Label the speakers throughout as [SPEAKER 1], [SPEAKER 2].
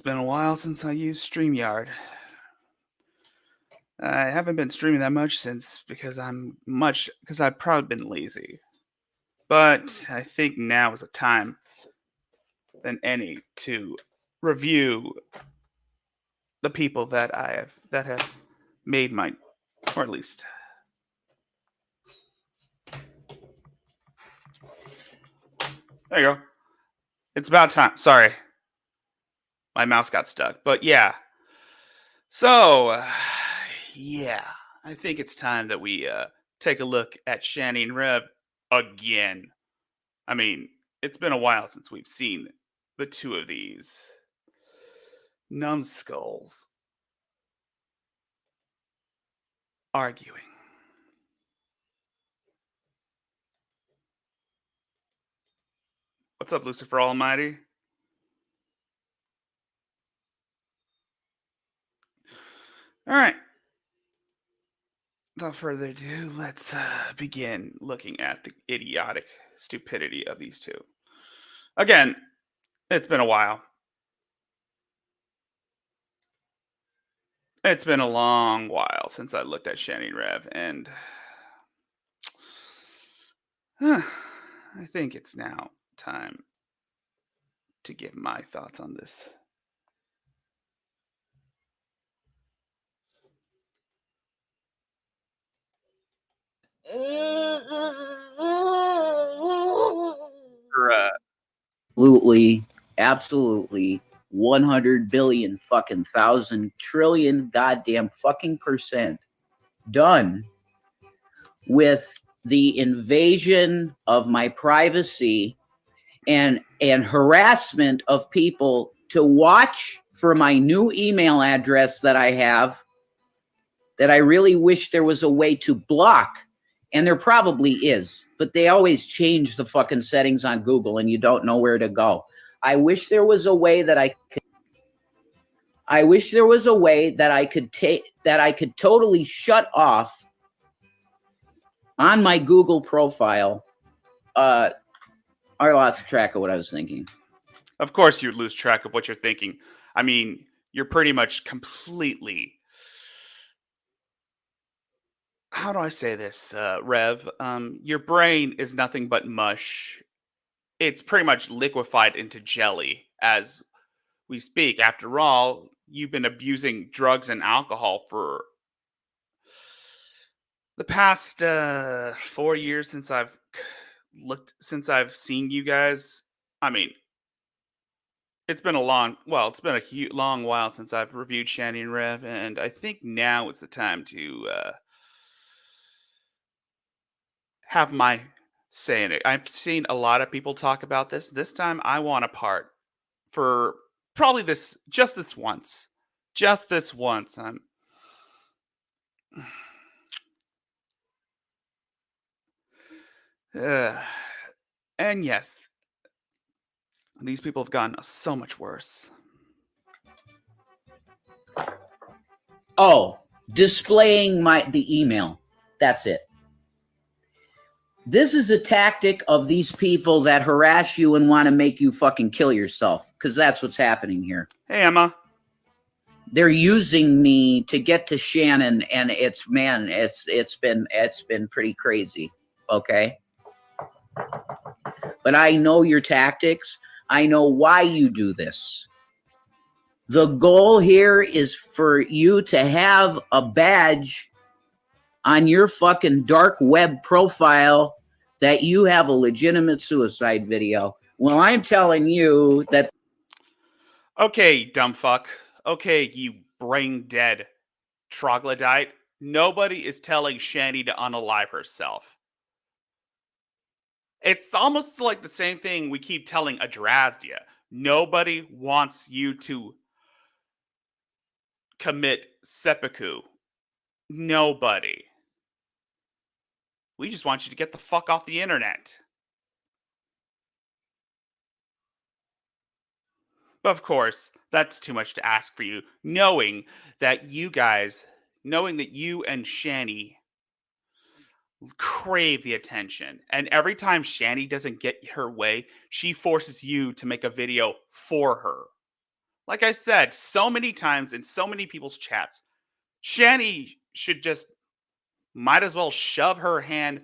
[SPEAKER 1] It's been a while since I used StreamYard. I haven't been streaming that much since because I've probably been lazy. But I think now is a time than any to review the people that have made my, or at least there you go. It's about time. Sorry, my mouse got stuck. But yeah, so yeah, I think it's time that we take a look at Shanny and Rev again. I mean, it's been a while since we've seen the two of these numbskulls arguing. What's up, Lucifer Almighty? All right. Without further ado, let's begin looking at the idiotic stupidity of these two. Again, it's been a while. It's been a long while since I looked at Shanny and Rev, and I think it's now time to give my thoughts on this.
[SPEAKER 2] Absolutely 100 billion fucking thousand trillion goddamn fucking percent done with the invasion of my privacy and harassment of people to watch for my new email address that I have, that I really wish there was a way to block. And there probably is, but they always change the fucking settings on Google and you don't know where to go. I wish there was a way that I could totally shut off on my Google profile. I lost track of what I was thinking.
[SPEAKER 1] Of course you lose track of what you're thinking. I mean, you're pretty much completely, how do I say this, Rev? Your brain is nothing but mush. It's pretty much liquefied into jelly as we speak. After all, you've been abusing drugs and alcohol for the past 4 years since I've seen you guys. I mean, it's been a long while since I've reviewed Shanny and Rev, and I think now is the time to have my say in it. I've seen a lot of people talk about this. This time, I want a part for probably just this once. Just this once. And yes, these people have gotten so much worse.
[SPEAKER 2] Oh, displaying the email. That's it. This is a tactic of these people that harass you and want to make you fucking kill yourself, because that's what's happening here.
[SPEAKER 1] Hey, Emma.
[SPEAKER 2] They're using me to get to Shannon, and it's been pretty crazy. Okay. But I know your tactics. I know why you do this. The goal here is for you to have a badge on your fucking dark web profile that you have a legitimate suicide video. Well, I'm telling you that.
[SPEAKER 1] Okay, dumb fuck. Okay, you brain dead troglodyte. Nobody is telling Shanny to unalive herself. It's almost like the same thing we keep telling Adrasdia. Nobody wants you to commit seppuku. Nobody. We just want you to get the fuck off the internet. But of course, that's too much to ask for you, knowing that you and Shanny crave the attention. And every time Shanny doesn't get her way, she forces you to make a video for her. Like I said so many times in so many people's chats, Shanny should just might as well shove her hand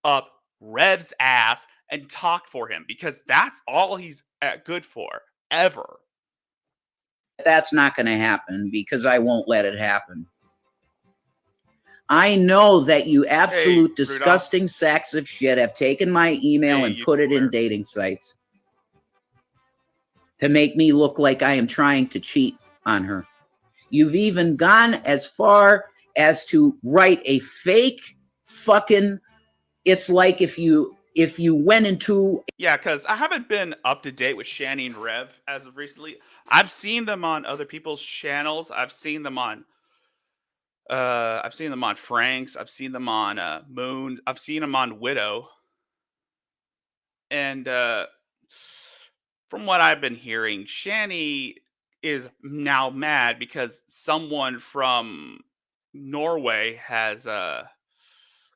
[SPEAKER 1] up Rev's ass and talk for him because that's all he's good for ever.
[SPEAKER 2] That's not going to happen because I won't let it happen. I know that you absolute disgusting sacks of shit have taken my email and put it in dating sites to make me look like I am trying to cheat on her. You've even gone as far as to write a fake fucking, it's like if you went into...
[SPEAKER 1] Yeah, because I haven't been up to date with Shanny and Rev as of recently. I've seen them on other people's channels. I've seen them on Frank's. I've seen them on Moon. I've seen them on Widow. And from what I've been hearing, Shanny is now mad because someone from Norway has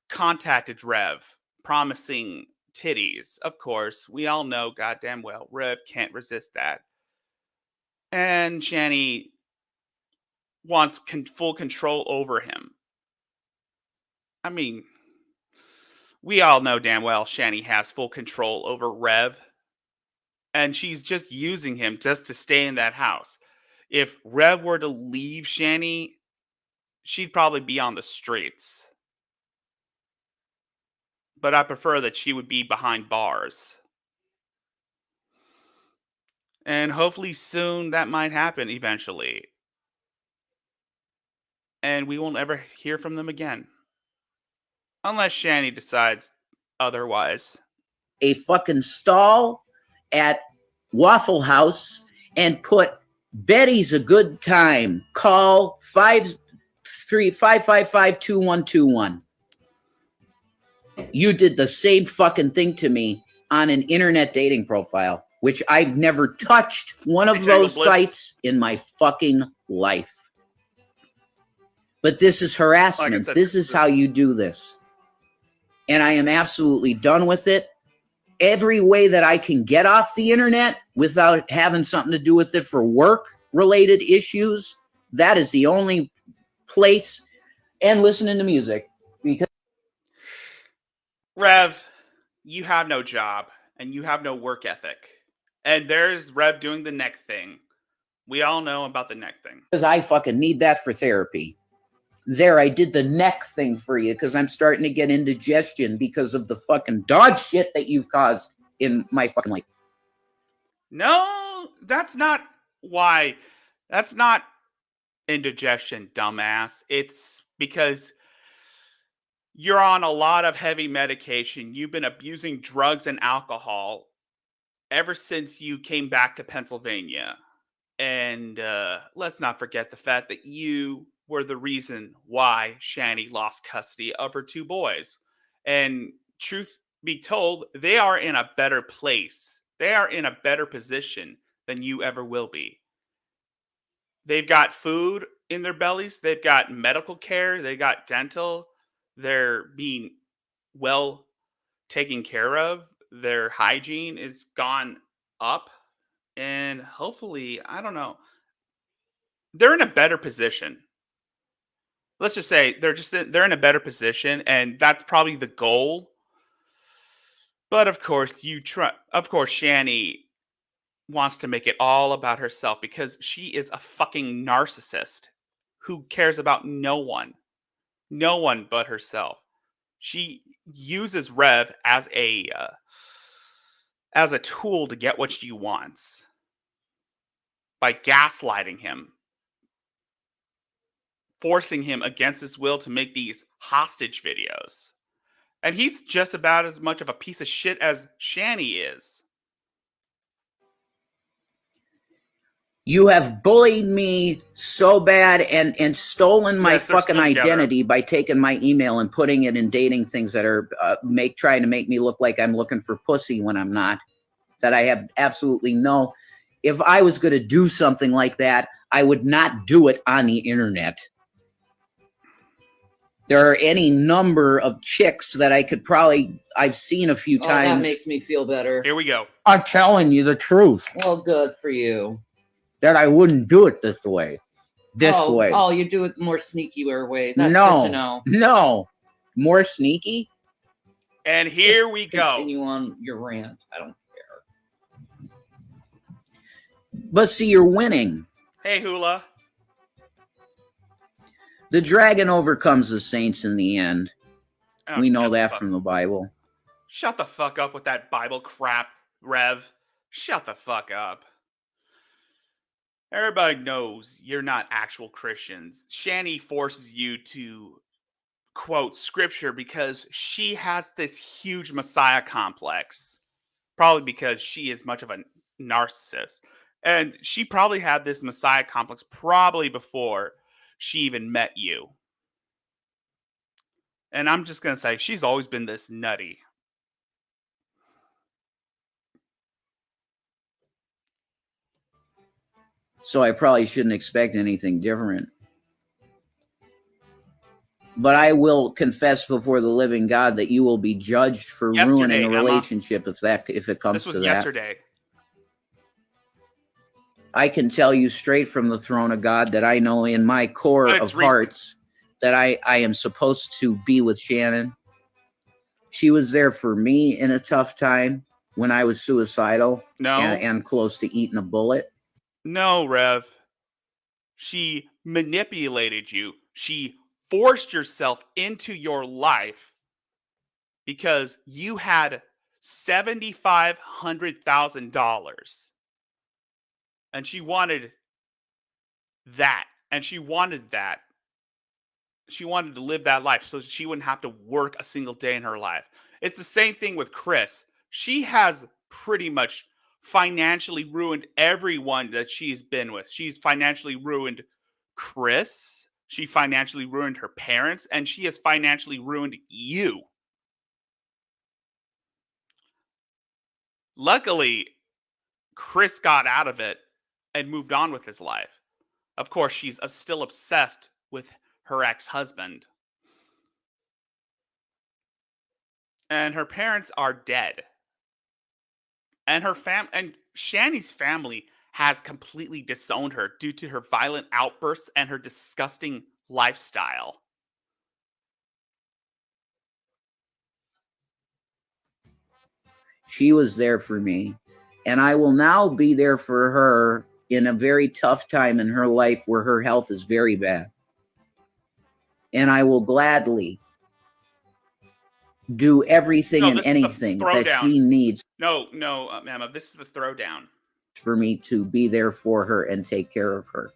[SPEAKER 1] contacted Rev promising titties. Of course, we all know goddamn well Rev can't resist that. And Shanny wants full control over him. I mean, we all know damn well Shanny has full control over Rev. And she's just using him just to stay in that house. If Rev were to leave Shanny, she'd probably be on the streets. But I prefer that she would be behind bars. And hopefully soon that might happen eventually. And we won't ever hear from them again. Unless Shanny decides otherwise.
[SPEAKER 2] A fucking stall at Waffle House and put Betty's a good time. Call 555-2121. You did the same fucking thing to me on an internet dating profile, which I've never touched one of those sites in my fucking life. But this is harassment. This is how you do this. And I am absolutely done with it. Every way that I can get off the internet without having something to do with it for work-related issues, that is the only place. And listening to music. Because
[SPEAKER 1] Rev, you have no job and you have no work ethic. And there's Rev doing the neck thing. We all know about the neck thing.
[SPEAKER 2] Because I fucking need that for therapy. There, I did the neck thing for you because I'm starting to get indigestion because of the fucking dog shit that you've caused in my fucking life.
[SPEAKER 1] No, that's not why. That's not indigestion, dumbass. It's because you're on a lot of heavy medication. You've been abusing drugs and alcohol ever since you came back to Pennsylvania. And let's not forget the fact that you were the reason why Shanny lost custody of her two boys. And truth be told, they are in a better place. They are in a better position than you ever will be. They've got food in their bellies. They've got medical care. They got dental. They're being well taken care of. Their hygiene is gone up. And hopefully, I don't know, they're in a better position. Let's just say they're in a better position, and that's probably the goal. But of course, Shanny wants to make it all about herself because she is a fucking narcissist who cares about no one but herself. She uses Rev as a tool to get what she wants by gaslighting him, forcing him against his will to make these hostage videos. And he's just about as much of a piece of shit as Shanny is.
[SPEAKER 2] You have bullied me so bad and stolen my fucking identity by taking my email and putting it in dating things that are trying to make me look like I'm looking for pussy when I'm not. That I have absolutely no... If I was going to do something like that, I would not do it on the internet. There are any number of chicks that I've seen a few times.
[SPEAKER 3] That makes me feel better.
[SPEAKER 1] Here we go.
[SPEAKER 2] I'm telling you the truth.
[SPEAKER 3] Well, good for you.
[SPEAKER 2] that I wouldn't do it this way. This way.
[SPEAKER 3] Oh, you do it more sneakier way. That's good to know.
[SPEAKER 2] No. More sneaky?
[SPEAKER 1] And here we go.
[SPEAKER 3] Continue on your rant. I don't care.
[SPEAKER 2] But see, you're winning.
[SPEAKER 1] Hey, Hula.
[SPEAKER 2] The dragon overcomes the saints in the end.
[SPEAKER 1] Oh,
[SPEAKER 2] We know that from the Bible.
[SPEAKER 1] Shut the fuck up with that Bible crap, Rev. Shut the fuck up. Everybody knows you're not actual Christians. Shanny forces you to quote scripture because she has this huge Messiah complex. Probably because she is much of a narcissist. And she probably had this Messiah complex probably before she even met you. And I'm just going to say, she's always been this nutty.
[SPEAKER 2] So I probably shouldn't expect anything different. But I will confess before the living God that you will be judged for ruining a relationship if it comes to that.
[SPEAKER 1] This was yesterday.
[SPEAKER 2] I can tell you straight from the throne of God that I know in my core of hearts that I am supposed to be with Shannon. She was there for me in a tough time when I was suicidal and close to eating a bullet.
[SPEAKER 1] No, Rev. She manipulated you. She forced yourself into your life because you had $7,500,000. And she wanted that. And she wanted that. She wanted to live that life so she wouldn't have to work a single day in her life. It's the same thing with Chris. She has pretty much financially ruined everyone that she's been with. She's financially ruined Chris. She financially ruined her parents. And she has financially ruined you. Luckily, Chris got out of it and moved on with his life. Of course, she's still obsessed with her ex-husband. And her parents are dead. And and Shanny's family has completely disowned her due to her violent outbursts and her disgusting lifestyle.
[SPEAKER 2] She was there for me. And I will now be there for her in a very tough time in her life where her health is very bad. And I will gladly do everything and anything that she needs.
[SPEAKER 1] No, Mama, this is the throwdown.
[SPEAKER 2] For me to be there for her and take care of her.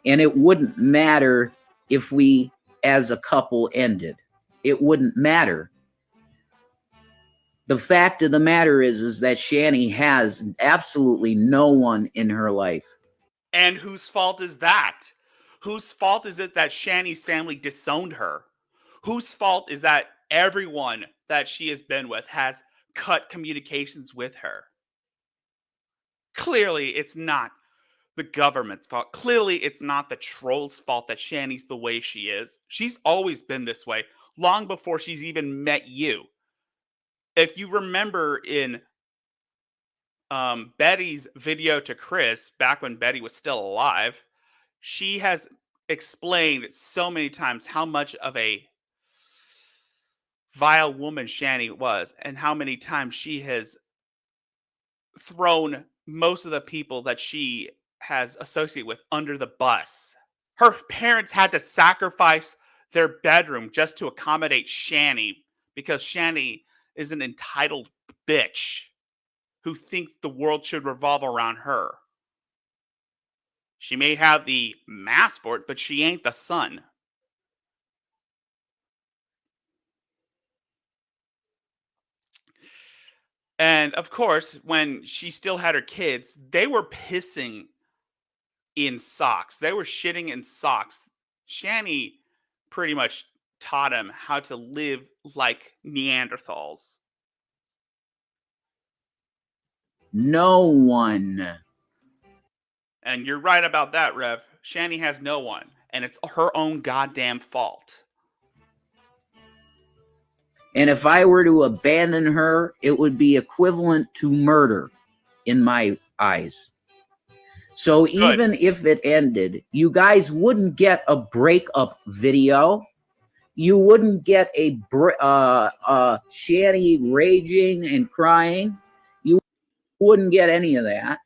[SPEAKER 2] And it wouldn't matter if we as a couple ended. It wouldn't matter. The fact of the matter is that Shanny has absolutely no one in her life.
[SPEAKER 1] And whose fault is that? Whose fault is it that Shanny's family disowned her? Whose fault is that everyone that she has been with has cut communications with her? Clearly, it's not the government's fault. Clearly, it's not the trolls' fault that Shanny's the way she is. She's always been this way, long before she's even met you. If you remember in Betty's video to Chris, back when Betty was still alive, she has explained so many times how much of a vile woman Shanny was and how many times she has thrown most of the people that she has associated with under the bus. Her parents had to sacrifice their bedroom just to accommodate Shanny because Shanny is an entitled bitch who thinks the world should revolve around her. She may have the mass for it, but she ain't the sun. And of course, when she still had her kids, they were pissing in socks. They were shitting in socks. Shanny pretty much taught him how to live like Neanderthals.
[SPEAKER 2] No one.
[SPEAKER 1] And you're right about that, Rev. Shanny has no one. And it's her own goddamn fault.
[SPEAKER 2] And if I were to abandon her, it would be equivalent to murder in my eyes. So even if it ended, you guys wouldn't get a breakup video. You wouldn't get a Shanny raging and crying. You wouldn't get any of that.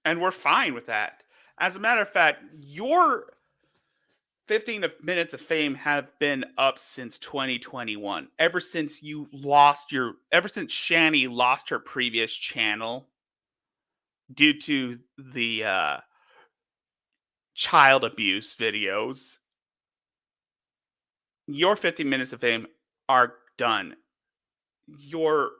[SPEAKER 1] And we're fine with that. As a matter of fact, your 15 minutes of fame have been up since 2021. Ever since Shanny lost her previous channel due to the child abuse videos, your 15 minutes of fame are done. Your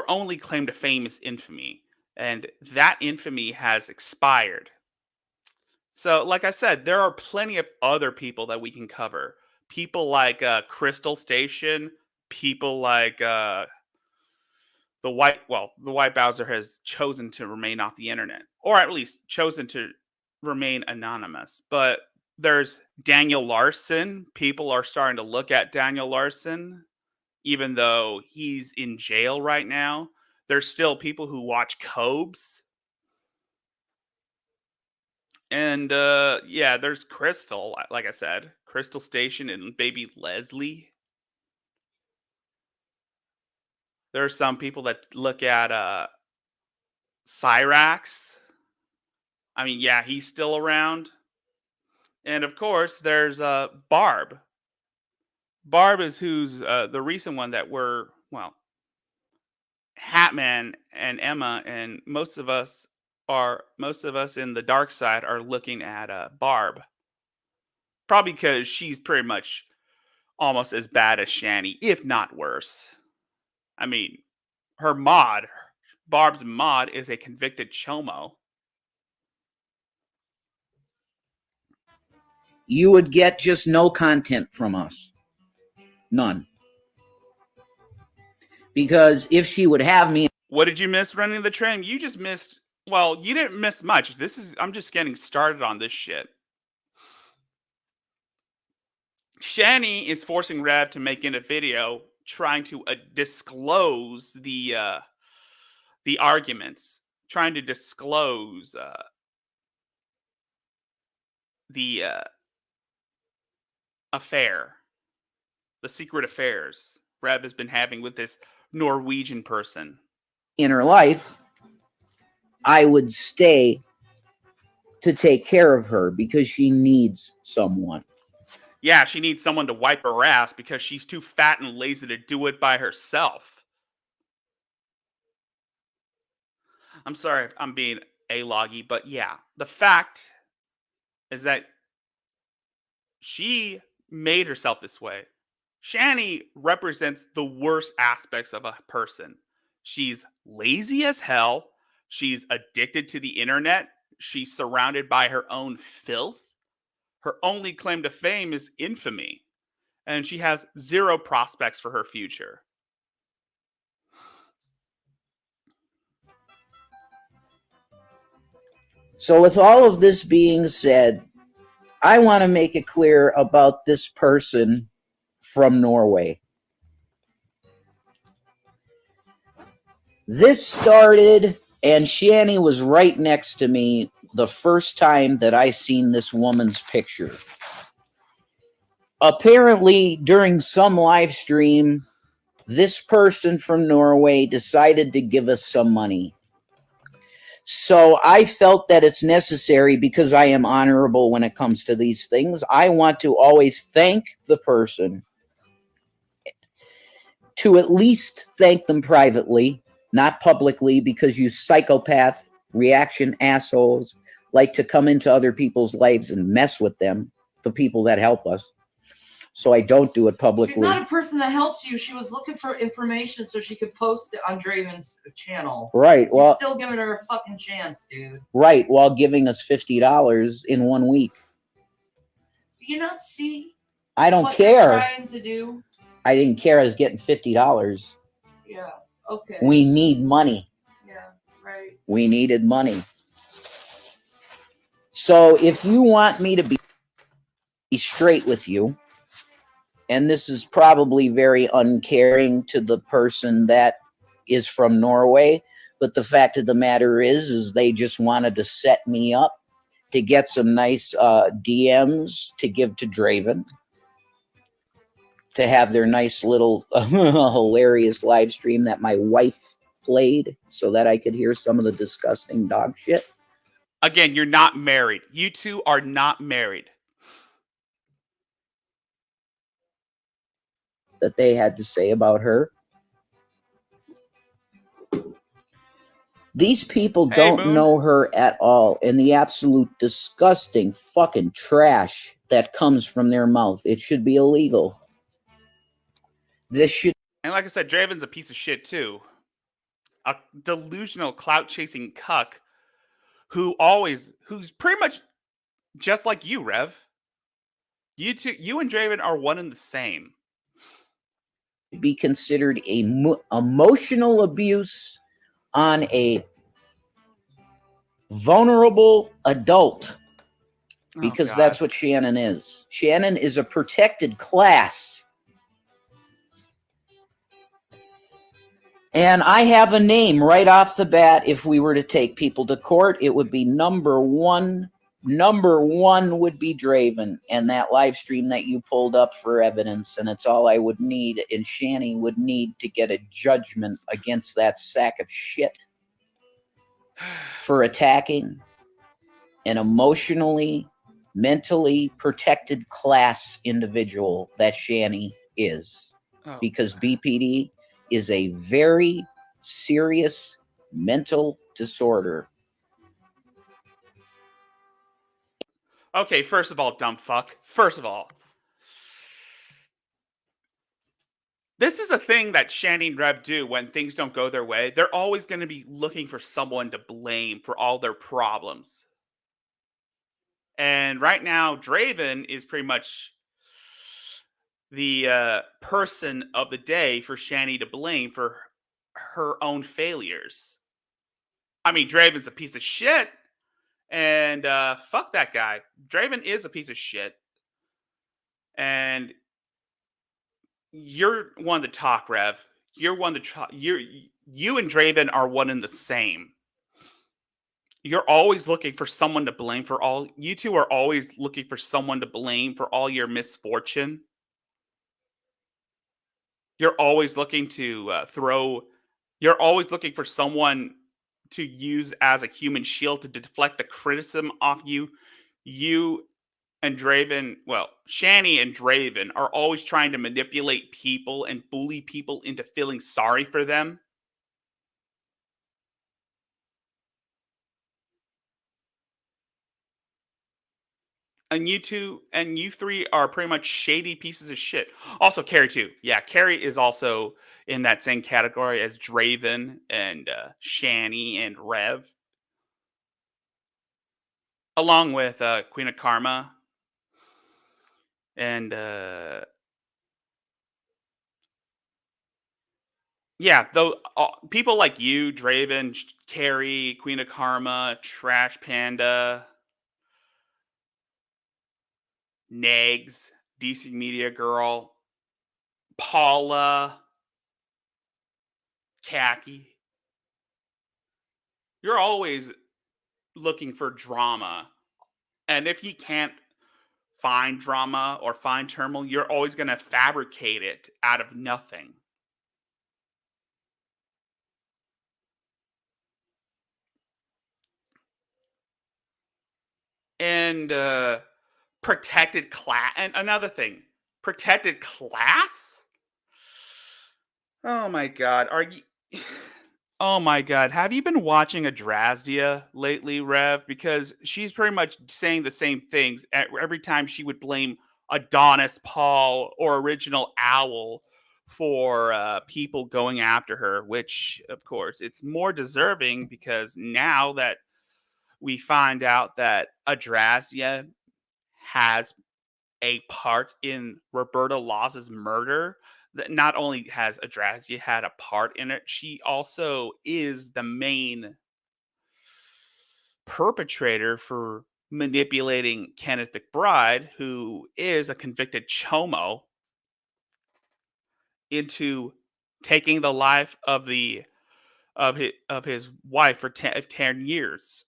[SPEAKER 1] only claim to fame is infamy, and that infamy has expired. So, like I said, there are plenty of other people that we can cover. People like Crystal Station, people like the White Bowser has chosen to remain off the internet, or at least chosen to remain anonymous. But there's Daniel Larson. People are starting to look at Daniel Larson, even though he's in jail right now. There's still people who watch Cobes. And yeah, there's Crystal, like I said, Crystal Station and baby Leslie. There are some people that look at Cyrax. I mean, yeah, he's still around. And of course, there's Barb. Barb is who's the recent one that Hatman and Emma and most of us in the dark side are looking at Barb. Probably because she's pretty much almost as bad as Shanny, if not worse. I mean, Barb's mod, is a convicted chomo.
[SPEAKER 2] You would get just no content from us. None. Because if she would have me...
[SPEAKER 1] What did you miss running the train? You just missed... Well, you didn't miss much. I'm just getting started on this shit. Shanny is forcing Rev to make in a video trying to disclose the arguments, trying to disclose the affair, the secret affairs Rev has been having with this Norwegian person.
[SPEAKER 2] In her life, I would stay to take care of her because she needs someone.
[SPEAKER 1] Yeah, she needs someone to wipe her ass because she's too fat and lazy to do it by herself. I'm sorry if I'm being a-loggy, but yeah, the fact is that she made herself this way. Shanny represents the worst aspects of a person. She's lazy as hell. She's addicted to the internet. She's surrounded by her own filth. Her only claim to fame is infamy. And she has zero prospects for her future.
[SPEAKER 2] So with all of this being said, I want to make it clear about this person from Norway. This started, and Shanny was right next to me the first time that I seen this woman's picture. Apparently, during some live stream, this person from Norway decided to give us some money. So I felt that it's necessary, because I am honorable when it comes to these things. I want to always thank the person, to at least thank them privately, not publicly, because you psychopath reaction assholes like to come into other people's lives and mess with them, the people that help us. So I don't do it publicly.
[SPEAKER 4] She's not a person that helps you. She was looking for information so she could post it on Draven's channel.
[SPEAKER 2] Right. Well,
[SPEAKER 4] you're still giving her a fucking chance, dude.
[SPEAKER 2] Right, while giving us $50 in 1 week.
[SPEAKER 4] Do you not see?
[SPEAKER 2] I don't
[SPEAKER 4] what
[SPEAKER 2] care.
[SPEAKER 4] they're trying to do?
[SPEAKER 2] I didn't care. I was getting $50.
[SPEAKER 4] Yeah. Okay.
[SPEAKER 2] We need money.
[SPEAKER 4] Yeah. Right.
[SPEAKER 2] We needed money. So if you want me to be straight with you, and this is probably very uncaring to the person that is from Norway. But the fact of the matter is they just wanted to set me up to get some nice DMs to give to Draven, to have their nice little hilarious live stream that my wife played so that I could hear some of the disgusting dog shit.
[SPEAKER 1] Again, you're not married. You two are not married.
[SPEAKER 2] That they had to say about her. These people don't
[SPEAKER 1] Moon.
[SPEAKER 2] know her at all, and the absolute disgusting fucking trash that comes from their mouth. It should be illegal. This should.
[SPEAKER 1] And like I said, Draven's a piece of shit too. A delusional clout-chasing cuck who's pretty much just like you, Rev. You and Draven are one and the same.
[SPEAKER 2] Be considered emotional abuse on a vulnerable adult, because that's what Shannon is. Shannon is a protected class. And I have a name right off the bat. If we were to take people to court, it would be number one. Number one would be Draven, and that live stream that you pulled up for evidence, and it's all I would need, and Shanny would need to get a judgment against that sack of shit for attacking an emotionally, mentally protected class individual that Shanny is. Because BPD is a very serious mental disorder.
[SPEAKER 1] Okay, first of all, dumb fuck. First of all, this is a thing that Shanny and Rev do when things don't go their way. They're always going to be looking for someone to blame for all their problems. And right now, Draven is pretty much the person of the day for Shanny to blame for her own failures. I mean, Draven's a piece of shit. And fuck that guy. Draven is a piece of shit. And you're one to talk, Rev. You're one to talk. You and Draven are one and the same. You're always looking for someone to blame for all. You two are always looking for someone to blame for all your misfortune. You're always looking to You're always looking for someone to use as a human shield to deflect the criticism off you. You and Draven, well, Shanny and Draven are always trying to manipulate people and bully people into feeling sorry for them. And you three are pretty much shady pieces of shit. Also, Carrie too. Yeah, Carrie is also in that same category as Draven and Shanny and Rev, along with Queen of Karma and yeah, though people like you, Draven, Carrie, Queen of Karma, Trash Panda, Negs, DC Media Girl, Paula, Khaki. You're always looking for drama. And if you can't find drama or find turmoil, you're always going to fabricate it out of nothing. And protected class. And another thing, protected class? Oh my God. Are you. Oh my God. Have you been watching Adrasdia lately, Rev? Because she's pretty much saying the same things every time she would blame Adonis Paul or Original Owl for people going after her, which, of course, it's more deserving because now that we find out that Adrasdia has a part in Roberta Laws's murder, that not only has Adrasdia had a part in it, she also is the main perpetrator for manipulating Kenneth McBride, who is a convicted chomo, into taking the life of the of his wife for 10 years.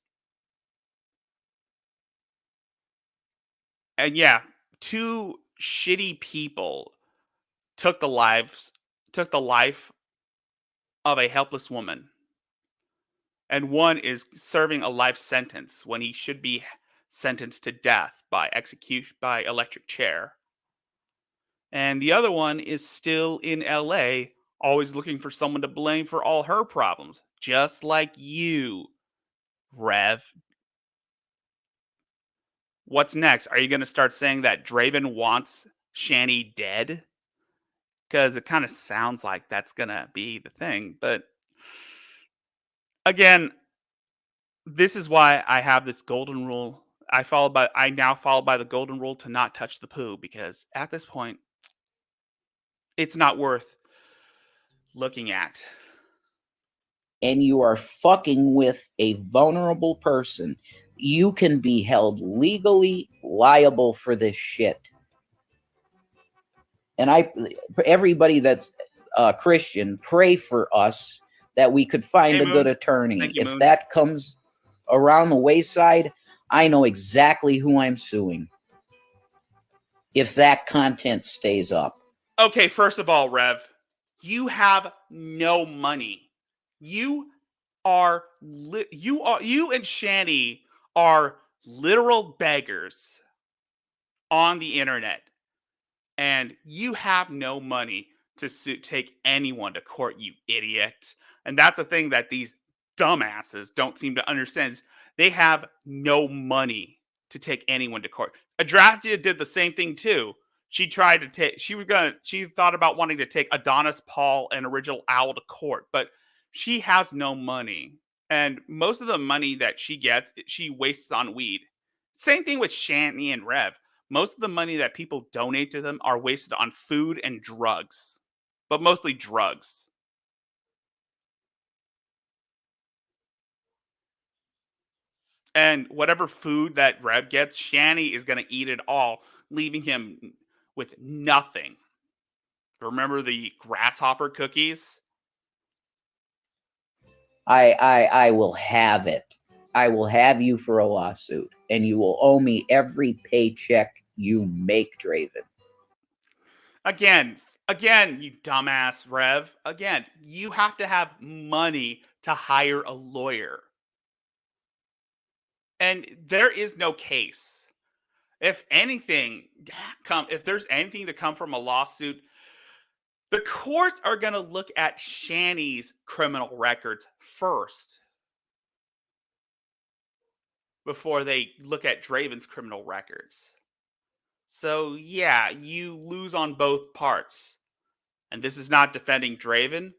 [SPEAKER 1] And yeah, two shitty people took the life of a helpless woman, and one is serving a life sentence when he should be sentenced to death by execution by electric chair. And the other one is still in LA, always looking for someone to blame for all her problems, just like you, Rev. What's next? Are you going to start saying that Draven wants Shanny dead? Because it kind of sounds like that's going to be the thing. But again, this is why I have this golden rule. I now follow by the golden rule to not touch the poo, because at this point, it's not worth looking at.
[SPEAKER 2] And you are fucking with a vulnerable person, you can be held legally liable for this shit. And everybody that's Christian, pray for us that we could find
[SPEAKER 1] Hey,
[SPEAKER 2] a good
[SPEAKER 1] Moon.
[SPEAKER 2] attorney.
[SPEAKER 1] Thank you,
[SPEAKER 2] If
[SPEAKER 1] Moon.
[SPEAKER 2] that comes around the wayside, I know exactly who I'm suing. If that content stays up.
[SPEAKER 1] Okay, first of all, Rev, you have no money. You and Shanny are literal beggars on the internet, and you have no money to take anyone to court, you idiot. And that's the thing that these dumbasses don't seem to understand is they have no money to take anyone to court. Adrastia did the same thing too. She tried to take she thought about wanting to take Adonis, Paul, and Original Owl to court, but she has no money. And most of the money that she gets, she wastes on weed. Same thing with Shanny and Rev. Most of the money that people donate to them are wasted on food and drugs, but mostly drugs. And whatever food that Rev gets, Shanny is going to eat it all, leaving him with nothing. Remember the grasshopper cookies?
[SPEAKER 2] I will have it. I will have you for a lawsuit, and you will owe me every paycheck you make, Draven.
[SPEAKER 1] Again, you dumbass Rev. Again, you have to have money to hire a lawyer. And there is no case. If there's anything to come from a lawsuit, the courts are going to look at Shanny's criminal records first before they look at Draven's criminal records. So, yeah, you lose on both parts. And this is not defending Draven.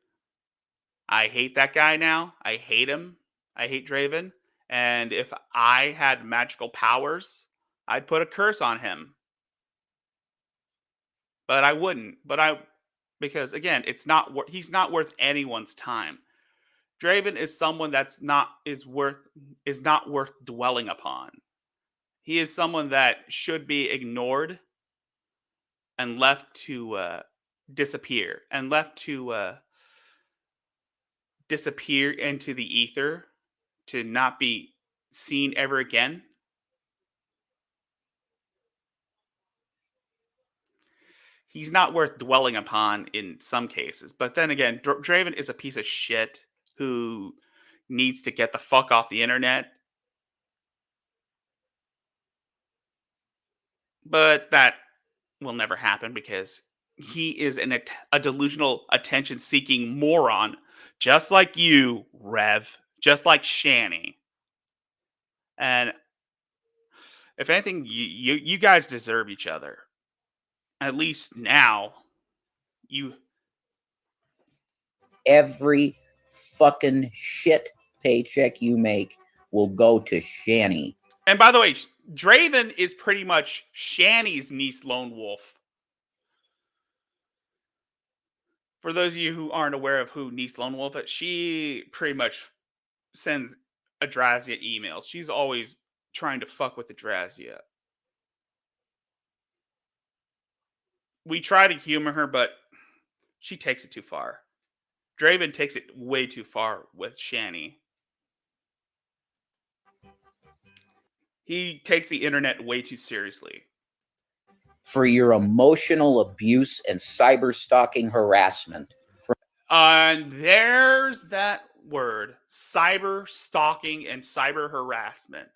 [SPEAKER 1] I hate that guy now. I hate him. I hate Draven. And if I had magical powers, I'd put a curse on him. But I wouldn't. Because again, he's not worth anyone's time. Draven is someone that's not worth dwelling upon. He is someone that should be ignored and left to disappear disappear into the ether to not be seen ever again. He's not worth dwelling upon in some cases. But then again, Draven is a piece of shit who needs to get the fuck off the internet. But that will never happen because he is a delusional, attention-seeking moron, just like you, Rev, just like Shanny. And if anything, you guys deserve each other. At least now, you.
[SPEAKER 2] Every fucking shit paycheck you make will go to Shanny.
[SPEAKER 1] And by the way, Draven is pretty much Shanny's niece lone wolf. For those of you who aren't aware of who niece lone wolf is, she pretty much sends Adrastia emails. She's always trying to fuck with Adrastia. We try to humor her, but she takes it too far. Draven takes it way too far with Shanny. He takes the internet way too seriously.
[SPEAKER 2] For your emotional abuse and cyber stalking harassment.
[SPEAKER 1] And there's that word, cyber stalking and cyber harassment.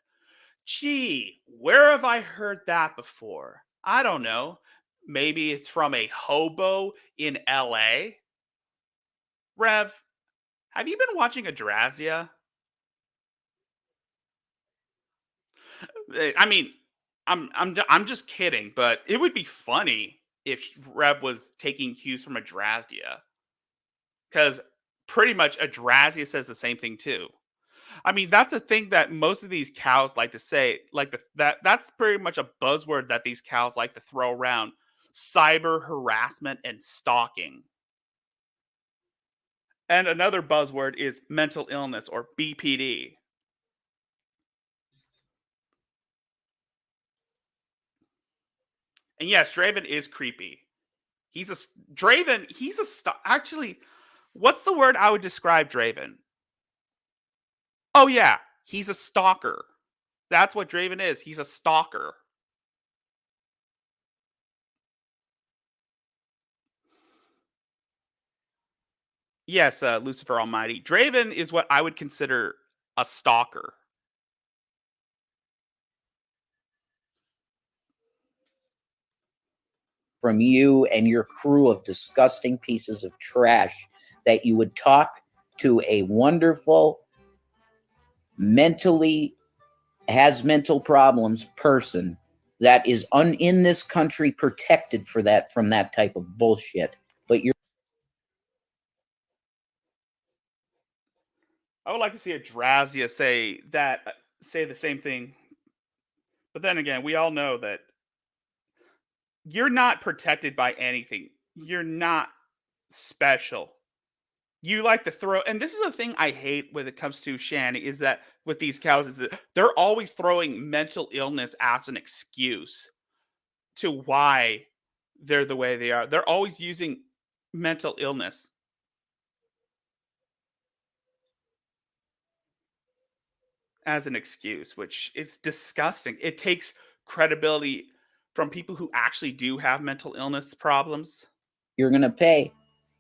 [SPEAKER 1] Gee, where have I heard that before? I don't know. Maybe it's from a hobo in LA? Rev, have you been watching Adrazia? I mean, I'm just kidding, but it would be funny if Rev was taking cues from Adrazia, because pretty much Adrazia says the same thing too. I mean, that's a thing that most of these cows like to say. Like that's pretty much a buzzword that these cows like to throw around: cyber harassment and stalking. And another buzzword is mental illness, or BPD. And yes, Draven is creepy. He's a Draven. He's a actually. What's the word I would describe Draven? Oh yeah, he's a stalker. That's what Draven is. He's a stalker. Yes, Lucifer Almighty. Draven is what I would consider a stalker.
[SPEAKER 2] From you and your crew of disgusting pieces of trash that you would talk to a wonderful, has mental problems person that is in this country protected from that type of bullshit. But you're
[SPEAKER 1] I would like to see a Drazia say the same thing. But then again, we all know that you're not protected by anything. You're not special. You like to throw, and this is the thing I hate when it comes to Shanny, is that with these cows, is that they're always throwing mental illness as an excuse to why they're the way they are. They're always using mental illness as an excuse, which is disgusting. It takes credibility from people who actually do have mental illness problems.
[SPEAKER 2] you're gonna pay.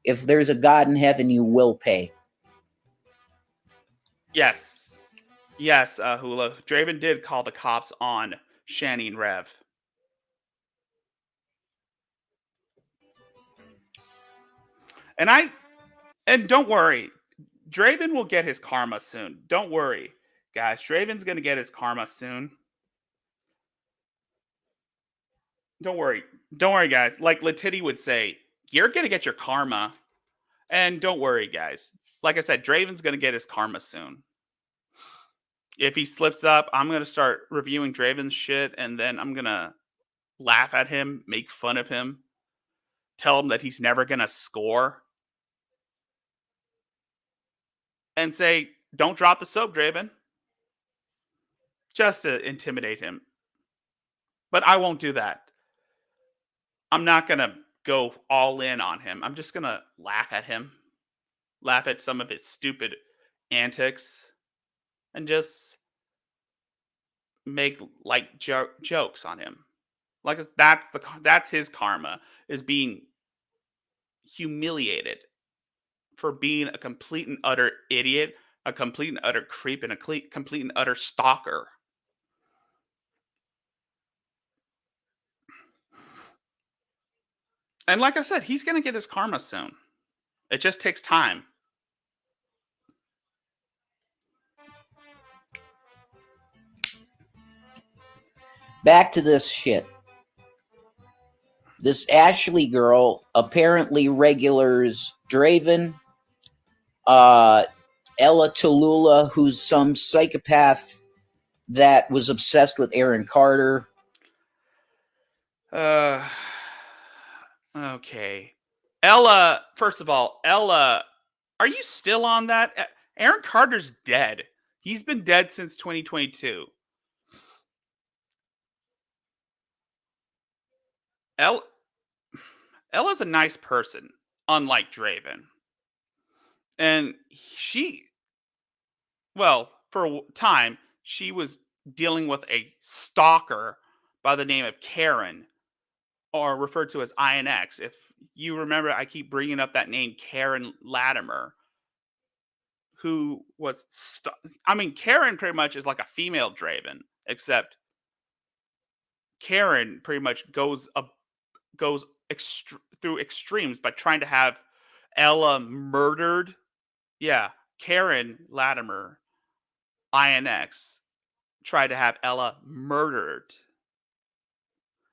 [SPEAKER 2] If there's a God in heaven, you will pay.
[SPEAKER 1] Yes. Yes, Hula. Draven did call the cops on Shanny and Rev. And don't worry, Draven will get his karma soon. Don't worry, guys. Draven's gonna get his karma soon. Don't worry. Don't worry, guys. Like Latiti would say, you're gonna get your karma. And don't worry, guys. Like I said, Draven's gonna get his karma soon. If he slips up, I'm gonna start reviewing Draven's shit, and then I'm gonna laugh at him, make fun of him, tell him that he's never gonna score, and say, "Don't drop the soap, Draven," just to intimidate him. But I won't do that. I'm not gonna go all in on him. I'm just gonna laugh at him, laugh at some of his stupid antics, and just make like jokes on him. Like that's his karma, is being humiliated for being a complete and utter idiot, a complete and utter creep, and a complete and utter stalker. And like I said, he's gonna get his karma soon. It just takes time.
[SPEAKER 2] Back to this shit. This Ashley girl apparently regulars Draven, Ella Tallulah, who's some psychopath that was obsessed with Aaron Carter.
[SPEAKER 1] Okay. Ella, first of all, Ella, are you still on that? Aaron Carter's dead. He's been dead since 2022. Ella's a nice person, unlike Draven. And she, well, for a time, she was dealing with a stalker by the name of Karen, or referred to as INX. If you remember, I keep bringing up that name, Karen Latimer, who was, I mean, Karen pretty much is like a female Draven, except Karen pretty much goes through extremes by trying to have Ella murdered. Yeah, Karen Latimer, INX, tried to have Ella murdered,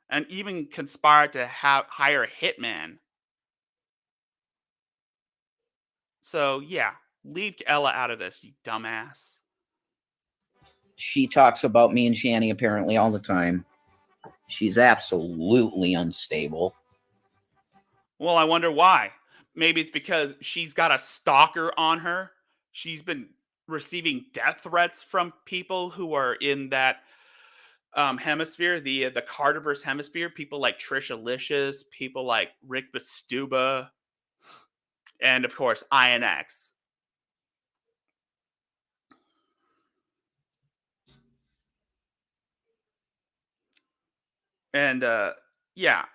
[SPEAKER 1] and even conspired to hire a hitman. So yeah, leave Ella out of this, you dumbass.
[SPEAKER 2] She talks about me and Shanny apparently all the time. She's absolutely unstable.
[SPEAKER 1] Well, I wonder why. Maybe it's because she's got a stalker on her. She's been receiving death threats from people who are in that hemisphere, the Cardiverse hemisphere. People like Trisha Licious, people like Rick Bastuba, and of course INX. And yeah,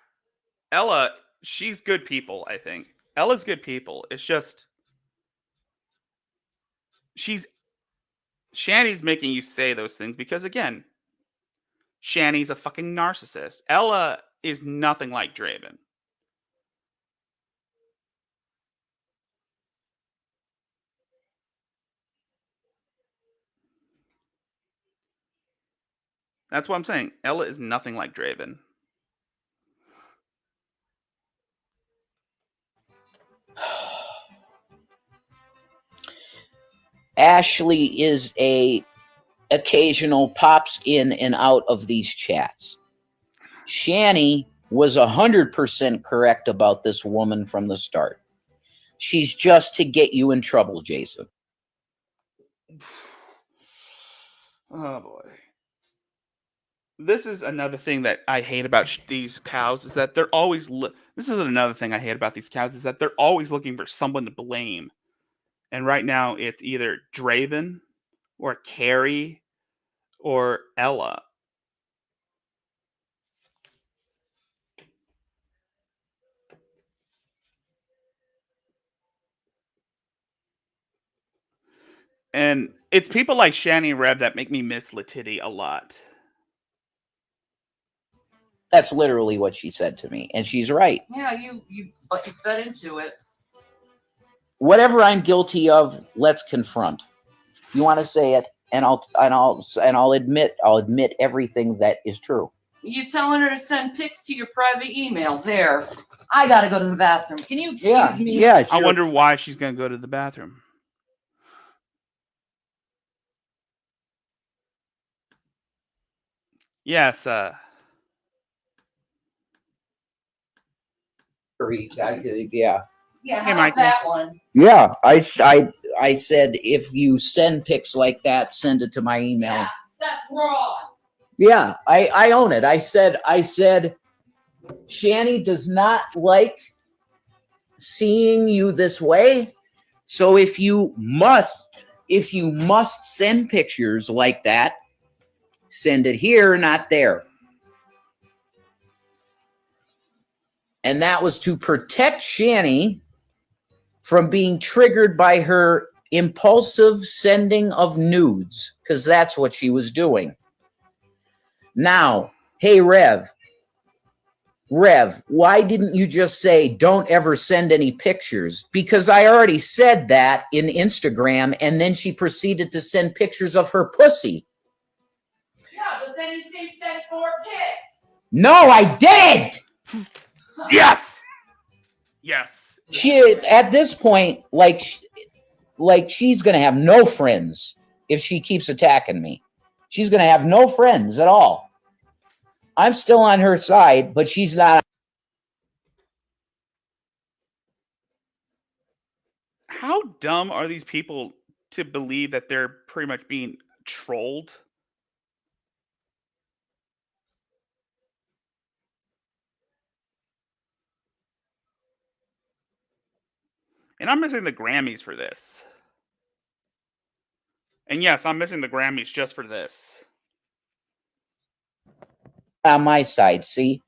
[SPEAKER 1] Ella, she's good people, I think. Ella's good people. It's just she's Shanny's making you say those things because again, Shanny's a fucking narcissist. Ella is nothing like Draven. That's what I'm saying. Ella is nothing like Draven.
[SPEAKER 2] Ashley is a occasional pops in and out of these chats. Shanny was 100% correct about this woman from the start. She's just to get you in trouble, Jason.
[SPEAKER 1] Oh boy. This is another thing that I hate about these cows is that they're always this is another thing I hate about these cows is that they're always looking for someone to blame. And right now it's either Draven or Carrie or Ella. And it's people like Shanny and Rev that make me miss Latiti a lot.
[SPEAKER 2] That's literally what she said to me, and she's right.
[SPEAKER 4] Yeah, you fed into it.
[SPEAKER 2] Whatever I'm guilty of, let's confront. You want to say it, and I'll admit everything that is true.
[SPEAKER 4] You telling her to send pics to your private email. There. I gotta go to the bathroom. Can you excuse me?
[SPEAKER 2] Yeah, sure.
[SPEAKER 1] I wonder why she's going to go to the bathroom. Yes,
[SPEAKER 2] Yeah,
[SPEAKER 4] Yeah,
[SPEAKER 1] Hey,
[SPEAKER 4] how
[SPEAKER 1] Michael.
[SPEAKER 4] about that one?
[SPEAKER 2] yeah. I said if you send pics like that, send it to my email.
[SPEAKER 4] Yeah, that's wrong.
[SPEAKER 2] Yeah, I own it. I said Shanny does not like seeing you this way. So if you must send pictures like that, send it here, not there. And that was to protect Shanny from being triggered by her impulsive sending of nudes, because that's what she was doing. Now, hey, Rev, why didn't you just say don't ever send any pictures? Because I already said that in Instagram, and then she proceeded to send pictures of her pussy.
[SPEAKER 4] Yeah, but then you say send 4 pics.
[SPEAKER 2] No, I didn't!
[SPEAKER 1] yes. Yes.
[SPEAKER 2] She, at this point, like she's gonna have no friends if she keeps attacking me. She's gonna have no friends at all. I'm still on her side, but she's not.
[SPEAKER 1] How dumb are these people to believe that they're pretty much being trolled? And I'm missing the Grammys for this. And yes, I'm missing the Grammys just for this.
[SPEAKER 2] On my side, see?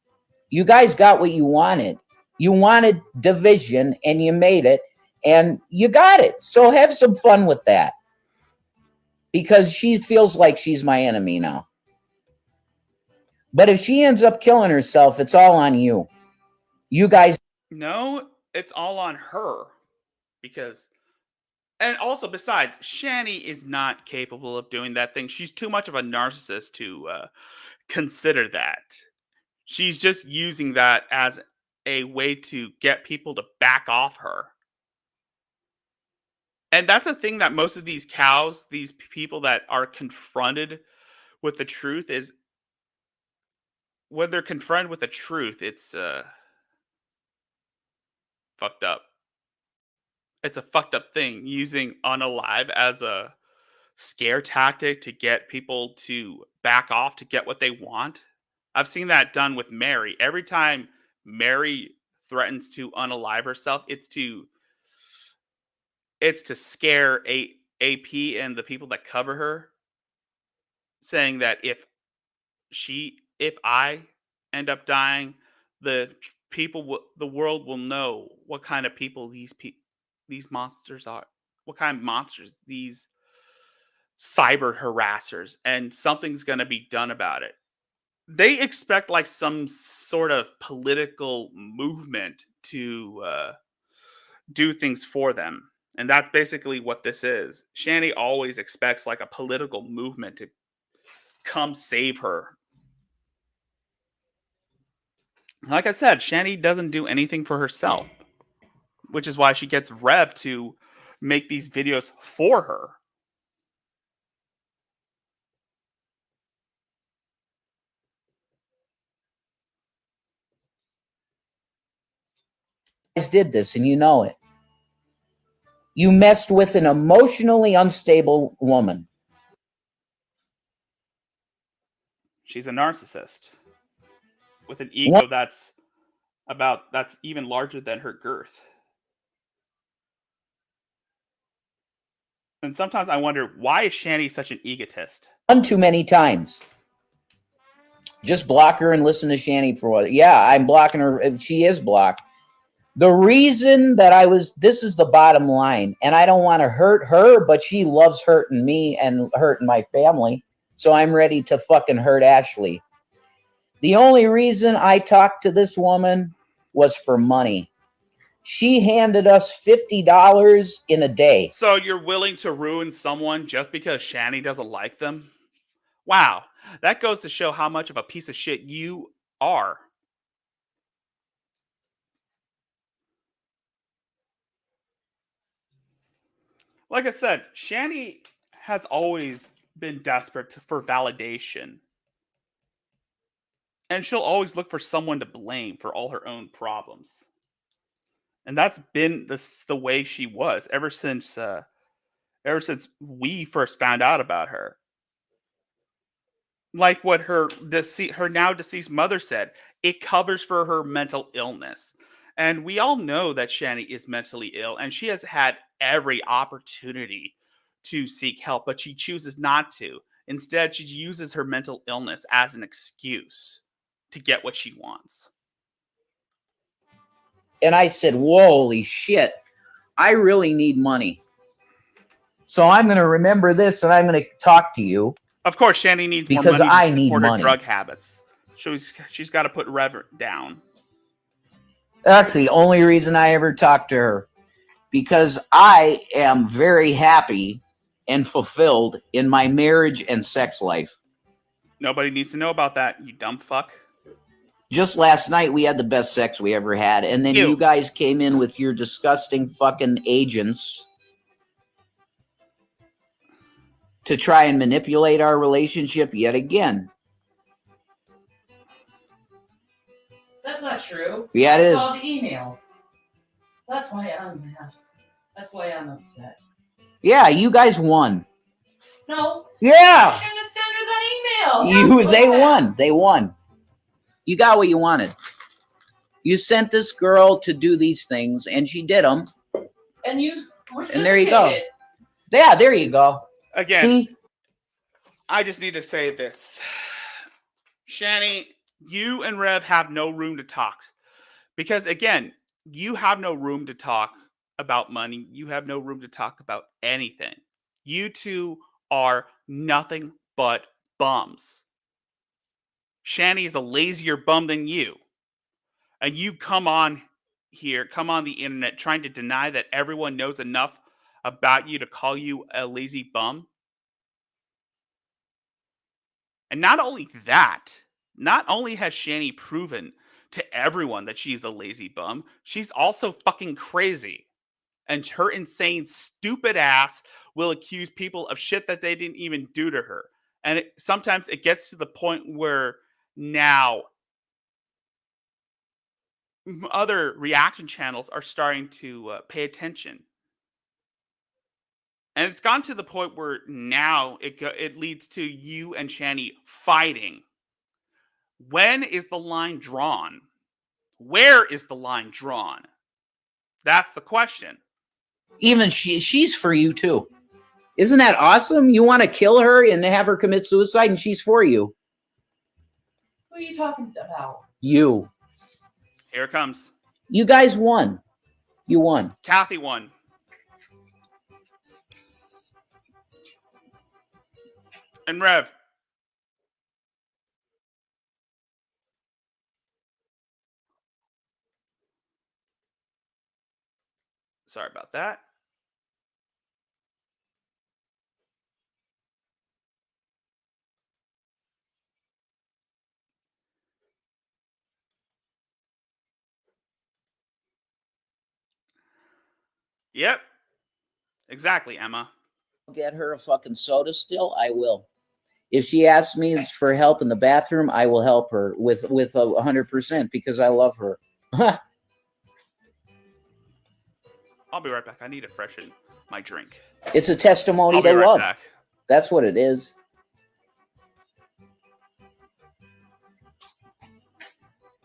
[SPEAKER 2] You guys got what you wanted. You wanted division, and you made it, and you got it. So have some fun with that. Because she feels like she's my enemy now. But if she ends up killing herself, it's all on you. You guys.
[SPEAKER 1] No, it's all on her. Because, and also besides, Shanny is not capable of doing that thing. She's too much of a narcissist to consider that. She's just using that as a way to get people to back off her. And that's a thing that most of these cows, these people that are confronted with the truth, is when they're confronted with the truth, it's fucked up. It's a fucked up thing, using unalive as a scare tactic to get people to back off to get what they want. I've seen that done with Mary. Every time Mary threatens to unalive herself, it's to scare AP and the people that cover her, saying that if I end up dying, the world will know what kind of people these monsters are, what kind of monsters these cyber harassers, and something's going to be done about it. They expect like some sort of political movement to do things for them. And that's basically what this is. Shanny always expects like a political movement to come save her. Like I said, Shanny doesn't do anything for herself, which is why she gets Rev to make these videos for her.
[SPEAKER 2] Did this, and you know it. You messed with an emotionally unstable woman.
[SPEAKER 1] She's a narcissist with an ego that's even larger than her girth. And sometimes I wonder, why is Shanny such an egotist?
[SPEAKER 2] One too many times. Just block her and listen to Shanny for what? Yeah, I'm blocking her. She is blocked. The reason that this is the bottom line, and I don't want to hurt her, but she loves hurting me and hurting my family, so I'm ready to fucking hurt Ashley. The only reason I talked to this woman was for money. She handed us $50 in a day.
[SPEAKER 1] So you're willing to ruin someone just because Shanny doesn't like them? Wow, that goes to show how much of a piece of shit you are. Like I said, Shanny has always been desperate for validation. And she'll always look for someone to blame for all her own problems. And that's been the way she was ever since we first found out about her. Like what her now deceased mother said, it covers for her mental illness. And we all know that Shanny is mentally ill, and she has had every opportunity to seek help, but she chooses not to. Instead, she uses her mental illness as an excuse to get what she wants.
[SPEAKER 2] And I said, holy shit, I really need money. So I'm going to remember this, and I'm going to talk to you.
[SPEAKER 1] Of course, Shanny needs more money to support her drug habits. She's got to put Rev down.
[SPEAKER 2] That's the only reason I ever talked to her. Because I am very happy and fulfilled in my marriage and sex life.
[SPEAKER 1] Nobody needs to know about that, you dumb fuck.
[SPEAKER 2] Just last night, we had the best sex we ever had. And then you guys came in with your disgusting fucking agents to try and manipulate our relationship yet again.
[SPEAKER 4] That's not true.
[SPEAKER 2] Yeah, it is.
[SPEAKER 4] I saw the email. That's why I'm mad. That's why I'm upset.
[SPEAKER 2] Yeah, you guys won.
[SPEAKER 4] No.
[SPEAKER 2] Yeah.
[SPEAKER 4] You shouldn't have sent her that email.
[SPEAKER 2] They won. They won. You got what you wanted. You sent this girl to do these things, and she did them.
[SPEAKER 4] And you reciprocate
[SPEAKER 2] And there you go.
[SPEAKER 4] it.
[SPEAKER 2] Yeah, there you go.
[SPEAKER 1] Again,
[SPEAKER 2] See?
[SPEAKER 1] I just need to say this. Shanny, you and Rev have no room to talk. Because again, you have no room to talk about money. You have no room to talk about anything. You two are nothing but bums. Shanny is a lazier bum than you. And you come on the internet trying to deny that everyone knows enough about you to call you a lazy bum. And not only that, not only has Shanny proven to everyone that she's a lazy bum, she's also fucking crazy. And her insane, stupid ass will accuse people of shit that they didn't even do to her. And sometimes it gets to the point where now other reaction channels are starting to pay attention. And it's gone to the point where now it leads to you and Shanny fighting. When is the line drawn? Where is the line drawn? That's the question.
[SPEAKER 2] Even she's for you too. Isn't that awesome? You want to kill her and have her commit suicide, and she's for you.
[SPEAKER 4] Who are you talking about?
[SPEAKER 2] You.
[SPEAKER 1] Here it comes.
[SPEAKER 2] You guys won. You won.
[SPEAKER 1] Kathy won. And Rev. Sorry about that. Yep. Exactly, Emma.
[SPEAKER 2] Get her a fucking soda still, I will. If she asks me for help in the bathroom, I will help her with 100% because I love her.
[SPEAKER 1] I'll be right back. I need to freshen my drink.
[SPEAKER 2] It's a testimony
[SPEAKER 1] I'll be
[SPEAKER 2] to
[SPEAKER 1] right
[SPEAKER 2] love.
[SPEAKER 1] back.
[SPEAKER 2] That's what it is.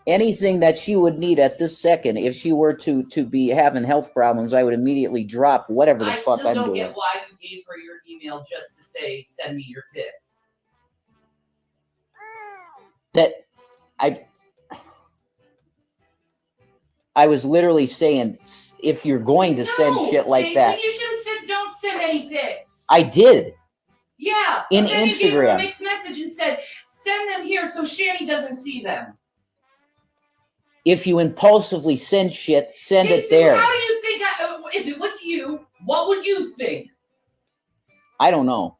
[SPEAKER 2] Anything that she would need at this second, if she were to be having health problems, I would immediately drop whatever the fuck
[SPEAKER 4] still
[SPEAKER 2] I'm
[SPEAKER 4] don't
[SPEAKER 2] doing.
[SPEAKER 4] get why you gave her your email just to say, send me your pics.
[SPEAKER 2] That I was literally saying, if you're going to send shit like
[SPEAKER 4] Jason,
[SPEAKER 2] that,
[SPEAKER 4] you should have said, don't send any pics.
[SPEAKER 2] I did.
[SPEAKER 4] Yeah.
[SPEAKER 2] In
[SPEAKER 4] then you gave her a
[SPEAKER 2] Instagram.
[SPEAKER 4] mixed message and said, send them here so Shanny doesn't see them.
[SPEAKER 2] If you impulsively send shit, send
[SPEAKER 4] Jason,
[SPEAKER 2] it there.
[SPEAKER 4] how do you think, if it was you, what would you think?
[SPEAKER 2] I don't know.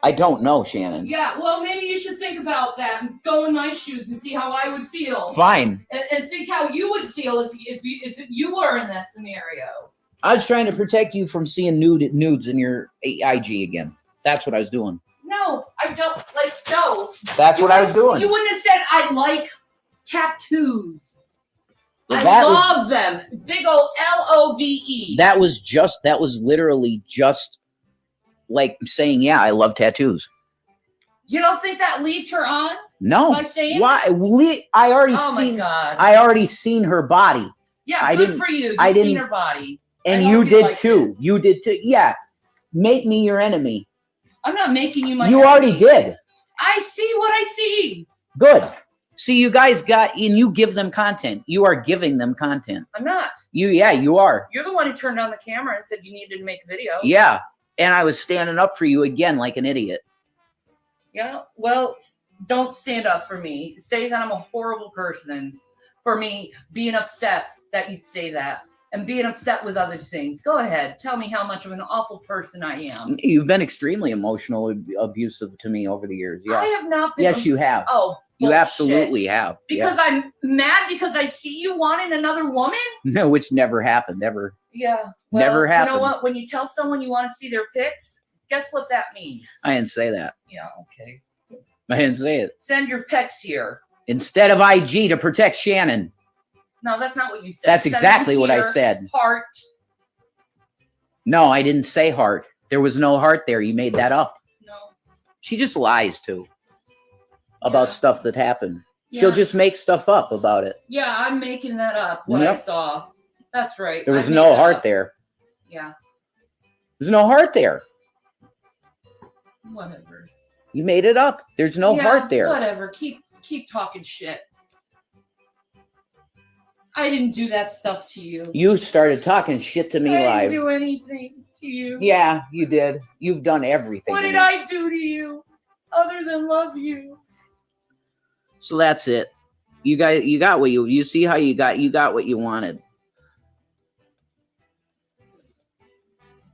[SPEAKER 2] I don't know, Shannon.
[SPEAKER 4] Yeah, well, maybe you should think about that and go in my shoes and see how I would feel.
[SPEAKER 2] Fine.
[SPEAKER 4] And think how you would feel if you were in that scenario.
[SPEAKER 2] I was trying to protect you from seeing nudes in your IG again. That's what I was doing.
[SPEAKER 4] No, I don't, no.
[SPEAKER 2] That's what I was doing.
[SPEAKER 4] You wouldn't have said, I like tattoos.
[SPEAKER 2] Well,
[SPEAKER 4] I love them. Big old LOVE.
[SPEAKER 2] That was literally just like saying, yeah, I love tattoos.
[SPEAKER 4] You don't think that leads her on?
[SPEAKER 2] No.
[SPEAKER 4] By saying
[SPEAKER 2] why? I already seen her body.
[SPEAKER 4] Yeah, good for you.
[SPEAKER 2] I didn't
[SPEAKER 4] seen her body.
[SPEAKER 2] And you did too. You did too. Yeah. Make me your enemy.
[SPEAKER 4] I'm not making you my enemy.
[SPEAKER 2] You already did.
[SPEAKER 4] I see what I see.
[SPEAKER 2] Good. See, you guys you give them content. You are giving them content.
[SPEAKER 4] I'm not.
[SPEAKER 2] You are.
[SPEAKER 4] You're the one who turned on the camera and said you needed to make a video.
[SPEAKER 2] Yeah. And I was standing up for you again like an idiot.
[SPEAKER 4] Yeah. Well, don't stand up for me. Say that I'm a horrible person for me being upset that you'd say that and being upset with other things. Go ahead. Tell me how much of an awful person I am.
[SPEAKER 2] You've been extremely emotional abusive to me over the years. Yeah.
[SPEAKER 4] I have not been.
[SPEAKER 2] Yes, you have.
[SPEAKER 4] Oh,
[SPEAKER 2] you
[SPEAKER 4] bullshit.
[SPEAKER 2] absolutely have.
[SPEAKER 4] Because I'm mad because I see you wanting another woman?
[SPEAKER 2] No, which never happened. Never.
[SPEAKER 4] Yeah. Well,
[SPEAKER 2] never happened.
[SPEAKER 4] You know what? When you tell someone you want to see their pics, guess what that means?
[SPEAKER 2] I didn't say that.
[SPEAKER 4] Yeah, okay.
[SPEAKER 2] I didn't say it.
[SPEAKER 4] Send your pics here.
[SPEAKER 2] Instead of IG to protect Shannon.
[SPEAKER 4] No, that's not what you said.
[SPEAKER 2] That's exactly what I said.
[SPEAKER 4] Heart.
[SPEAKER 2] No, I didn't say heart. There was no heart there. You made that up.
[SPEAKER 4] No.
[SPEAKER 2] She just lies too. About stuff that happened.
[SPEAKER 4] Yeah.
[SPEAKER 2] She'll just make stuff up about it.
[SPEAKER 4] Yeah, I'm making that up. What
[SPEAKER 2] Yep.
[SPEAKER 4] I saw. That's right.
[SPEAKER 2] There
[SPEAKER 4] I
[SPEAKER 2] was
[SPEAKER 4] made
[SPEAKER 2] no
[SPEAKER 4] it
[SPEAKER 2] heart
[SPEAKER 4] up.
[SPEAKER 2] there.
[SPEAKER 4] Yeah.
[SPEAKER 2] There's no heart there.
[SPEAKER 4] Whatever.
[SPEAKER 2] You made it up. There's no heart there.
[SPEAKER 4] Whatever. Keep talking shit. I didn't do that stuff to you.
[SPEAKER 2] You started talking shit to me
[SPEAKER 4] I
[SPEAKER 2] live.
[SPEAKER 4] didn't do anything to you.
[SPEAKER 2] Yeah, you did. You've done everything.
[SPEAKER 4] What
[SPEAKER 2] to
[SPEAKER 4] did
[SPEAKER 2] me.
[SPEAKER 4] I do to you other than love you?
[SPEAKER 2] So that's it. You got what you see how you got what you wanted.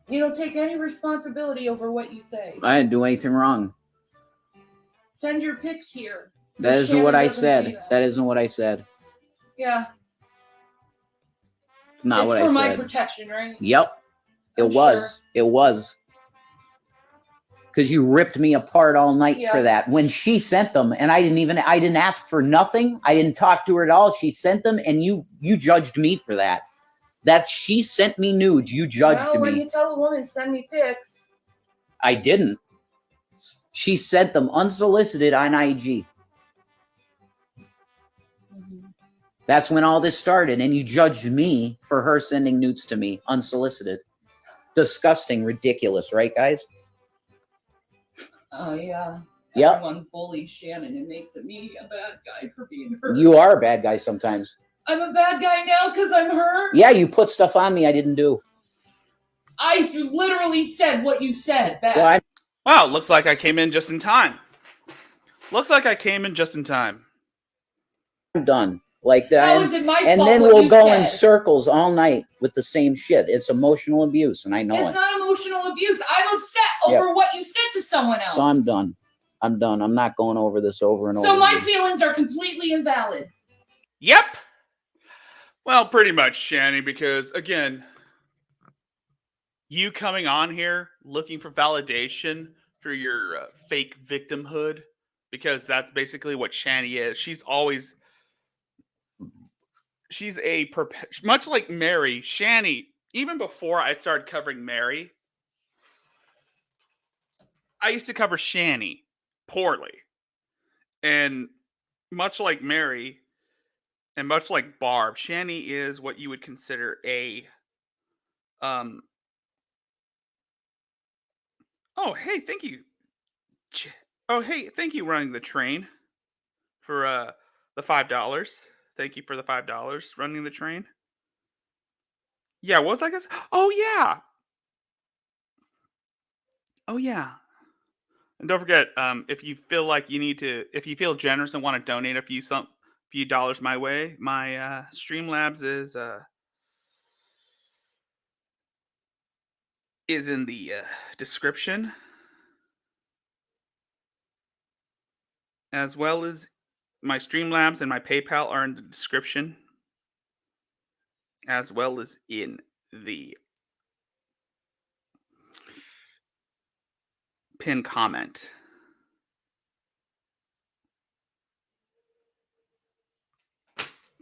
[SPEAKER 4] You don't take any responsibility over what you say.
[SPEAKER 2] I didn't do anything wrong.
[SPEAKER 4] Send your pics here.
[SPEAKER 2] That isn't what I said.
[SPEAKER 4] That.
[SPEAKER 2] That isn't what I said.
[SPEAKER 4] Yeah.
[SPEAKER 2] It's not what I said.
[SPEAKER 4] It's for my protection, right?
[SPEAKER 2] Yep.
[SPEAKER 4] I'm sure.
[SPEAKER 2] It was. Because you ripped me apart all night for that. When she sent them, and I didn't ask for nothing. I didn't talk to her at all. She sent them, and you judged me for that. That she sent me nudes. You judged me.
[SPEAKER 4] When you tell a woman, send me pics.
[SPEAKER 2] I didn't. She sent them unsolicited on IG. That's when all this started, and you judged me for her sending nudes to me unsolicited. Disgusting, ridiculous, right, guys?
[SPEAKER 4] Oh, yeah.
[SPEAKER 2] Yep.
[SPEAKER 4] Everyone bullies Shannon and makes me a bad guy for being her.
[SPEAKER 2] You are a bad guy sometimes.
[SPEAKER 4] I'm a bad guy now because I'm her?
[SPEAKER 2] Yeah, you put stuff on me I didn't do.
[SPEAKER 4] I literally said what you said. Bad.
[SPEAKER 2] So
[SPEAKER 1] Wow, looks like I came in just in time.
[SPEAKER 2] I'm done. Like that.
[SPEAKER 4] How is it my fault?
[SPEAKER 2] And then
[SPEAKER 4] what
[SPEAKER 2] we'll
[SPEAKER 4] you
[SPEAKER 2] go
[SPEAKER 4] said?
[SPEAKER 2] in circles all night with the same shit. It's emotional abuse, and I know
[SPEAKER 4] It's
[SPEAKER 2] it.
[SPEAKER 4] not emotional abuse. I'm upset over what you said to someone else.
[SPEAKER 2] So I'm done. I'm not going over this over and over.
[SPEAKER 4] So my feelings are completely invalid.
[SPEAKER 1] Yep. Well, pretty much, Shanny, because again, you coming on here looking for validation for your fake victimhood, because that's basically what Shanny is. She's much like Mary. Shanny, even before I started covering Mary, I used to cover Shanny poorly. And much like Mary, and much like Barb, Shanny is what you would consider a oh, hey, thank you. Oh, hey, thank you, running the train, for the $5. Thank you for the $5, running the train. Yeah, what was I guess? Oh yeah. Oh yeah. And don't forget, if you feel like if you feel generous and want to donate a few dollars my way, my Streamlabs is in the description, as well as my Streamlabs and my PayPal are in the description, as well as in the pinned comment.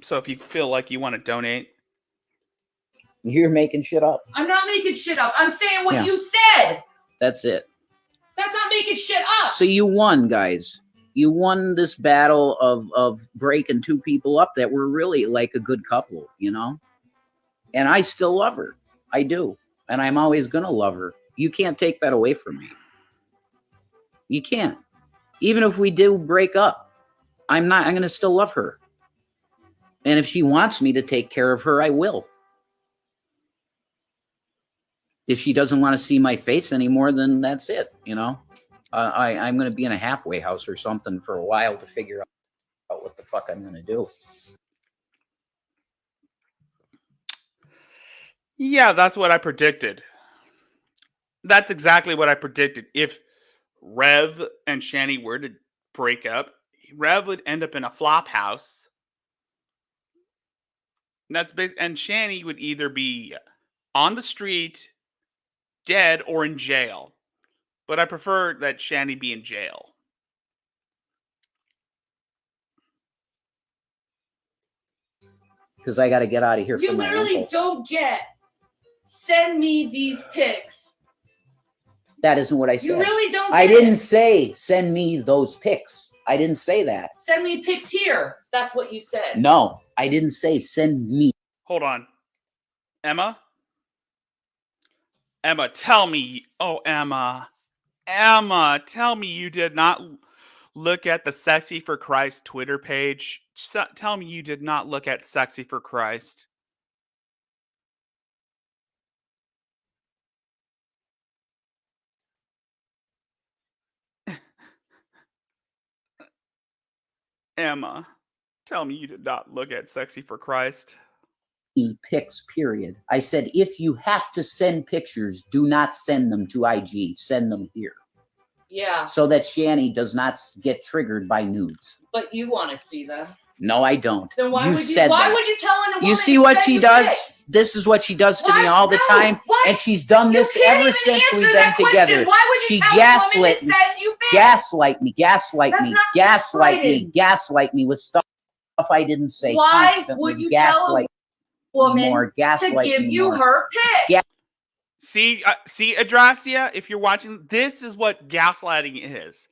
[SPEAKER 1] So if you feel like you want to donate,
[SPEAKER 2] You're making shit up.
[SPEAKER 4] I'm not making shit up. I'm saying what you said.
[SPEAKER 2] That's it.
[SPEAKER 4] That's not making shit up.
[SPEAKER 2] So you won, guys. You won this battle of breaking two people up that were really like a good couple, you know? And I still love her. I do. And I'm always going to love her. You can't take that away from me. You can't. Even if we do break up, I'm going to still love her. And if she wants me to take care of her, I will. If she doesn't want to see my face anymore, then that's it, you know? I'm going to be in a halfway house or something for a while to figure out what the fuck I'm going to do.
[SPEAKER 1] yeah, that's what I predicted. That's exactly what I predicted. If Rev and Shanny were to break up, Rev would end up in a flop house. And Shanny would either be on the street, dead, or in jail. But I prefer that Shanny be in jail.
[SPEAKER 2] Because I got to get out of here.
[SPEAKER 4] You
[SPEAKER 2] from my
[SPEAKER 4] literally
[SPEAKER 2] uncle.
[SPEAKER 4] don't get. Send me these pics.
[SPEAKER 2] That isn't what I said.
[SPEAKER 4] You really don't get
[SPEAKER 2] I didn't
[SPEAKER 4] it.
[SPEAKER 2] say send me those pics. I didn't say that.
[SPEAKER 4] Send me pics here. That's what you said.
[SPEAKER 2] No, I didn't say send me.
[SPEAKER 1] Hold on. Emma? Emma, tell me. Oh, Emma. Emma, tell me you did not look at the Sexy for Christ Twitter page. Tell me you did not look at Sexy for Christ. Emma, tell me you did not look at Sexy for Christ.
[SPEAKER 2] Pics, period. I said, if you have to send pictures, do not send them to IG. Send them here.
[SPEAKER 4] Yeah.
[SPEAKER 2] So that Shanny does not get triggered by nudes.
[SPEAKER 4] But you want to see them.
[SPEAKER 2] No, I don't.
[SPEAKER 4] Then why
[SPEAKER 2] you
[SPEAKER 4] would you?
[SPEAKER 2] said
[SPEAKER 4] Why
[SPEAKER 2] that.
[SPEAKER 4] would you tell a woman?
[SPEAKER 2] You see what
[SPEAKER 4] send
[SPEAKER 2] she
[SPEAKER 4] you
[SPEAKER 2] does?
[SPEAKER 4] pics?
[SPEAKER 2] This is what she does to
[SPEAKER 4] Why?
[SPEAKER 2] me all the
[SPEAKER 4] No,
[SPEAKER 2] time.
[SPEAKER 4] why?
[SPEAKER 2] And she's done
[SPEAKER 4] You
[SPEAKER 2] this
[SPEAKER 4] can't
[SPEAKER 2] ever
[SPEAKER 4] even
[SPEAKER 2] since
[SPEAKER 4] answer
[SPEAKER 2] we've been
[SPEAKER 4] that question.
[SPEAKER 2] together.
[SPEAKER 4] Why would you
[SPEAKER 2] She
[SPEAKER 4] tell a woman
[SPEAKER 2] gaslit
[SPEAKER 4] to
[SPEAKER 2] me.
[SPEAKER 4] send you pics?
[SPEAKER 2] Gaslight me. Gaslight
[SPEAKER 4] That's
[SPEAKER 2] me.
[SPEAKER 4] not
[SPEAKER 2] Gaslight me.
[SPEAKER 4] gaslighting.
[SPEAKER 2] Gaslight me with stuff I didn't say.
[SPEAKER 4] Why
[SPEAKER 2] Constantly.
[SPEAKER 4] would you tell a
[SPEAKER 2] Gaslight
[SPEAKER 4] woman
[SPEAKER 2] me more.
[SPEAKER 4] to
[SPEAKER 2] Gaslight
[SPEAKER 4] give
[SPEAKER 2] me
[SPEAKER 4] you
[SPEAKER 2] more.
[SPEAKER 4] her pic?
[SPEAKER 1] See, Adrastia, if you're watching, this is what gaslighting is.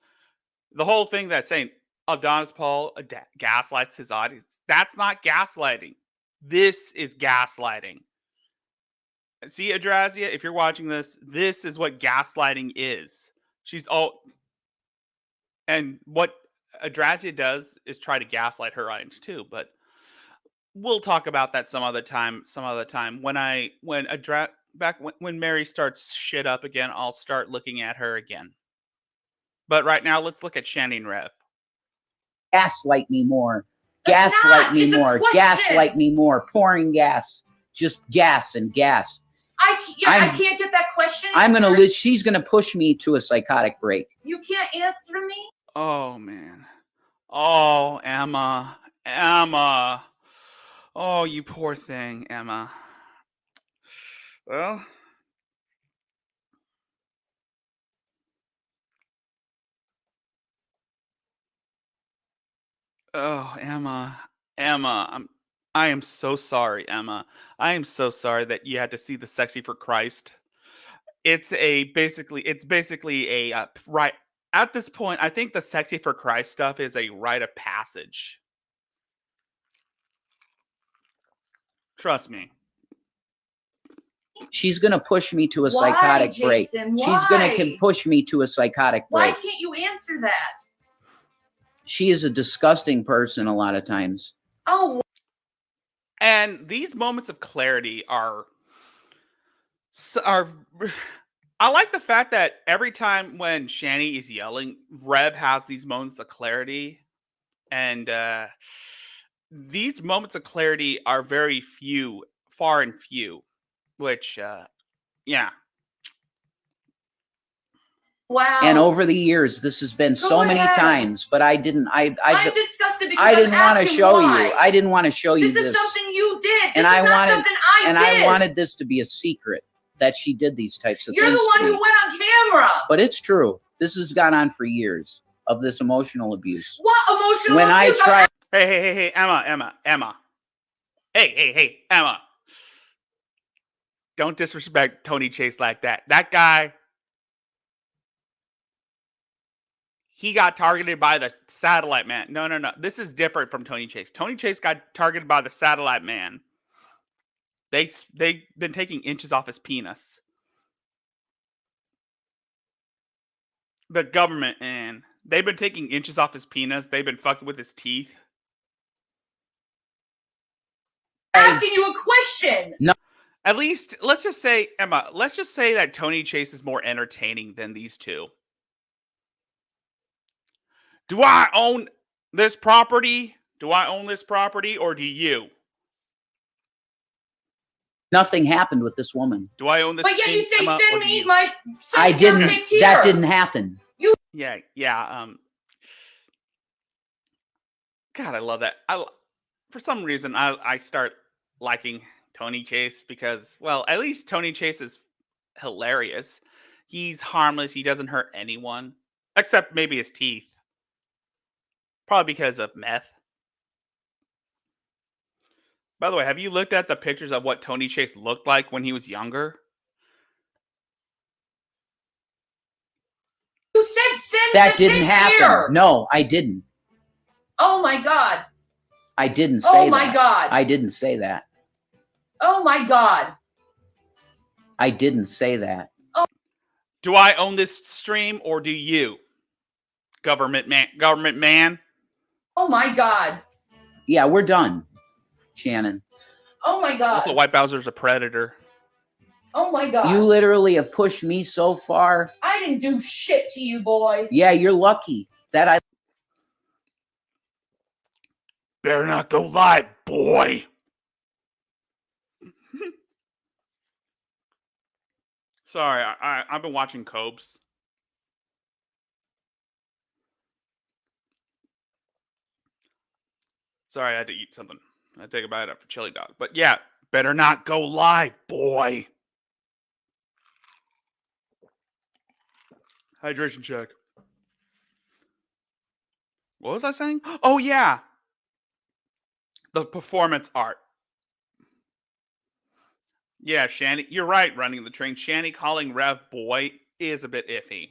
[SPEAKER 1] The whole thing that's saying Adonis Paul gaslights his audience. That's not gaslighting. This is gaslighting. See, Adrastia, if you're watching this, this is what gaslighting is. She's all, and what Adrastia does is try to gaslight her audience too. But we'll talk about that some other time. When Mary starts shit up again, I'll start looking at her again. But right now, let's look at Shanny and Rev.
[SPEAKER 2] Gaslight me more.
[SPEAKER 4] That's
[SPEAKER 2] Gaslight
[SPEAKER 4] not.
[SPEAKER 2] me
[SPEAKER 4] It's a
[SPEAKER 2] more.
[SPEAKER 4] question.
[SPEAKER 2] Gaslight me more. Pouring gas. Just gas and gas.
[SPEAKER 4] I can't get that question.
[SPEAKER 2] I'm
[SPEAKER 4] answered.
[SPEAKER 2] gonna. She's gonna push me to a psychotic break.
[SPEAKER 4] You can't answer me.
[SPEAKER 1] Oh man. Oh, Emma. Emma. Oh, you poor thing, Emma. Well, oh, Emma. Emma, I am so sorry, Emma. I am so sorry that you had to see the Sexy for Christ. It's basically a right at this point. I think the Sexy for Christ stuff is a rite of passage. Trust me.
[SPEAKER 2] She's gonna push me to a
[SPEAKER 4] Why,
[SPEAKER 2] psychotic break.
[SPEAKER 4] Jason?
[SPEAKER 2] She's gonna
[SPEAKER 4] Why?
[SPEAKER 2] push me to a psychotic
[SPEAKER 4] Why
[SPEAKER 2] break.
[SPEAKER 4] can't you answer that?
[SPEAKER 2] She is a disgusting person a lot of times.
[SPEAKER 4] Oh,
[SPEAKER 1] And these moments of clarity are. I like the fact that every time when Shanny is yelling, Reb has these moments of clarity, and these moments of clarity are very few, far and few. Which, yeah.
[SPEAKER 4] wow.
[SPEAKER 2] And over the years, this has been
[SPEAKER 4] Go
[SPEAKER 2] so many
[SPEAKER 4] ahead.
[SPEAKER 2] times, but I didn't.
[SPEAKER 4] I'm disgusted because
[SPEAKER 2] I didn't
[SPEAKER 4] want to
[SPEAKER 2] show
[SPEAKER 4] why.
[SPEAKER 2] you. I didn't want to show you
[SPEAKER 4] This is something you did. This
[SPEAKER 2] And
[SPEAKER 4] is
[SPEAKER 2] I
[SPEAKER 4] not
[SPEAKER 2] wanted-
[SPEAKER 4] something I
[SPEAKER 2] and
[SPEAKER 4] did.
[SPEAKER 2] I wanted this to be a secret that she did these types of
[SPEAKER 4] You're
[SPEAKER 2] things.
[SPEAKER 4] the one
[SPEAKER 2] to
[SPEAKER 4] who
[SPEAKER 2] me.
[SPEAKER 4] went on camera.
[SPEAKER 2] But it's true. This has gone on for years of this emotional abuse.
[SPEAKER 4] What emotional
[SPEAKER 2] When I
[SPEAKER 4] abuse?
[SPEAKER 2] tried,
[SPEAKER 1] Hey, Emma. Hey, Emma. Don't disrespect Tony Chase like that. That guy, he got targeted by the satellite man. No. This is different from Tony Chase. Tony Chase got targeted by the satellite man. They've been taking inches off his penis. The government, and they've been taking inches off his penis. They've been fucking with his teeth.
[SPEAKER 4] Asking you a question.
[SPEAKER 1] At least, let's just say, Emma, let's just say that Tony Chase is more entertaining than these two. Do I own this property? Or do you?
[SPEAKER 2] nothing happened with this woman.
[SPEAKER 1] Do I own this?
[SPEAKER 4] But yet you
[SPEAKER 1] piece,
[SPEAKER 4] say
[SPEAKER 1] Emma, or
[SPEAKER 4] send
[SPEAKER 1] do
[SPEAKER 4] me
[SPEAKER 1] you?
[SPEAKER 4] my.
[SPEAKER 2] I
[SPEAKER 4] Send your
[SPEAKER 2] didn't.
[SPEAKER 4] pics here.
[SPEAKER 2] That didn't happen.
[SPEAKER 1] Yeah. God, I love that. For some reason, I start liking Tony Chase because, well, at least Tony Chase is hilarious. He's harmless. He doesn't hurt anyone, except maybe his teeth. Probably because of meth. By the way, have you looked at the pictures of what Tony Chase looked like when he was younger?
[SPEAKER 4] You said send
[SPEAKER 2] That
[SPEAKER 4] the
[SPEAKER 2] didn't
[SPEAKER 4] pics
[SPEAKER 2] happen.
[SPEAKER 4] here.
[SPEAKER 2] No, I didn't.
[SPEAKER 4] Oh my god.
[SPEAKER 2] I didn't say
[SPEAKER 4] Oh
[SPEAKER 2] that.
[SPEAKER 4] my god.
[SPEAKER 2] I didn't say that.
[SPEAKER 4] Oh my god.
[SPEAKER 2] I didn't say that.
[SPEAKER 1] Do I own this stream or do you? Government man.
[SPEAKER 4] Oh my God.
[SPEAKER 2] Yeah, we're done, Shannon.
[SPEAKER 4] Oh my God.
[SPEAKER 1] Also, White Bowser's a predator.
[SPEAKER 4] Oh my God.
[SPEAKER 2] You literally have pushed me so far.
[SPEAKER 4] I didn't do shit to you, boy.
[SPEAKER 2] Yeah, you're lucky that I.
[SPEAKER 1] Better not go live, boy. Sorry, I've been watching Cobes. Sorry, I had to eat something. I take a bite after chili dog. But yeah, better not go live, boy. Hydration check. What was I saying? Oh, yeah. The performance art. Yeah, Shanny, you're right, running the train. Shanny calling Rev boy is a bit iffy.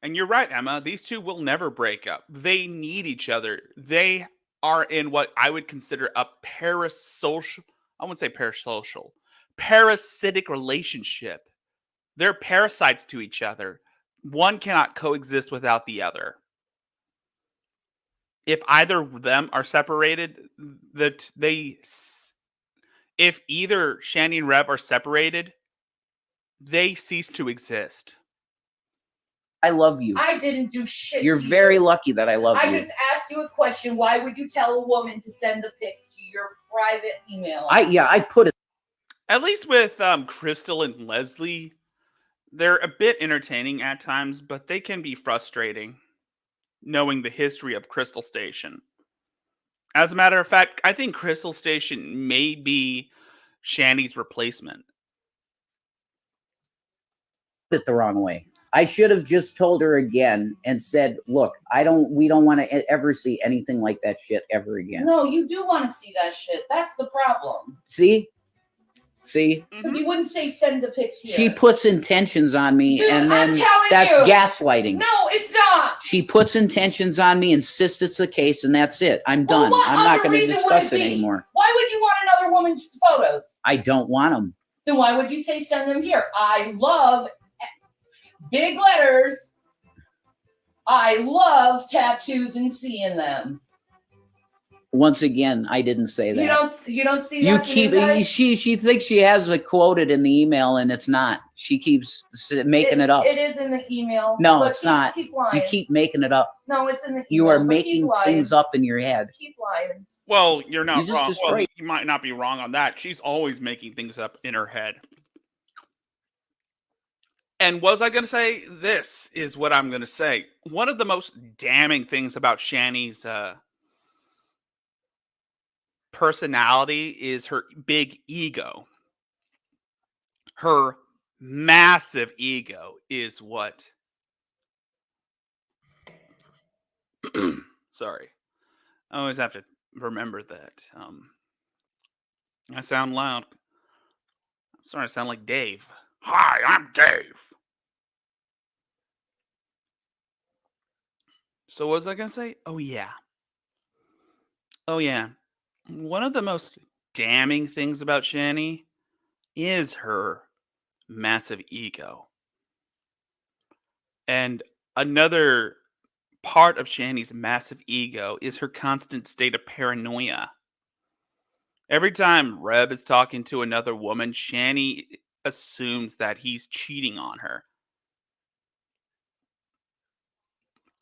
[SPEAKER 1] And you're right, Emma. These two will never break up. They need each other. They are in what I would consider a parasocial, I wouldn't say parasocial, parasitic relationship. They're parasites to each other. One cannot coexist without the other. If either of them are separated, if either Shanny and Rev are separated, they cease to exist.
[SPEAKER 2] I love you.
[SPEAKER 4] I didn't do shit
[SPEAKER 2] You're
[SPEAKER 4] to you.
[SPEAKER 2] very lucky that I love you.
[SPEAKER 4] I just asked you a question. Why would you tell a woman to send the pics to your private email?
[SPEAKER 2] I put it.
[SPEAKER 1] At least with Crystal and Leslie, they're a bit entertaining at times, but they can be frustrating, knowing the history of Crystal Station. As a matter of fact, I think Crystal Station may be Shanny's replacement.
[SPEAKER 2] It the wrong way. I should have just told her again and said, "Look, we don't want to ever see anything like that shit ever again."
[SPEAKER 4] No, you do want to see that shit. That's the problem.
[SPEAKER 2] See?
[SPEAKER 4] But you wouldn't say send the pics here.
[SPEAKER 2] She puts intentions on me,
[SPEAKER 4] Dude,
[SPEAKER 2] and then
[SPEAKER 4] I'm telling
[SPEAKER 2] that's
[SPEAKER 4] you.
[SPEAKER 2] gaslighting.
[SPEAKER 4] No, it's not.
[SPEAKER 2] She puts intentions on me, insists it's the case, and that's it. I'm done.
[SPEAKER 4] Well,
[SPEAKER 2] I'm not going to discuss it anymore.
[SPEAKER 4] Why would you want another woman's photos?
[SPEAKER 2] I don't want them.
[SPEAKER 4] Then why would you say send them here? I love big letters. I love tattoos and seeing them.
[SPEAKER 2] Once again, I didn't say that.
[SPEAKER 4] You don't see
[SPEAKER 2] You
[SPEAKER 4] that.
[SPEAKER 2] keep she thinks she has it quoted in the email, and it's not. She keeps making it up.
[SPEAKER 4] It is in the email.
[SPEAKER 2] No, it's not.
[SPEAKER 4] Keep lying.
[SPEAKER 2] You keep making it up.
[SPEAKER 4] No, it's in the email.
[SPEAKER 2] You are
[SPEAKER 4] but
[SPEAKER 2] making things up in your head.
[SPEAKER 4] Keep lying.
[SPEAKER 1] Well, you're not
[SPEAKER 2] You just
[SPEAKER 1] wrong. Well,
[SPEAKER 2] destroyed-
[SPEAKER 1] you might not be wrong on that. She's always making things up in her head. And was I going to say, this is what I'm going to say. One of the most damning things about Shanny's personality is her big ego. Her massive ego is what... Sorry. I always have to remember that. I sound loud. I'm starting to sound like Dave. Hi, I'm Dave. So what was I going to say? Oh, yeah. One of the most damning things about Shanny is her massive ego. And another part of Shanny's massive ego is her constant state of paranoia. Every time Reb is talking to another woman, Shanny assumes that he's cheating on her.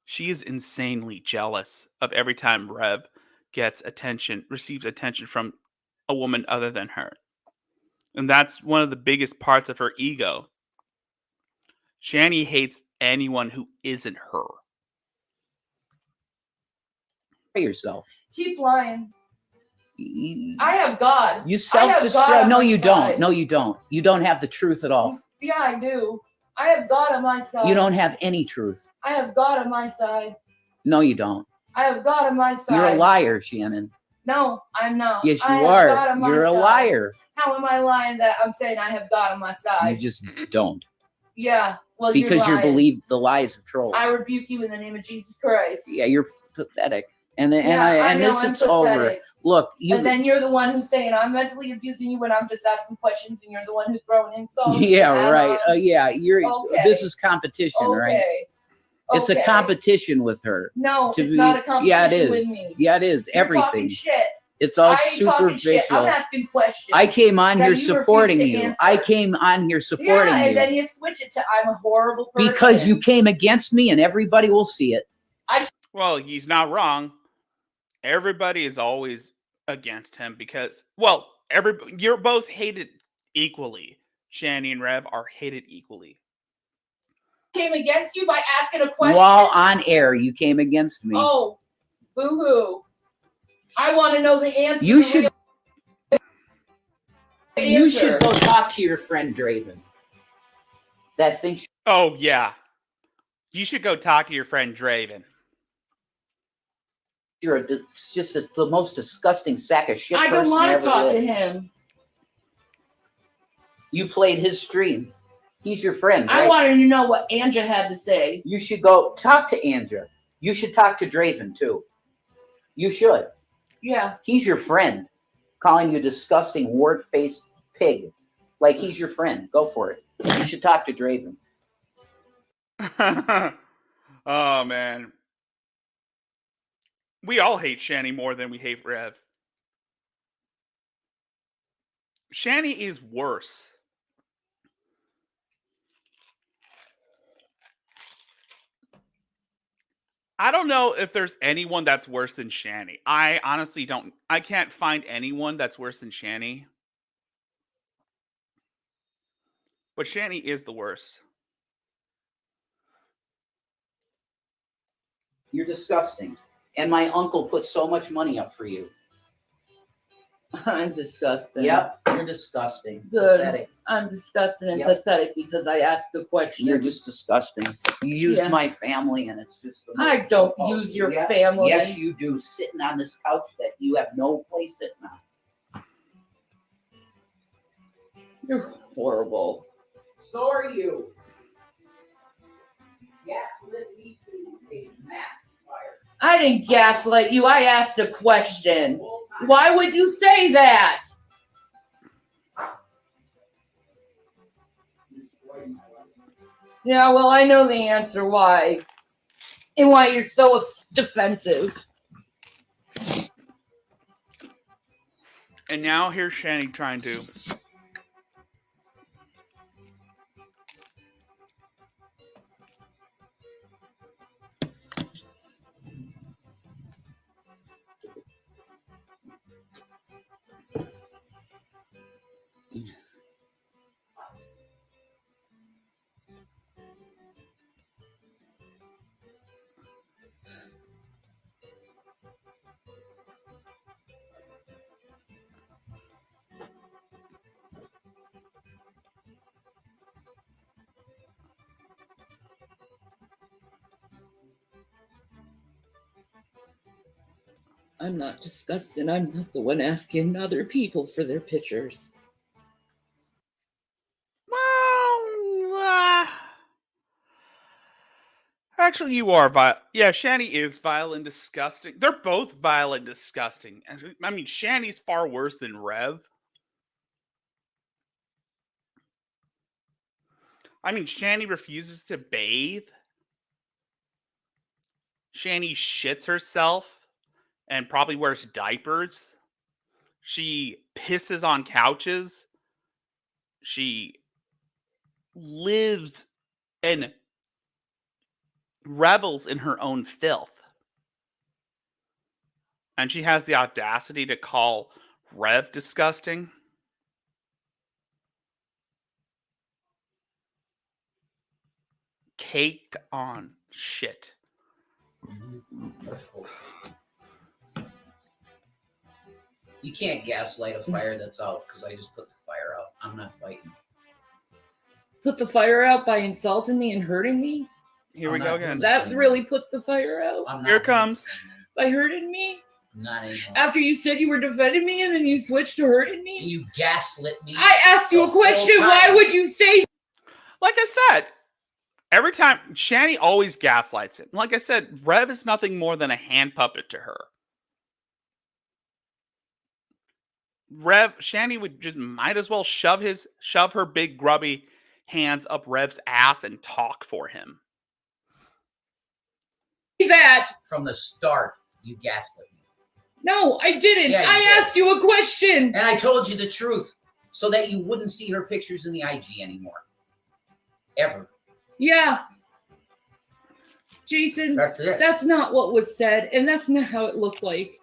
[SPEAKER 1] She is insanely jealous of every time Rev receives attention from a woman other than her. And that's one of the biggest parts of her ego. Shanny hates anyone who isn't her.
[SPEAKER 2] Yourself.
[SPEAKER 4] Keep lying. I have God.
[SPEAKER 2] You self-destruct. No, you don't. No, you don't. You don't have the truth at all.
[SPEAKER 4] Yeah, I do. I have God on my side.
[SPEAKER 2] You don't have any truth.
[SPEAKER 4] I have God on my side.
[SPEAKER 2] No, you don't.
[SPEAKER 4] I have God on my side.
[SPEAKER 2] You're a liar, Shannon.
[SPEAKER 4] No, I'm not.
[SPEAKER 2] Yes, you are. You're a liar.
[SPEAKER 4] How am I lying that I'm saying I have God on my side?
[SPEAKER 2] You just don't.
[SPEAKER 4] Yeah, well,
[SPEAKER 2] because
[SPEAKER 4] you're
[SPEAKER 2] you believe the lies of trolls.
[SPEAKER 4] I rebuke you in the name of Jesus Christ.
[SPEAKER 2] Yeah, you're pathetic. And then, and
[SPEAKER 4] know,
[SPEAKER 2] this
[SPEAKER 4] I'm
[SPEAKER 2] it's over.
[SPEAKER 4] pathetic.
[SPEAKER 2] Look,
[SPEAKER 4] And then you're the one who's saying I'm mentally abusing you when I'm just asking questions, and you're the one who's throwing insults.
[SPEAKER 2] yeah, right.
[SPEAKER 4] add-ons.
[SPEAKER 2] Yeah, you're.
[SPEAKER 4] Okay.
[SPEAKER 2] This is competition, right? It's a competition with her.
[SPEAKER 4] No, it's not a competition
[SPEAKER 2] yeah, it is.
[SPEAKER 4] with me.
[SPEAKER 2] Yeah, it is.
[SPEAKER 4] You're
[SPEAKER 2] Everything.
[SPEAKER 4] talking shit.
[SPEAKER 2] It's all
[SPEAKER 4] I ain't talking shit. I'm
[SPEAKER 2] superficial.
[SPEAKER 4] asking questions.
[SPEAKER 2] I came on
[SPEAKER 4] that
[SPEAKER 2] here
[SPEAKER 4] you refuse
[SPEAKER 2] supporting
[SPEAKER 4] to
[SPEAKER 2] you.
[SPEAKER 4] answer.
[SPEAKER 2] I came on here supporting
[SPEAKER 4] yeah, and
[SPEAKER 2] you.
[SPEAKER 4] then you switch it to I'm a horrible person.
[SPEAKER 2] Because you came against me and everybody will see it.
[SPEAKER 1] Well, he's not wrong. Everybody is always against him because, well, you're both hated equally. Shanny and Rev are hated equally.
[SPEAKER 4] Came against you by asking a question.
[SPEAKER 2] While on air, you came against me.
[SPEAKER 4] Oh, boo-hoo. I want to know the answer.
[SPEAKER 2] You should go talk to your friend Draven. That thinks.
[SPEAKER 1] Oh, yeah. You should go talk to your friend Draven.
[SPEAKER 2] You're the most disgusting sack of shit.
[SPEAKER 4] I don't want to talk to him.
[SPEAKER 2] You played his stream. He's your friend. Right?
[SPEAKER 4] I wanted to know what Anja had to say.
[SPEAKER 2] You should go talk to Anja. You should talk to Draven too. You should.
[SPEAKER 4] Yeah.
[SPEAKER 2] He's your friend. Calling you disgusting wart-faced pig. Like he's your friend. Go for it. You should talk to Draven.
[SPEAKER 1] Oh, man. We all hate Shanny more than we hate Rev. Shanny is worse. I don't know if there's anyone that's worse than Shanny. I honestly don't. I can't find anyone that's worse than Shanny. But Shanny is the worst.
[SPEAKER 2] You're disgusting. And my uncle put so much money up for you.
[SPEAKER 4] I'm disgusting.
[SPEAKER 2] Yep, you're disgusting.
[SPEAKER 4] Good.
[SPEAKER 2] Pathetic.
[SPEAKER 4] I'm disgusting and
[SPEAKER 2] Yep.
[SPEAKER 4] pathetic because I asked a question.
[SPEAKER 2] You're just disgusting. You use
[SPEAKER 4] Yeah.
[SPEAKER 2] my family and it's just...
[SPEAKER 4] I don't use your family.
[SPEAKER 2] Yes, you do. Sitting on this couch that you have no place sitting on.
[SPEAKER 4] You're horrible.
[SPEAKER 2] So are you. Gaslit me to a mass fire.
[SPEAKER 4] I didn't gaslight you. I asked a question. Why would you say that? Yeah, well, I know the answer why. And why you're so defensive.
[SPEAKER 1] And now here's Shanny trying to.
[SPEAKER 4] I'm not disgusting. I'm not the one asking other people for their pictures.
[SPEAKER 1] Well, actually, you are vile. Yeah, Shanny is vile and disgusting. They're both vile and disgusting. I mean, Shanny's far worse than Rev. I mean, Shanny refuses to bathe. Shanny shits herself and probably wears diapers. She pisses on couches. She lives and revels in her own filth. And she has the audacity to call Rev disgusting. Caked on shit.
[SPEAKER 2] You can't gaslight a fire that's out because I just put the fire out. I'm not fighting.
[SPEAKER 4] Put the fire out by insulting me and hurting me?
[SPEAKER 1] Here we
[SPEAKER 2] I'm
[SPEAKER 1] go
[SPEAKER 2] not
[SPEAKER 1] again.
[SPEAKER 2] doing
[SPEAKER 4] That really puts the fire out?
[SPEAKER 2] I'm not
[SPEAKER 1] Here it comes.
[SPEAKER 4] By hurting me?
[SPEAKER 2] Not anymore.
[SPEAKER 4] After you said you were defending me and then you switched to hurting me?
[SPEAKER 2] You gaslit me.
[SPEAKER 4] I asked you a
[SPEAKER 2] the whole
[SPEAKER 4] question.
[SPEAKER 2] time.
[SPEAKER 4] Why would you say?
[SPEAKER 1] Like I said, Every time, Shanny always gaslights him. Like I said, Rev is nothing more than a hand puppet to her. Shanny would just might as well shove her big grubby hands up Rev's ass and talk for him.
[SPEAKER 4] That
[SPEAKER 2] From the start, you gaslit me.
[SPEAKER 4] no, I didn't.
[SPEAKER 2] Yeah, you
[SPEAKER 4] I
[SPEAKER 2] did.
[SPEAKER 4] asked you a question.
[SPEAKER 2] And I told you the truth so that you wouldn't see her pictures in the IG anymore. Ever.
[SPEAKER 4] Yeah. Jason,
[SPEAKER 2] That's it.
[SPEAKER 4] that's not what was said, and that's not how it looked like.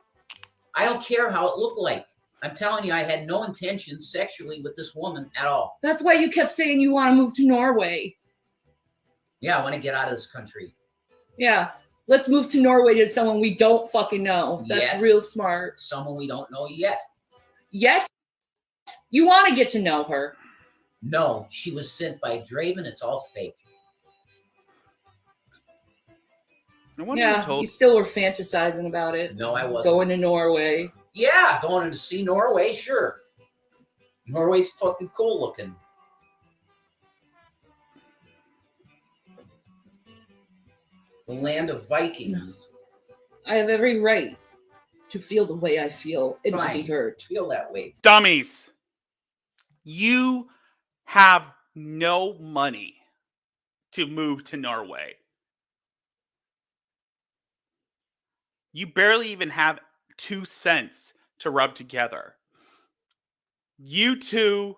[SPEAKER 2] I don't care how it looked like. I'm telling you, I had no intention sexually with this woman at all.
[SPEAKER 4] That's why you kept saying you want to move to Norway.
[SPEAKER 2] Yeah, I want to get out of this country.
[SPEAKER 4] Yeah. Let's move to Norway to someone we don't fucking know. That's
[SPEAKER 2] Yeah.
[SPEAKER 4] real smart.
[SPEAKER 2] Someone we don't know yet.
[SPEAKER 4] Yet? You want to get to know her.
[SPEAKER 2] No, she was sent by Draven. It's all fake.
[SPEAKER 1] No wonder
[SPEAKER 4] Yeah,
[SPEAKER 1] you told
[SPEAKER 4] you still were fantasizing about it.
[SPEAKER 2] No, I wasn't.
[SPEAKER 4] Going to Norway.
[SPEAKER 2] Yeah, going to see Norway, sure. Norway's fucking cool looking. The land of Vikings.
[SPEAKER 4] I have every right to feel the way I feel and to be
[SPEAKER 2] Fine.
[SPEAKER 4] heard.
[SPEAKER 2] Feel that way.
[SPEAKER 1] dummies. You have no money to move to Norway. You barely even have 2 cents to rub together. You two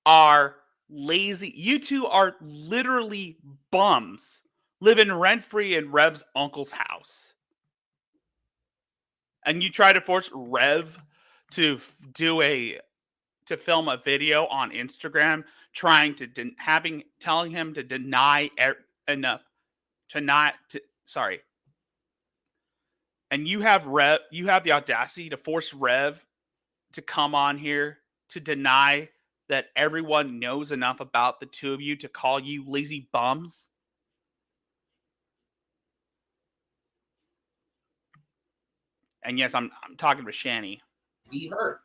[SPEAKER 1] are lazy. You two are literally bums living rent-free in Rev's uncle's house. And you try to force Rev to film a video on Instagram telling him to deny enough to not to sorry. And you have the audacity to force Rev to come on here to deny that everyone knows enough about the two of you to call you lazy bums. And yes, I'm talking to Shanny.
[SPEAKER 2] Be hurt.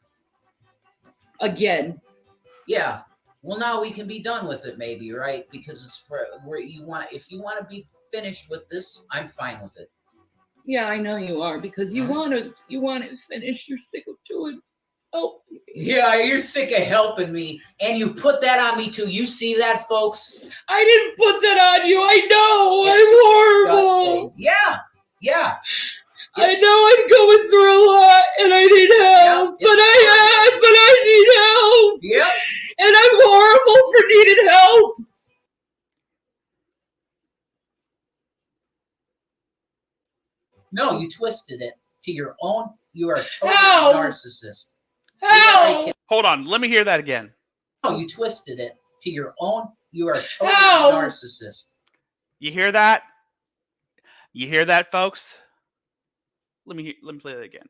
[SPEAKER 4] Again.
[SPEAKER 2] Yeah. Well, now we can be done with it, maybe, right? Because it's for where you want. If you want to be finished with this, I'm fine with it.
[SPEAKER 4] Yeah, I know you are because you want to finish. You're sick of doing. Oh.
[SPEAKER 2] Yeah, you're sick of helping me, and you put that on me too. You see that, folks?
[SPEAKER 4] I didn't put that on you. I know.
[SPEAKER 2] It's
[SPEAKER 4] I'm horrible.
[SPEAKER 2] disgusting. Yeah.
[SPEAKER 4] I know I'm going through a lot and I need help,
[SPEAKER 2] Yeah,
[SPEAKER 4] but I need help.
[SPEAKER 2] Yep.
[SPEAKER 4] And I'm horrible for needing help.
[SPEAKER 2] No, you twisted it to your own. You are a total
[SPEAKER 4] How?
[SPEAKER 2] narcissist.
[SPEAKER 4] How?
[SPEAKER 1] Hold on, let me hear that again.
[SPEAKER 2] No, you twisted it to your own. You are a total
[SPEAKER 4] How?
[SPEAKER 2] narcissist.
[SPEAKER 1] You hear that? You hear that, folks? Let me play that again.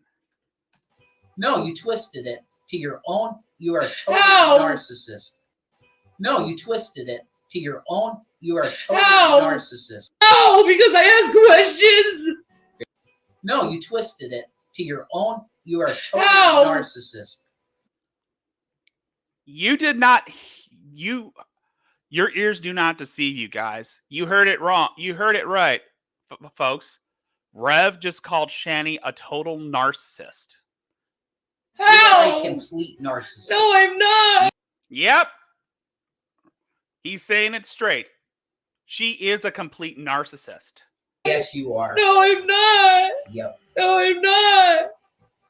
[SPEAKER 2] No, you twisted it to your own. You are a total
[SPEAKER 4] How?
[SPEAKER 2] narcissist. No, you twisted it to your own. You are a total
[SPEAKER 4] How?
[SPEAKER 2] narcissist.
[SPEAKER 4] No, because I ask questions.
[SPEAKER 2] No, you twisted it to your own. You are a total
[SPEAKER 4] How?
[SPEAKER 2] narcissist.
[SPEAKER 1] You did not. Your ears do not deceive you, guys. You heard it wrong. You heard it right, folks. Rev just called Shanny a total narcissist.
[SPEAKER 2] You are
[SPEAKER 4] How?
[SPEAKER 2] a complete narcissist.
[SPEAKER 4] No, I'm not.
[SPEAKER 1] Yep. He's saying it straight. She is a complete narcissist.
[SPEAKER 2] Yes, you are.
[SPEAKER 4] No, I'm not.
[SPEAKER 2] Yep.
[SPEAKER 4] No, I'm not.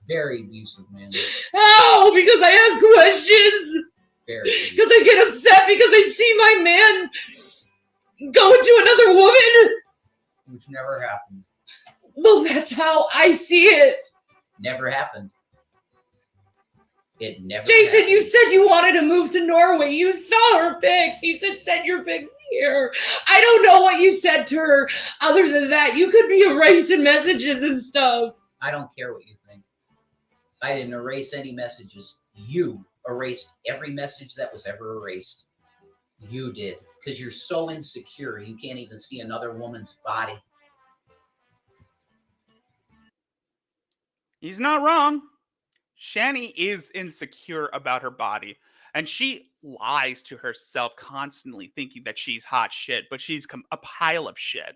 [SPEAKER 2] Very abusive, man.
[SPEAKER 4] How? Because I ask questions.
[SPEAKER 2] Very abusive.
[SPEAKER 4] Because I get upset because I see my man go to another woman.
[SPEAKER 2] Which never happened.
[SPEAKER 4] Well, that's how I see it.
[SPEAKER 2] Never happened. It never
[SPEAKER 4] Jason,
[SPEAKER 2] happened.
[SPEAKER 4] you said you wanted to move to Norway. You saw her pics. You said send your pics here. I don't know what you said to her other than that. You could be erasing messages and stuff.
[SPEAKER 2] I don't care what you think. I didn't erase any messages. You erased every message that was ever erased. You did. Because you're so insecure, you can't even see another woman's body.
[SPEAKER 1] He's not wrong. Shanny is insecure about her body. And she lies to herself constantly thinking that she's hot shit, but she's a pile of shit.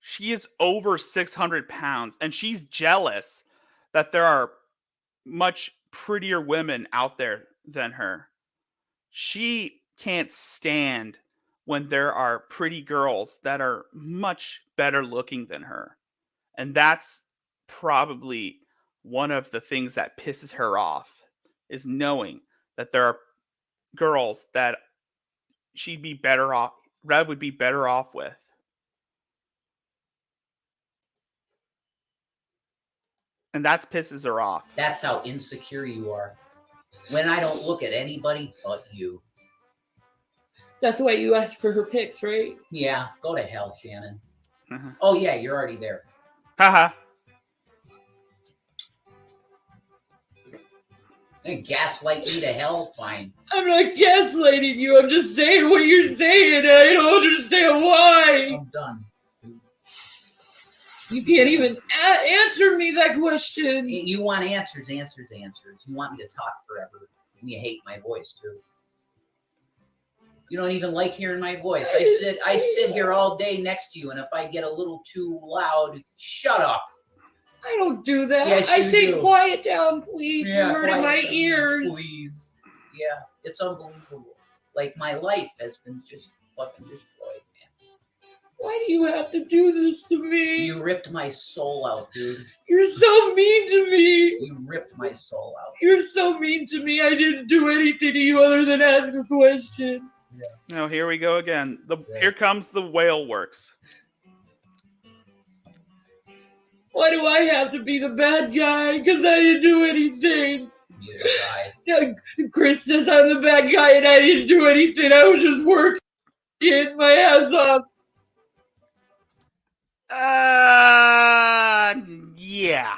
[SPEAKER 1] She is over 600 pounds, and she's jealous that there are much prettier women out there than her. She can't stand when there are pretty girls that are much better looking than her. And that's probably one of the things that pisses her off, is knowing that there are girls that she'd be better off, Rev would be better off with. And that pisses her off.
[SPEAKER 2] That's how insecure you are. When I don't look at anybody but you.
[SPEAKER 5] That's why you asked for her pics, right?
[SPEAKER 2] Yeah, go to hell, Shannon. Oh, yeah, you're already there.
[SPEAKER 1] Haha.
[SPEAKER 2] And gaslight me to hell? Fine.
[SPEAKER 5] I'm not gaslighting you. I'm just saying what you're saying. And I don't understand why.
[SPEAKER 2] I'm done.
[SPEAKER 5] You can't even answer me that question.
[SPEAKER 2] You want answers. You want me to talk forever. And you hate my voice, too. You don't even like hearing my voice. I sit here all day next to you, and if I get a little too loud, shut up.
[SPEAKER 5] I don't do that.
[SPEAKER 2] Yes,
[SPEAKER 5] I
[SPEAKER 2] you
[SPEAKER 5] say
[SPEAKER 2] do.
[SPEAKER 5] quiet down, please.
[SPEAKER 2] Yeah,
[SPEAKER 5] You're hurting my
[SPEAKER 2] quiet down,
[SPEAKER 5] ears.
[SPEAKER 2] Please. Yeah, it's unbelievable. Like, my life has been just fucking destroyed, man.
[SPEAKER 5] Why do you have to do this to me?
[SPEAKER 2] You ripped my soul out, dude.
[SPEAKER 5] You're so mean to me.
[SPEAKER 2] You ripped my soul out.
[SPEAKER 5] You're so mean to me. I didn't do anything to you other than ask a question.
[SPEAKER 1] No, here we go again. Here comes the whale works.
[SPEAKER 5] Why do I have to be the bad guy? Because I didn't do anything.
[SPEAKER 2] You're the guy.
[SPEAKER 5] Yeah, Chris says I'm the bad guy and I didn't do anything. I was just working my ass off.
[SPEAKER 1] Yeah.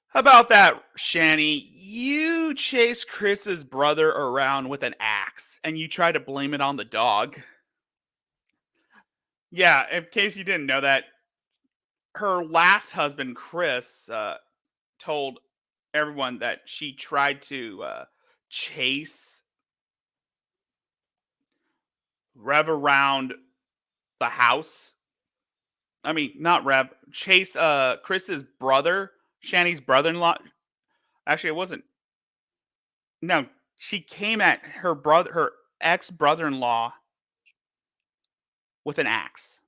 [SPEAKER 1] How about that, Shanny? You chase Chris's brother around with an axe and you try to blame it on the dog. Yeah, in case you didn't know that, her last husband, Chris, told everyone that she tried to chase Rev around the house. I mean, not Rev. Chase Chris's brother, Shanny's brother-in-law. Actually, it wasn't. No, she came at her ex-brother-in-law with an axe.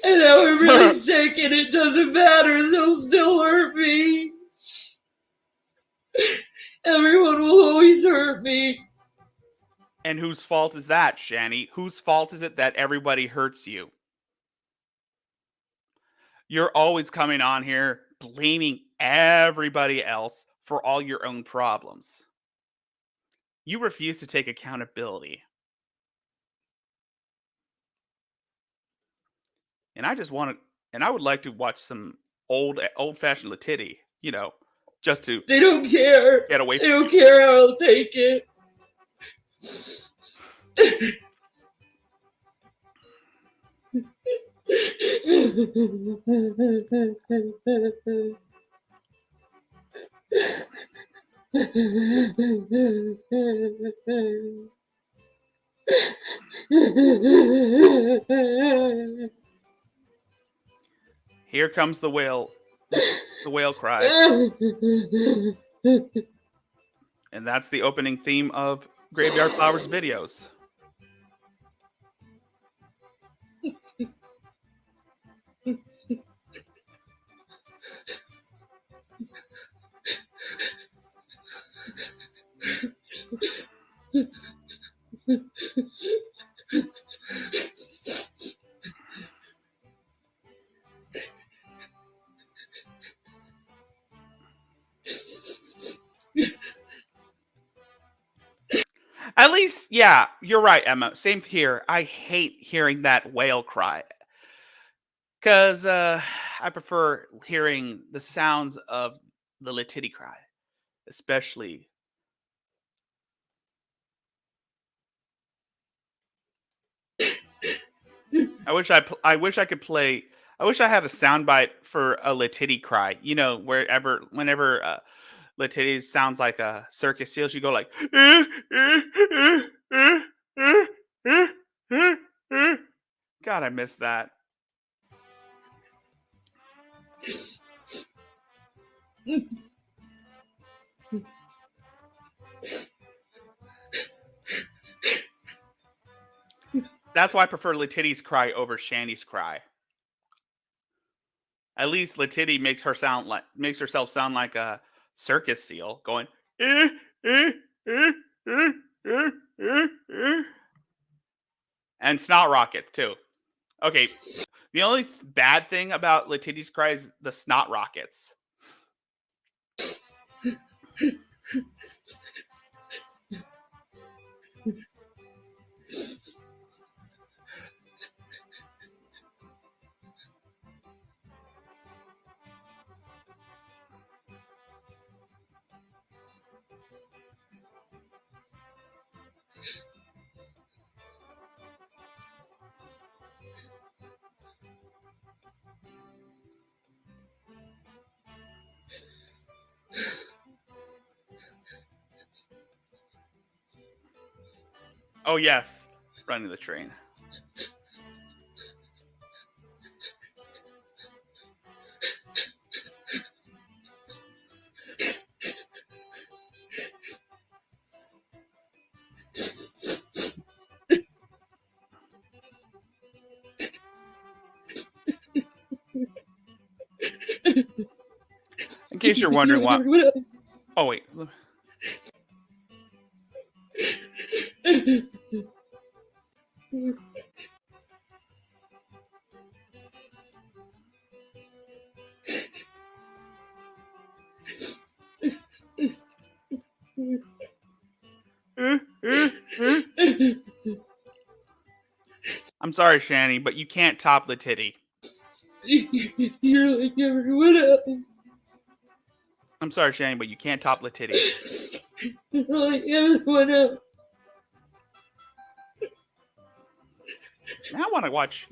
[SPEAKER 5] And now I'm really sick and it doesn't matter. They'll still hurt me. Everyone will always hurt me.
[SPEAKER 1] And whose fault is that, Shanny? Whose fault is it that everybody hurts you? You're always coming on here blaming everybody else for all your own problems. You refuse to take accountability. And I just want to, and I would like to watch some old-fashioned Latiti, just to
[SPEAKER 5] They don't care.
[SPEAKER 1] get away
[SPEAKER 5] They
[SPEAKER 1] from
[SPEAKER 5] don't care how I'll take it.
[SPEAKER 1] Here comes the whale cry. And that's the opening theme of Graveyard Flowers videos. At least, yeah, you're right, Emma. Same here. I hate hearing that whale cry. Because I prefer hearing the sounds of the Latiti cry. Especially. I wish I could play. I wish I had a soundbite for a Latiti cry. You know, whenever Latiti sounds like a circus seal, she go like. God, I miss that. That's why I prefer Latiti's cry over Shanny's cry. At least Latiti makes herself sound like a circus seal going and snot rockets too. Okay, the only bad thing about Latiti's cry is the snot rockets. Oh yes, running the train. In case you're wondering why. Oh wait. I'm sorry, Shanny, but you can't top Latiti.
[SPEAKER 5] You're like everyone else.
[SPEAKER 1] I'm sorry, Shanny, but you can't top Latiti.
[SPEAKER 5] You're like everyone else.
[SPEAKER 1] Now I want to watch.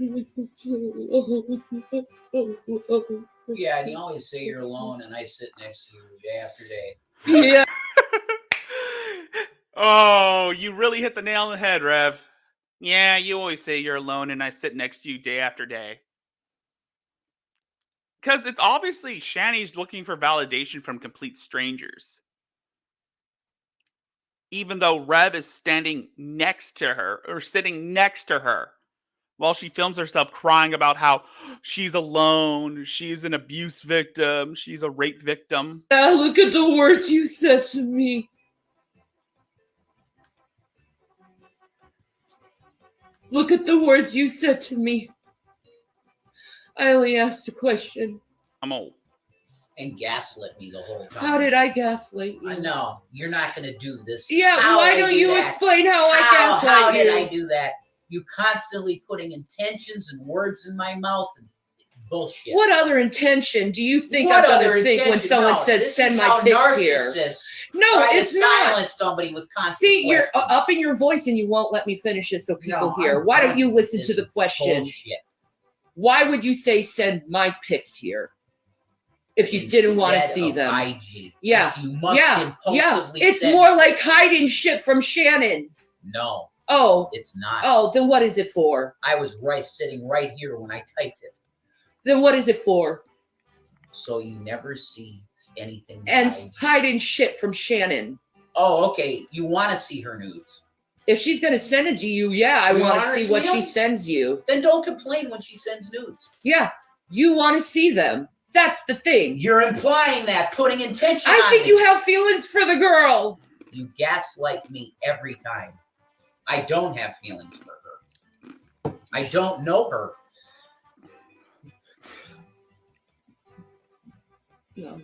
[SPEAKER 2] Yeah, and you always say you're alone, and I sit next to you day after day.
[SPEAKER 5] Yeah.
[SPEAKER 1] Oh, you really hit the nail on the head, Rev. Yeah, you always say you're alone and I sit next to you day after day. Because it's obviously Shanny's looking for validation from complete strangers. Even though Rev is standing next to her or sitting next to her while she films herself crying about how she's alone, she's an abuse victim, she's a rape victim.
[SPEAKER 5] Yeah, look at the words you said to me. Look at the words you said to me. I only asked a question.
[SPEAKER 1] I'm old.
[SPEAKER 2] And gaslit me the whole time.
[SPEAKER 5] How did I gaslight you?
[SPEAKER 2] No, you're not going to do this.
[SPEAKER 5] Yeah,
[SPEAKER 2] how
[SPEAKER 5] why don't you explain how I gaslight
[SPEAKER 2] How
[SPEAKER 5] you?
[SPEAKER 2] did I do that? You constantly putting intentions and words in my mouth and bullshit.
[SPEAKER 5] What other intention do you think
[SPEAKER 2] What
[SPEAKER 5] I'm
[SPEAKER 2] other
[SPEAKER 5] going to think when
[SPEAKER 2] intention?
[SPEAKER 5] someone
[SPEAKER 2] No,
[SPEAKER 5] says
[SPEAKER 2] this
[SPEAKER 5] send
[SPEAKER 2] is
[SPEAKER 5] my
[SPEAKER 2] how
[SPEAKER 5] pics here?
[SPEAKER 2] narcissists
[SPEAKER 5] No,
[SPEAKER 2] try
[SPEAKER 5] it's
[SPEAKER 2] to
[SPEAKER 5] not.
[SPEAKER 2] silence somebody with constant
[SPEAKER 5] See, you're
[SPEAKER 2] questions.
[SPEAKER 5] up in your voice and you won't let me finish it so people
[SPEAKER 2] No,
[SPEAKER 5] hear.
[SPEAKER 2] I'm
[SPEAKER 5] Why don't
[SPEAKER 2] done
[SPEAKER 5] you
[SPEAKER 2] with
[SPEAKER 5] listen to
[SPEAKER 2] this
[SPEAKER 5] the question?
[SPEAKER 2] Bullshit.
[SPEAKER 5] Why would you say send my pics here if you didn't want to
[SPEAKER 2] Instead
[SPEAKER 5] see
[SPEAKER 2] of
[SPEAKER 5] them?
[SPEAKER 2] IG.
[SPEAKER 5] Yeah,
[SPEAKER 2] If you must
[SPEAKER 5] yeah.
[SPEAKER 2] impulsively
[SPEAKER 5] It's
[SPEAKER 2] send
[SPEAKER 5] more like hiding shit from Shannon.
[SPEAKER 2] No,
[SPEAKER 5] Oh,
[SPEAKER 2] it's not.
[SPEAKER 5] oh, then what is it for?
[SPEAKER 2] I was sitting right here when I typed it.
[SPEAKER 5] Then what is it for?
[SPEAKER 2] So you never see anything.
[SPEAKER 5] And
[SPEAKER 2] IG.
[SPEAKER 5] hiding shit from Shannon.
[SPEAKER 2] Oh, okay. You want to see her nudes?
[SPEAKER 5] If she's going to send it to you, yeah, I
[SPEAKER 2] You
[SPEAKER 5] want
[SPEAKER 2] want
[SPEAKER 5] to
[SPEAKER 2] her to
[SPEAKER 5] see
[SPEAKER 2] see
[SPEAKER 5] what she
[SPEAKER 2] them?
[SPEAKER 5] sends you.
[SPEAKER 2] Then don't complain when she sends nudes.
[SPEAKER 5] Yeah, you want to see them. That's the thing.
[SPEAKER 2] You're implying that, putting intention
[SPEAKER 5] I
[SPEAKER 2] on
[SPEAKER 5] think
[SPEAKER 2] me.
[SPEAKER 5] you have feelings for the girl.
[SPEAKER 2] You gaslight me every time. I don't have feelings for her. I don't know her.
[SPEAKER 5] No.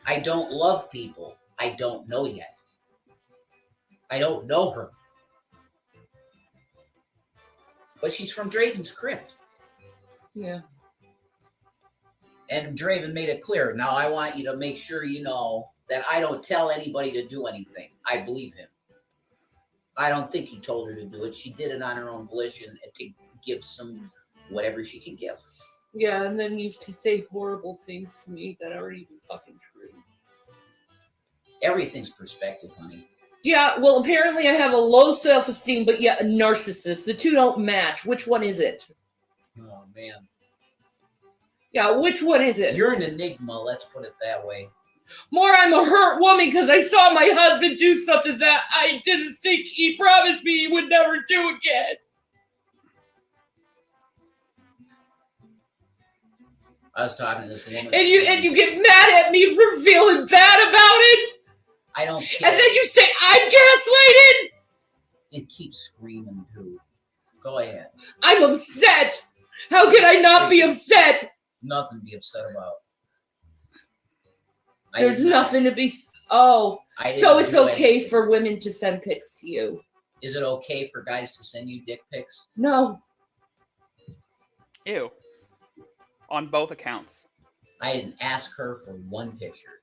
[SPEAKER 2] I don't love people I don't know yet. I don't know her. But she's from Draven's crypt.
[SPEAKER 5] Yeah.
[SPEAKER 2] And Draven made it clear. Now I want you to make sure you know that I don't tell anybody to do anything. I believe him. I don't think he told her to do it. She did it on her own volition to give some whatever she can give.
[SPEAKER 5] Yeah, and then you say horrible things to me that aren't even fucking true.
[SPEAKER 2] Everything's perspective, honey.
[SPEAKER 5] Yeah, well, apparently I have a low self-esteem, but yet a narcissist. The two don't match. Which one is it?
[SPEAKER 2] Oh, man.
[SPEAKER 5] Yeah, which one is it?
[SPEAKER 2] You're an enigma, let's put it that way.
[SPEAKER 5] More, I'm a hurt woman because I saw my husband do something that I didn't think he promised me he would never do again.
[SPEAKER 2] I was talking to this woman.
[SPEAKER 5] And you get mad at me for feeling bad about it?
[SPEAKER 2] I don't care.
[SPEAKER 5] And then you say I'm gaslighted?
[SPEAKER 2] It keeps screaming, too. Go ahead.
[SPEAKER 5] I'm upset. How can I not be upset?
[SPEAKER 2] Nothing to be upset about.
[SPEAKER 5] There's nothing to be... Oh, so it's okay
[SPEAKER 2] anything.
[SPEAKER 5] for women to send pics to you?
[SPEAKER 2] Is it okay for guys to send you dick pics?
[SPEAKER 5] No.
[SPEAKER 1] Ew. On both accounts.
[SPEAKER 2] I didn't ask her for one picture.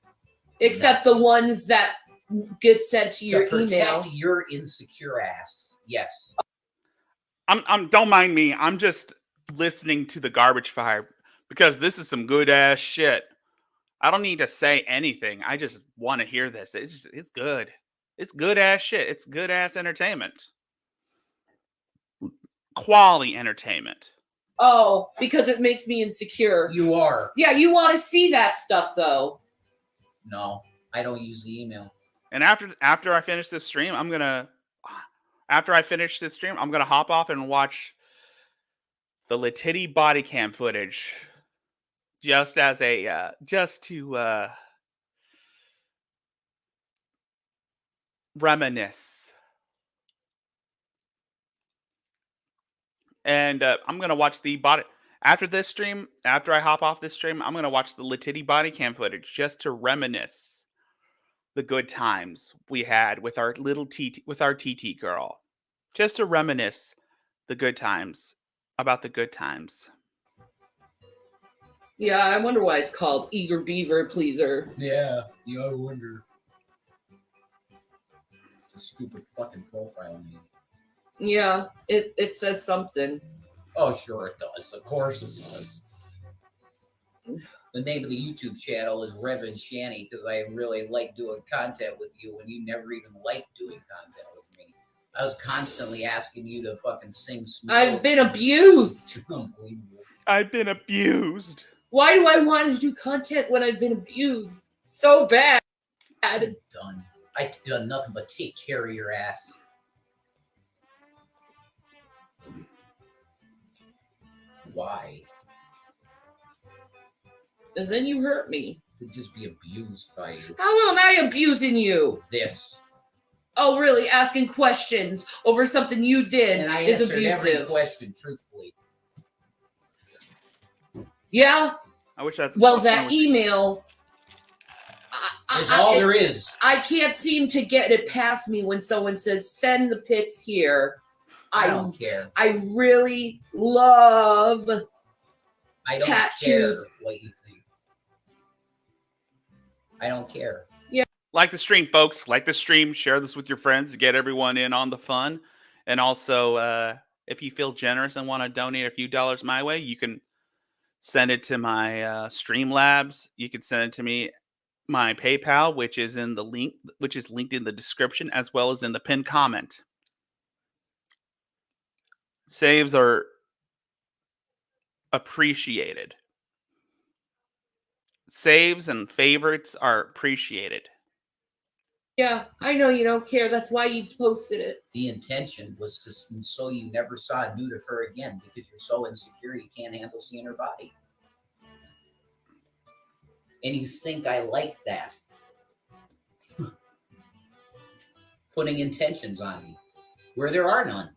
[SPEAKER 5] Except the ones that get sent to your
[SPEAKER 2] protect
[SPEAKER 5] email.
[SPEAKER 2] your insecure ass. Yes.
[SPEAKER 1] I'm don't mind me. I'm just listening to the garbage fire because this is some good ass shit. I don't need to say anything. I just want to hear this. It's good. It's good ass shit. It's good ass entertainment. Quality entertainment.
[SPEAKER 5] Oh, because it makes me insecure.
[SPEAKER 2] You are.
[SPEAKER 5] Yeah, you want to see that stuff, though.
[SPEAKER 2] No, I don't use the email.
[SPEAKER 1] And after I finish this stream, I'm gonna hop off and watch the Letitty body cam footage, just as a just to reminisce. And I'm gonna watch the body after this stream. After I hop off this stream, I'm gonna watch the Letitty body cam footage just to reminisce the good times we had with our little TT girl. Just to reminisce the good times about the good times.
[SPEAKER 5] Yeah, I wonder why it's called Eager Beaver Pleaser.
[SPEAKER 2] Yeah, you gotta wonder. It's a stupid fucking profile name.
[SPEAKER 5] Yeah, it says something.
[SPEAKER 2] Oh, sure it does. Of course it does. The name of the YouTube channel is Reverend Shanny because I really like doing content with you and you never even liked doing content with me. I was constantly asking you to fucking sing smooth.
[SPEAKER 5] I've been abused.
[SPEAKER 2] Unbelievable.
[SPEAKER 1] I've been abused.
[SPEAKER 5] Why do I want to do content when I've been abused so bad?
[SPEAKER 2] I'm done. I've done nothing but take care of your ass. Why?
[SPEAKER 5] And then you hurt me.
[SPEAKER 2] To just be abused by you.
[SPEAKER 5] How am I abusing you?
[SPEAKER 2] This.
[SPEAKER 5] Oh, really? Asking questions over something you did
[SPEAKER 2] And I
[SPEAKER 5] is
[SPEAKER 2] answered every
[SPEAKER 5] abusive.
[SPEAKER 2] question truthfully.
[SPEAKER 5] Yeah?
[SPEAKER 1] I wish that.
[SPEAKER 5] Well, that email...
[SPEAKER 2] That's all there is.
[SPEAKER 5] I can't seem to get it past me when someone says, send the pics here.
[SPEAKER 2] I don't care.
[SPEAKER 5] I really love
[SPEAKER 2] I don't
[SPEAKER 5] tattoos.
[SPEAKER 2] care what you think. I don't care.
[SPEAKER 1] Like the stream, folks. Like the stream. Share this with your friends to get everyone in on the fun. And also, if you feel generous and want to donate a few dollars my way, you can send it to my Streamlabs. You can send it to me, my PayPal, which is in the link, which is linked in the description as well as in the pinned comment. Saves are appreciated. Saves and favorites are appreciated.
[SPEAKER 5] Yeah, I know you don't care. That's why you posted it.
[SPEAKER 2] The intention was to so you never saw a nude of her again because you're so insecure you can't handle seeing her body. And you think I like that. Putting intentions on me where there are none.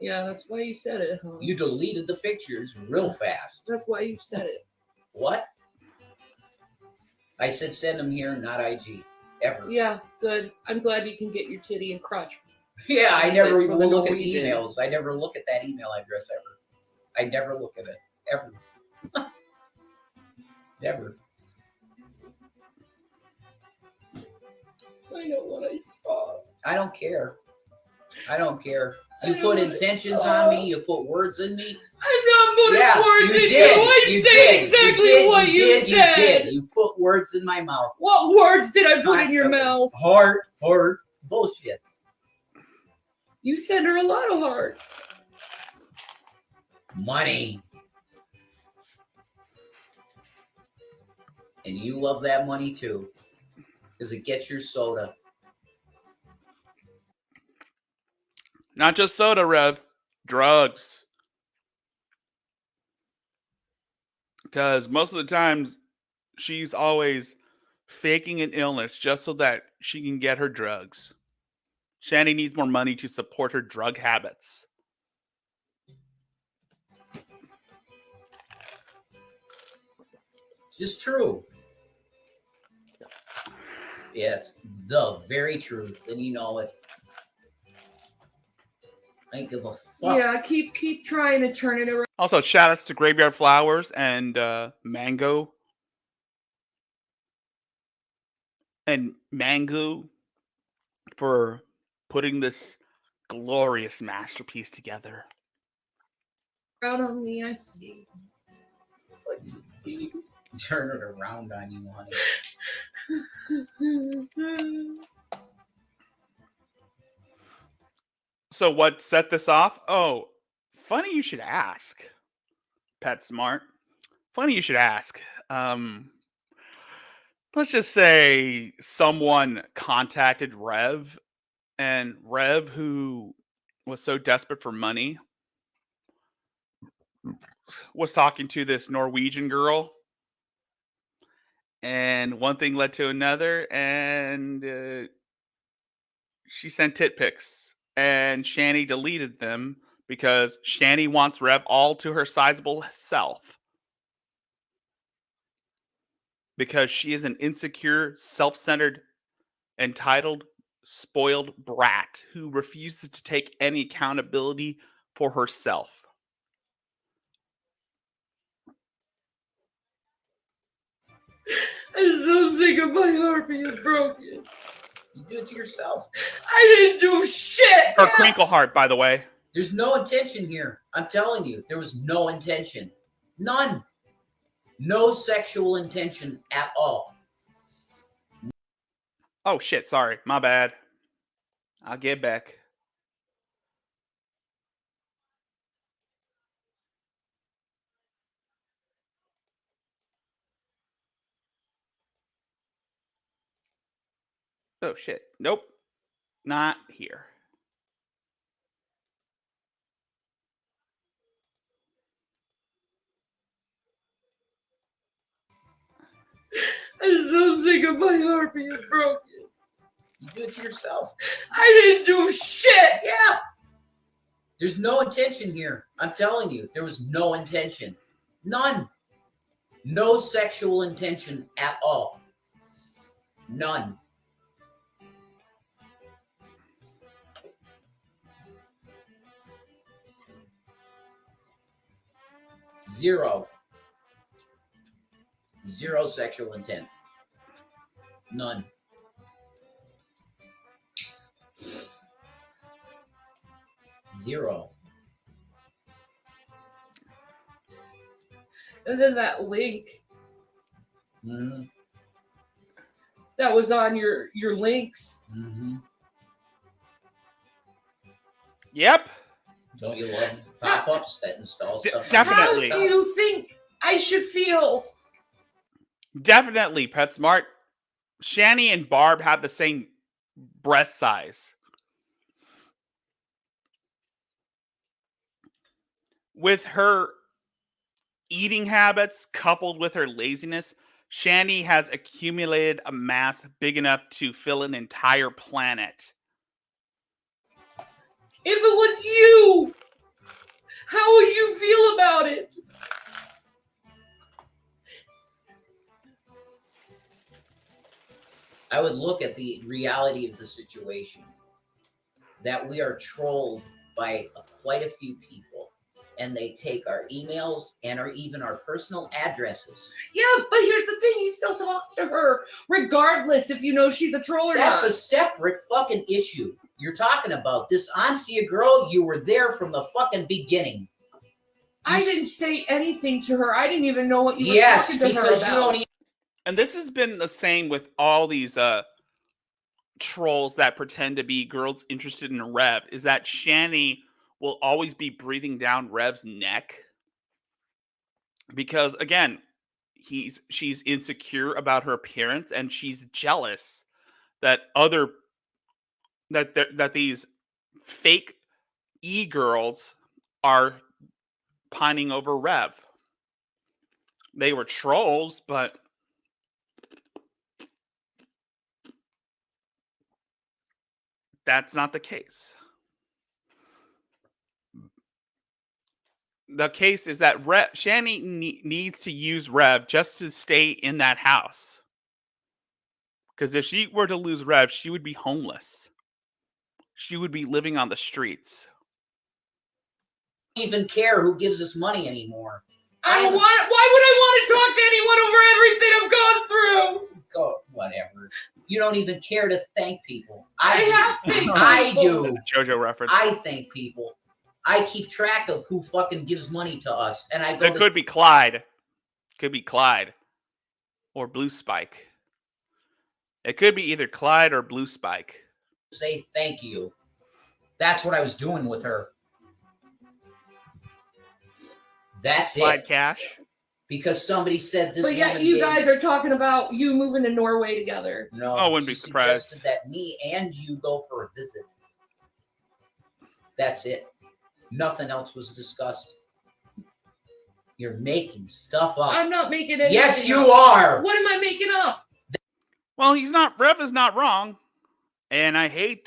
[SPEAKER 5] Yeah, that's why you said it, huh?
[SPEAKER 2] You deleted the pictures real fast.
[SPEAKER 5] That's why you said it.
[SPEAKER 2] What? I said send them here, not IG. Ever.
[SPEAKER 5] Yeah, good. I'm glad you can get your titty and crotch.
[SPEAKER 2] Yeah, I never
[SPEAKER 5] It's
[SPEAKER 2] even
[SPEAKER 5] from the
[SPEAKER 2] look at
[SPEAKER 5] Norwegian.
[SPEAKER 2] emails. I never look at that email address ever. I never look at it. Ever. Never.
[SPEAKER 5] I know what I saw.
[SPEAKER 2] I don't care. I don't care.
[SPEAKER 5] I
[SPEAKER 2] You
[SPEAKER 5] don't
[SPEAKER 2] put
[SPEAKER 5] wanna-
[SPEAKER 2] intentions on me. You put words in me.
[SPEAKER 5] I'm not putting
[SPEAKER 2] Yeah,
[SPEAKER 5] words
[SPEAKER 2] you
[SPEAKER 5] in
[SPEAKER 2] did.
[SPEAKER 5] you. I'm
[SPEAKER 2] You
[SPEAKER 5] saying
[SPEAKER 2] did.
[SPEAKER 5] exactly
[SPEAKER 2] you did.
[SPEAKER 5] what
[SPEAKER 2] you
[SPEAKER 5] you
[SPEAKER 2] did.
[SPEAKER 5] said.
[SPEAKER 2] You did. You put words in my mouth.
[SPEAKER 5] What words did I put in your
[SPEAKER 2] Constantly.
[SPEAKER 5] mouth?
[SPEAKER 2] Heart. Bullshit.
[SPEAKER 5] You sent her a lot of hearts.
[SPEAKER 2] Money. And you love that money too. Because it gets your soda.
[SPEAKER 1] Not just soda, Rev. Drugs. Because most of the times, she's always faking an illness just so that she can get her drugs. Shanny needs more money to support her drug habits.
[SPEAKER 2] It's just true. Yeah, it's the very truth. And you know it. I don't give a fuck.
[SPEAKER 5] Yeah, keep trying to turn it around.
[SPEAKER 1] Also, shout outs to Graveyard Flowers and Mango. And Mango for putting this glorious masterpiece together.
[SPEAKER 5] Out on me, I see. What you see?
[SPEAKER 2] Turn it around on you, honey.
[SPEAKER 1] So what set this off? Oh, funny you should ask. PetSmart. Funny you should ask. Let's just say someone contacted Rev, and Rev, who was so desperate for money, was talking to this Norwegian girl, and one thing led to another, and she sent tit pics, and Shanny deleted them because Shanny wants Rev all to her sizable self. Because she is an insecure, self-centered, entitled, spoiled brat who refuses to take any accountability for herself.
[SPEAKER 5] I'm so sick of my heart being broken.
[SPEAKER 2] You do it to yourself.
[SPEAKER 5] I didn't do shit.
[SPEAKER 1] Her crinkle heart, by the way.
[SPEAKER 2] There's no intention here. I'm telling you, there was no intention. None. No sexual intention at all.
[SPEAKER 1] Oh shit, sorry. My bad. I'll get back. Oh shit. Nope. Not here.
[SPEAKER 5] I'm so sick of my heart being broken.
[SPEAKER 2] You do it to yourself.
[SPEAKER 5] I didn't do shit.
[SPEAKER 2] Yeah. There's no intention here. I'm telling you, there was no intention. None. No sexual intention at all. None. Zero. Zero sexual intent. None. Zero.
[SPEAKER 5] And then that link
[SPEAKER 2] Mm-hmm.
[SPEAKER 5] that was on your links.
[SPEAKER 2] Mm-hmm.
[SPEAKER 1] Yep.
[SPEAKER 2] Don't you love pop-ups that install stuff?
[SPEAKER 1] Definitely.
[SPEAKER 5] How do you think I should feel?
[SPEAKER 1] Definitely, PetSmart. Shanny and Barb have the same breast size. With her eating habits coupled with her laziness, Shanny has accumulated a mass big enough to fill an entire planet.
[SPEAKER 5] If it was you, how would you feel about it?
[SPEAKER 2] I would look at the reality of the situation. That we are trolled by quite a few people. And they take our emails and even our personal addresses.
[SPEAKER 5] Yeah, but here's the thing: you still talk to her, regardless if you know she's a troll or
[SPEAKER 2] That's
[SPEAKER 5] not.
[SPEAKER 2] a separate fucking issue. you're talking about. This honesty, girl, you were there from the fucking beginning.
[SPEAKER 5] I didn't say anything to her. I didn't even know what you were
[SPEAKER 2] Yes,
[SPEAKER 5] talking to her
[SPEAKER 2] because you
[SPEAKER 5] about.
[SPEAKER 2] don't even
[SPEAKER 1] And this has been the same with all these trolls that pretend to be girls interested in Rev, is that Shanny will always be breathing down Rev's neck. Because again, she's insecure about her appearance and she's jealous that that these fake e-girls are pining over Rev. They were trolls, but that's not the case. The case is that Shanny needs to use Rev just to stay in that house. Because if she were to lose Rev, she would be homeless. She would be living on the streets.
[SPEAKER 2] even care who gives us money anymore.
[SPEAKER 5] I don't want. Why would I want to talk to anyone over everything I've gone through?
[SPEAKER 2] Go, whatever. You don't even care to thank people.
[SPEAKER 5] I have thanked
[SPEAKER 2] I
[SPEAKER 5] people.
[SPEAKER 2] do.
[SPEAKER 1] JoJo reference.
[SPEAKER 2] I thank people. I keep track of who fucking gives money to us, and I go.
[SPEAKER 1] It could be Clyde. Could be Clyde. Or Blue Spike. It could be either Clyde or Blue Spike.
[SPEAKER 2] Say thank you. That's what I was doing with her. That's
[SPEAKER 1] Clyde
[SPEAKER 2] it.
[SPEAKER 1] Cash.
[SPEAKER 2] Because somebody said this.
[SPEAKER 5] But yet
[SPEAKER 2] woman
[SPEAKER 5] you
[SPEAKER 2] gave-
[SPEAKER 5] guys are talking about you moving to Norway together.
[SPEAKER 2] No,
[SPEAKER 1] I wouldn't be
[SPEAKER 2] she
[SPEAKER 1] surprised.
[SPEAKER 2] suggested that me and you go for a visit. That's it. Nothing else was discussed. You're making stuff up.
[SPEAKER 5] I'm not making anything
[SPEAKER 2] Yes,
[SPEAKER 5] up.
[SPEAKER 2] you are.
[SPEAKER 5] What am I making up?
[SPEAKER 1] Well, Rev is not wrong. And I hate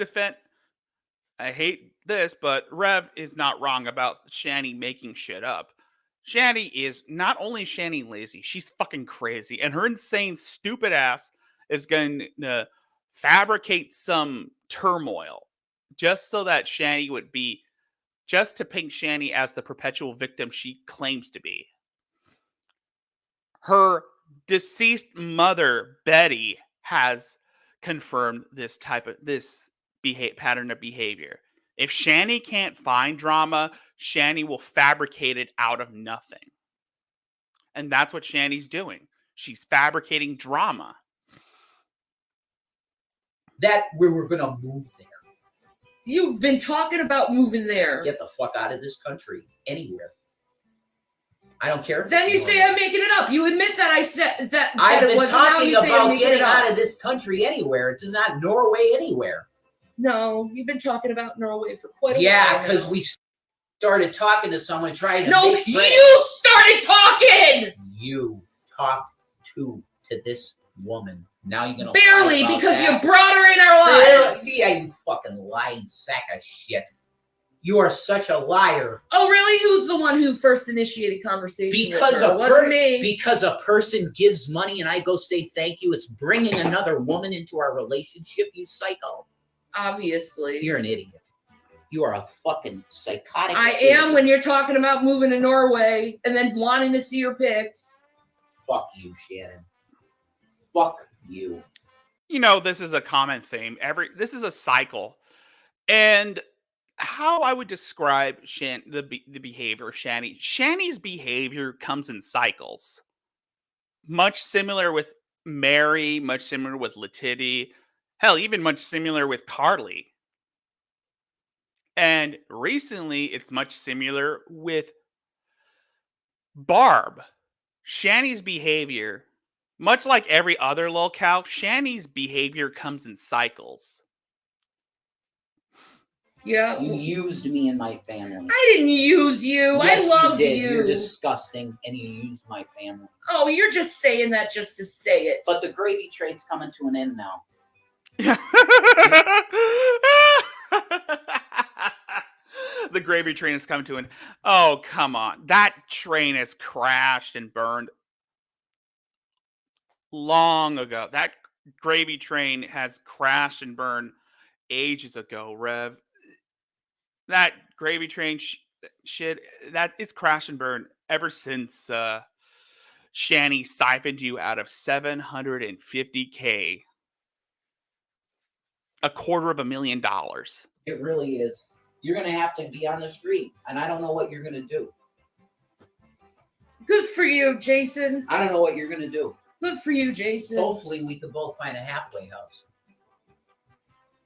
[SPEAKER 1] this, but Rev is not wrong about Shanny making shit up. Shanny is not only Shanny lazy, she's fucking crazy. And her insane, stupid ass is going to fabricate some turmoil just so that Shanny would be, just to paint Shanny as the perpetual victim she claims to be. Her deceased mother, Betty, has confirmed this pattern of behavior. If Shanny can't find drama, Shanny will fabricate it out of nothing. And that's what Shanny's doing. She's fabricating drama.
[SPEAKER 2] That we were going to move there.
[SPEAKER 5] You've been talking about moving there.
[SPEAKER 2] Get the fuck out of this country. Anywhere. I don't care. If
[SPEAKER 5] Then
[SPEAKER 2] it's
[SPEAKER 5] you say
[SPEAKER 2] Norway.
[SPEAKER 5] I'm making it up. You admit that I said that.
[SPEAKER 2] I've
[SPEAKER 5] that it
[SPEAKER 2] been
[SPEAKER 5] wasn't. Now
[SPEAKER 2] talking
[SPEAKER 5] you say I'm
[SPEAKER 2] about
[SPEAKER 5] making
[SPEAKER 2] getting
[SPEAKER 5] it up.
[SPEAKER 2] out of this country anywhere. It's not Norway anywhere.
[SPEAKER 5] No, you've been talking about Norway for quite a while.
[SPEAKER 2] Yeah, because
[SPEAKER 5] now.
[SPEAKER 2] we started talking to someone trying to
[SPEAKER 5] No,
[SPEAKER 2] make friends.
[SPEAKER 5] you started talking.
[SPEAKER 2] You talked to this woman. Now you're gonna
[SPEAKER 5] Barely,
[SPEAKER 2] lie about
[SPEAKER 5] because
[SPEAKER 2] that?
[SPEAKER 5] you brought her in our
[SPEAKER 2] Barely.
[SPEAKER 5] lives.
[SPEAKER 2] See how you fucking lying sack of shit. You are such a liar.
[SPEAKER 5] Oh, really? Who's the one who first initiated conversation?
[SPEAKER 2] Because
[SPEAKER 5] with her? It wasn't me.
[SPEAKER 2] because a person gives money and I go say thank you, it's bringing another woman into our relationship. You psycho.
[SPEAKER 5] Obviously,
[SPEAKER 2] You're an idiot. You are a fucking psychotic.
[SPEAKER 5] I
[SPEAKER 2] idiot.
[SPEAKER 5] am when you're talking about moving to Norway and then wanting to see your pics.
[SPEAKER 2] Fuck you, Shannon. Fuck you.
[SPEAKER 1] You know, this is a common theme. This is a cycle. And how I would describe the behavior of Shanny. Shanny's behavior comes in cycles. Much similar with Mary, much similar with Letity. Hell, even much similar with Carly. And recently, it's much similar with Barb. Shanny's behavior, much like every other lolcow, Shanny's behavior comes in cycles.
[SPEAKER 5] Yeah.
[SPEAKER 2] You used me and my family.
[SPEAKER 5] I didn't use you.
[SPEAKER 2] Yes,
[SPEAKER 5] I loved
[SPEAKER 2] you. Did.
[SPEAKER 5] you.
[SPEAKER 2] You're disgusting, and you used my family.
[SPEAKER 5] Oh, you're just saying that just to say it.
[SPEAKER 2] But the gravy train's coming to an end now.
[SPEAKER 1] The gravy train is coming to an. Oh, come on. That train has crashed and burned long ago. That gravy train has crashed and burned ages ago, Rev. That gravy train shit, that it's crashed and burned ever since Shanny siphoned you out of $750K. $250,000.
[SPEAKER 2] It really is. You're going to have to be on the street, and I don't know what you're going to do.
[SPEAKER 5] Good for you, Jason.
[SPEAKER 2] I don't know what you're going to do.
[SPEAKER 5] Good for you, Jason.
[SPEAKER 2] Hopefully, we could both find a halfway house.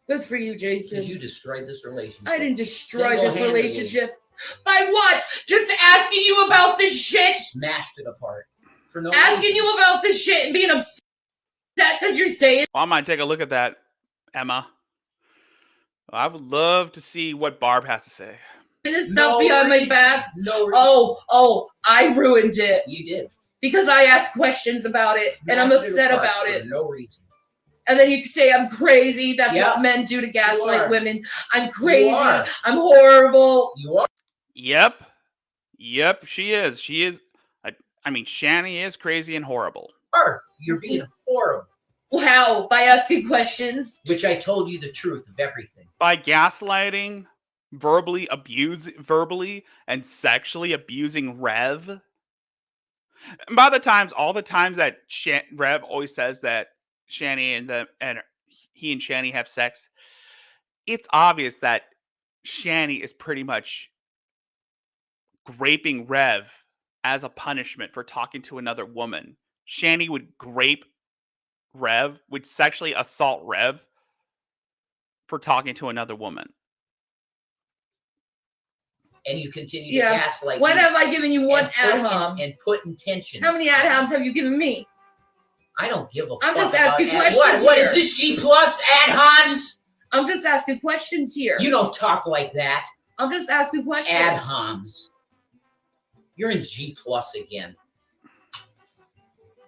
[SPEAKER 5] Good for you, Jason.
[SPEAKER 2] Because you destroyed this relationship.
[SPEAKER 5] I didn't destroy this
[SPEAKER 2] Single-handedly.
[SPEAKER 5] relationship. By what? Just asking you about this shit?
[SPEAKER 2] Smashed it apart. For no
[SPEAKER 5] Asking
[SPEAKER 2] reason.
[SPEAKER 5] you about this shit and being upset because you're saying
[SPEAKER 1] Well, I might take a look at that, Emma. I would love to see what Barb has to say.
[SPEAKER 5] this stuff
[SPEAKER 2] No
[SPEAKER 5] behind my
[SPEAKER 2] reason.
[SPEAKER 5] back.
[SPEAKER 2] No reason.
[SPEAKER 5] Oh, I ruined it
[SPEAKER 2] You did.
[SPEAKER 5] because I asked questions about it and I'm
[SPEAKER 2] Smashed
[SPEAKER 5] upset
[SPEAKER 2] apart
[SPEAKER 5] about
[SPEAKER 2] for
[SPEAKER 5] it.
[SPEAKER 2] no reason.
[SPEAKER 5] And then you can say I'm crazy. That's
[SPEAKER 2] Yeah.
[SPEAKER 5] what men do to
[SPEAKER 2] You
[SPEAKER 5] gaslight
[SPEAKER 2] are.
[SPEAKER 5] women. I'm crazy.
[SPEAKER 2] are.
[SPEAKER 5] I'm horrible.
[SPEAKER 2] You are.
[SPEAKER 1] Yep, she is. She is. I mean, Shanny is crazy and horrible.
[SPEAKER 2] You're being horrible.
[SPEAKER 5] How? By asking questions?
[SPEAKER 2] Which I told you the truth of everything.
[SPEAKER 1] By gaslighting, verbally and sexually abusing Rev. And by all the times that Rev always says that Shanny and he and Shanny have sex, it's obvious that Shanny is pretty much graping Rev as a punishment for talking to another woman. Shanny would grape Rev, would sexually assault Rev for talking to another woman.
[SPEAKER 2] And you continue
[SPEAKER 5] Yeah.
[SPEAKER 2] to gaslight
[SPEAKER 5] When
[SPEAKER 2] me
[SPEAKER 5] have I given you one
[SPEAKER 2] and put-
[SPEAKER 5] ad hom?
[SPEAKER 2] and put intentions.
[SPEAKER 5] How many ad homs have you given me?
[SPEAKER 2] I don't give a fuck.
[SPEAKER 5] I'm just
[SPEAKER 2] about
[SPEAKER 5] asking
[SPEAKER 2] ad-
[SPEAKER 5] questions
[SPEAKER 2] What
[SPEAKER 5] here.
[SPEAKER 2] is this G plus ad homs?
[SPEAKER 5] I'm just asking questions here.
[SPEAKER 2] You don't talk like that.
[SPEAKER 5] I'm just asking questions.
[SPEAKER 2] Ad homs. You're in G plus again.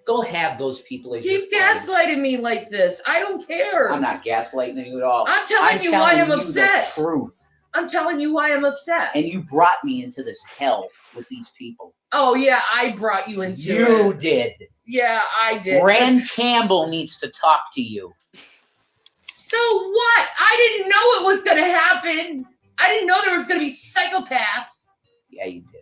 [SPEAKER 2] Go have those people as your
[SPEAKER 5] Keep
[SPEAKER 2] friends.
[SPEAKER 5] gaslighting me like this. I don't care.
[SPEAKER 2] I'm not gaslighting you at all.
[SPEAKER 5] I'm telling you why I'm upset.
[SPEAKER 2] The truth.
[SPEAKER 5] I'm telling you why I'm upset.
[SPEAKER 2] And you brought me into this hell with these people.
[SPEAKER 5] Oh yeah, I brought you into
[SPEAKER 2] You
[SPEAKER 5] it.
[SPEAKER 2] did.
[SPEAKER 5] Yeah, I did.
[SPEAKER 2] Rand Campbell needs to talk to you.
[SPEAKER 5] So what? I didn't know it was gonna happen. I didn't know there was gonna be psychopaths.
[SPEAKER 2] Yeah, you did.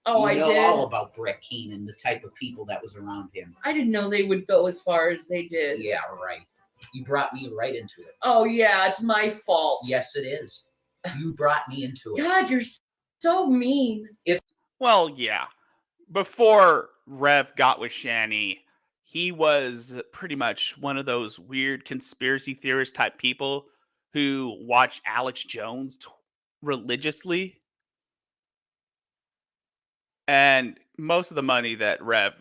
[SPEAKER 5] Oh,
[SPEAKER 2] you
[SPEAKER 5] I
[SPEAKER 2] know
[SPEAKER 5] did.
[SPEAKER 2] all about Brett Keane and the type of people that was around him.
[SPEAKER 5] I didn't know they would go as far as they did.
[SPEAKER 2] Yeah, right. You brought me right into it.
[SPEAKER 5] Oh yeah, it's my fault.
[SPEAKER 2] Yes, it is. You brought me into it.
[SPEAKER 5] God, you're so mean.
[SPEAKER 1] Well, yeah. Before Rev got with Shanny, he was pretty much one of those weird conspiracy theorist type people who watched Alex Jones religiously. And most of the money that Rev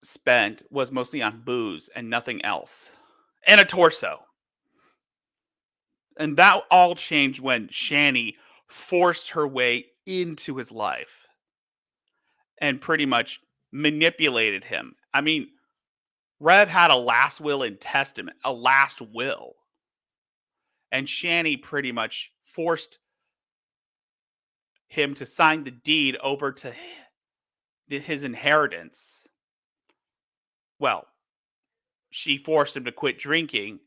[SPEAKER 1] spent was mostly on booze and nothing else. And a torso. And that all changed when Shanny forced her way into his life and pretty much manipulated him. I mean, Rev had a last will and testament, a last will. And Shanny pretty much forced him to sign the deed over to his inheritance. Well, she forced him to quit drinking,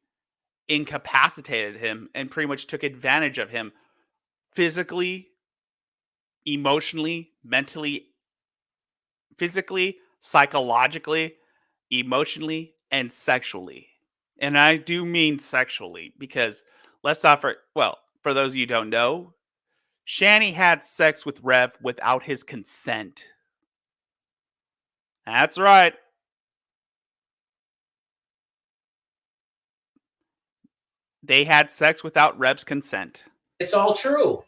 [SPEAKER 1] incapacitated him, and pretty much took advantage of him physically, emotionally, mentally, physically, psychologically, emotionally, and sexually. And I do mean sexually because let's not for those of you who don't know, Shanny had sex with Rev without his consent. That's right. They had sex without Rev's consent.
[SPEAKER 2] It's all true.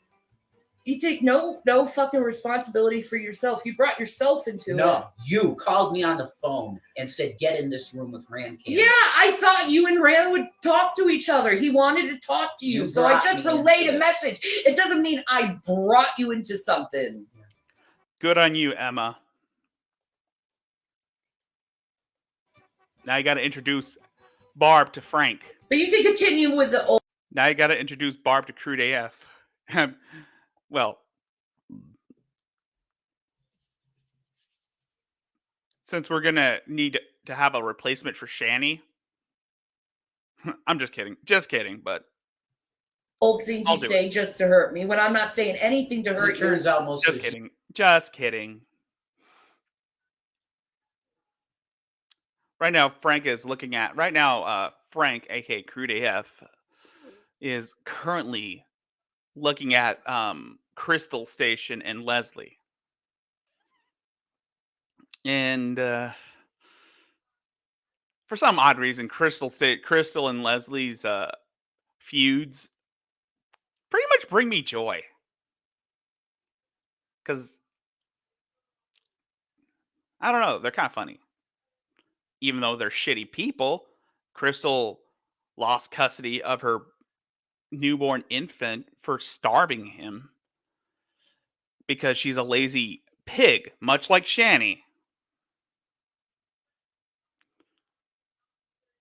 [SPEAKER 5] You take no fucking responsibility for yourself. You brought yourself into it.
[SPEAKER 2] No, you called me on the phone and said, get in this room with Rand Campbell.
[SPEAKER 5] Yeah, I thought you and Rand would talk to each other. He wanted to talk to you.
[SPEAKER 2] You
[SPEAKER 5] So I
[SPEAKER 2] brought
[SPEAKER 5] just
[SPEAKER 2] me
[SPEAKER 5] relayed
[SPEAKER 2] into
[SPEAKER 5] a
[SPEAKER 2] it.
[SPEAKER 5] message. It doesn't mean I brought you into something.
[SPEAKER 1] Good on you, Emma. Now you got to introduce Barb to Frank.
[SPEAKER 5] But you can continue with the old.
[SPEAKER 1] Now you got to introduce Barb to Crude AF. Well, since we're going to need to have a replacement for Shanny. I'm just kidding. Just kidding, but
[SPEAKER 5] Old things
[SPEAKER 1] I'll
[SPEAKER 5] you
[SPEAKER 1] do
[SPEAKER 5] say just to hurt me when I'm not saying anything to
[SPEAKER 2] It
[SPEAKER 5] hurt
[SPEAKER 2] turns
[SPEAKER 5] you.
[SPEAKER 2] out most
[SPEAKER 1] just
[SPEAKER 2] of
[SPEAKER 1] kidding. Just kidding. right now Frank is looking at right now. Frank, aka Crude AF, is currently looking at Crystal Station and Leslie, and for some odd reason, Crystal and Leslie's feuds pretty much bring me joy because I don't know, they're kind of funny, even though they're shitty people. Crystal lost custody of her newborn infant for starving him because she's a lazy pig, much like Shanny,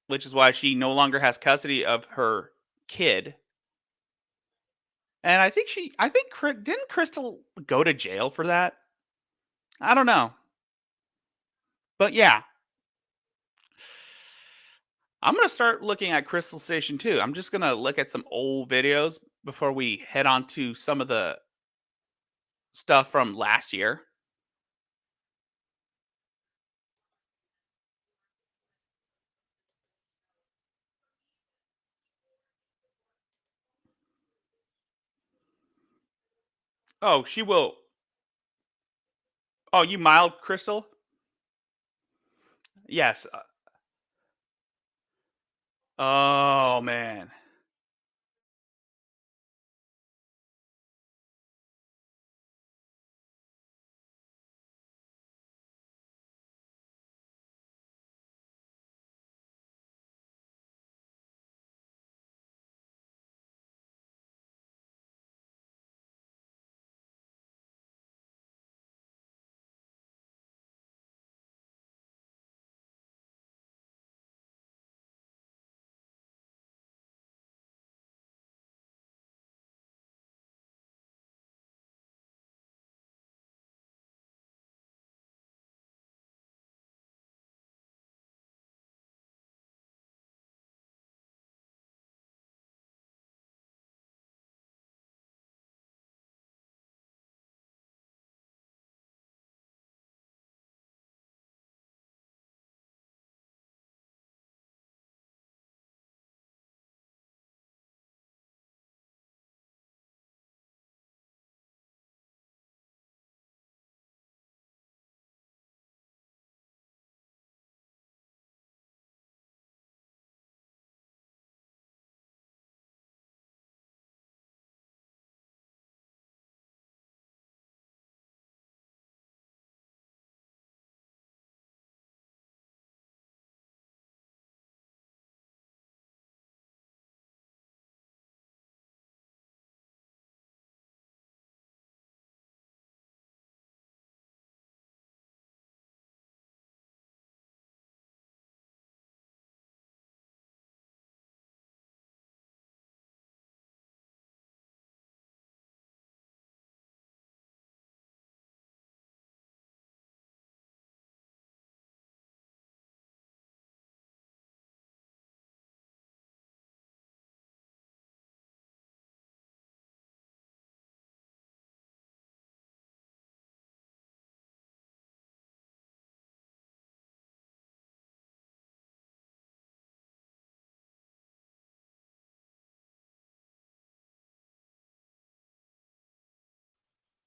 [SPEAKER 1] which is why she no longer has custody of her kid. And I think didn't Crystal go to jail for that? I don't know. But yeah, I'm going to start looking at Crystal Station too. I'm just going to look at some old videos before we head on to some of the stuff from last year. Oh, she will. Oh, you mild Crystal? Yes. Oh man.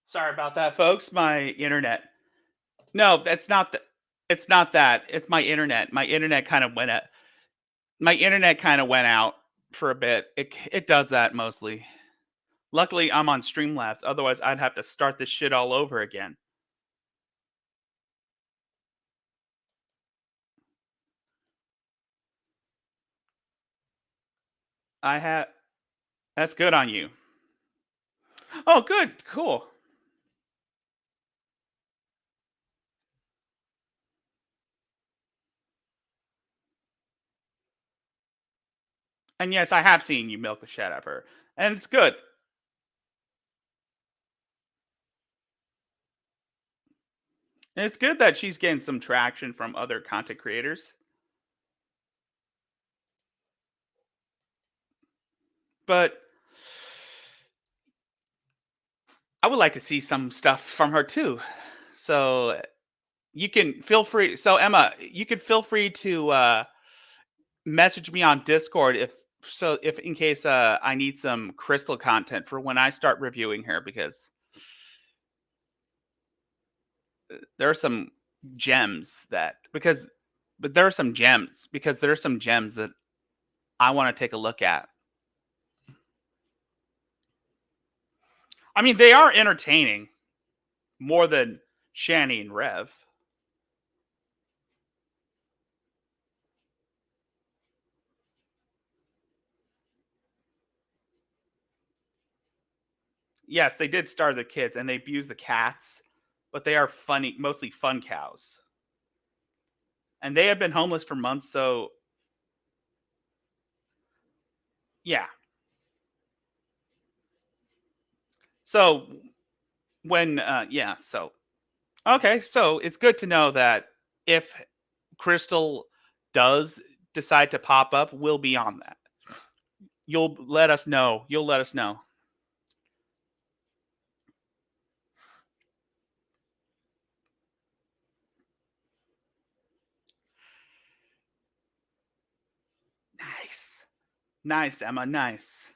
[SPEAKER 1] Sorry about that, folks. My internet. No, that's not the. It's not that. It's my internet. My internet kind of went out for a bit. It does that mostly. Luckily, I'm on Streamlabs. Otherwise, I'd have to start this shit all over again. I have. That's good on you. Oh, good. Cool. And yes, I have seen you milk the shit out of her, and it's good. And it's good that she's getting some traction from other content creators. But I would like to see some stuff from her too. So you can feel free. So Emma, you could feel free to message me on Discord if in case I need some Crystal content for when I start reviewing her, because there are some gems that there are some gems that I want to take a look at. I mean, they are entertaining more than Shanny and Rev. Yes, they did star the kids and they abuse the cats, but they are funny, mostly fun cows. And they have been homeless for months, so yeah. So when okay, so it's good to know that if Crystal does decide to pop up, we'll be on that. You'll let us know. Nice, Emma, nice.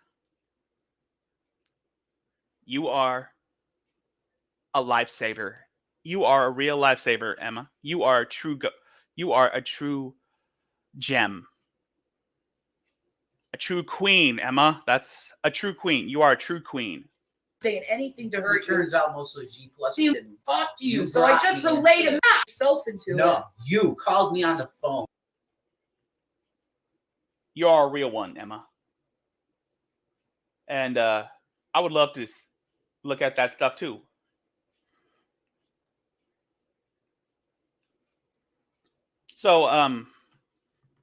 [SPEAKER 1] You are a lifesaver. You are a real lifesaver, Emma. You are a true gem. A true queen, Emma. That's a true queen. You are a true queen.
[SPEAKER 4] Saying anything to
[SPEAKER 2] It
[SPEAKER 4] hurt you.
[SPEAKER 2] turns out most of G plus.
[SPEAKER 4] You talk to you,
[SPEAKER 2] You
[SPEAKER 4] so I
[SPEAKER 2] brought
[SPEAKER 4] just
[SPEAKER 2] me
[SPEAKER 4] relate
[SPEAKER 2] into
[SPEAKER 4] myself into it.
[SPEAKER 2] No, you called me on the phone.
[SPEAKER 1] You are a real one, Emma. And I would love to look at that stuff too. So,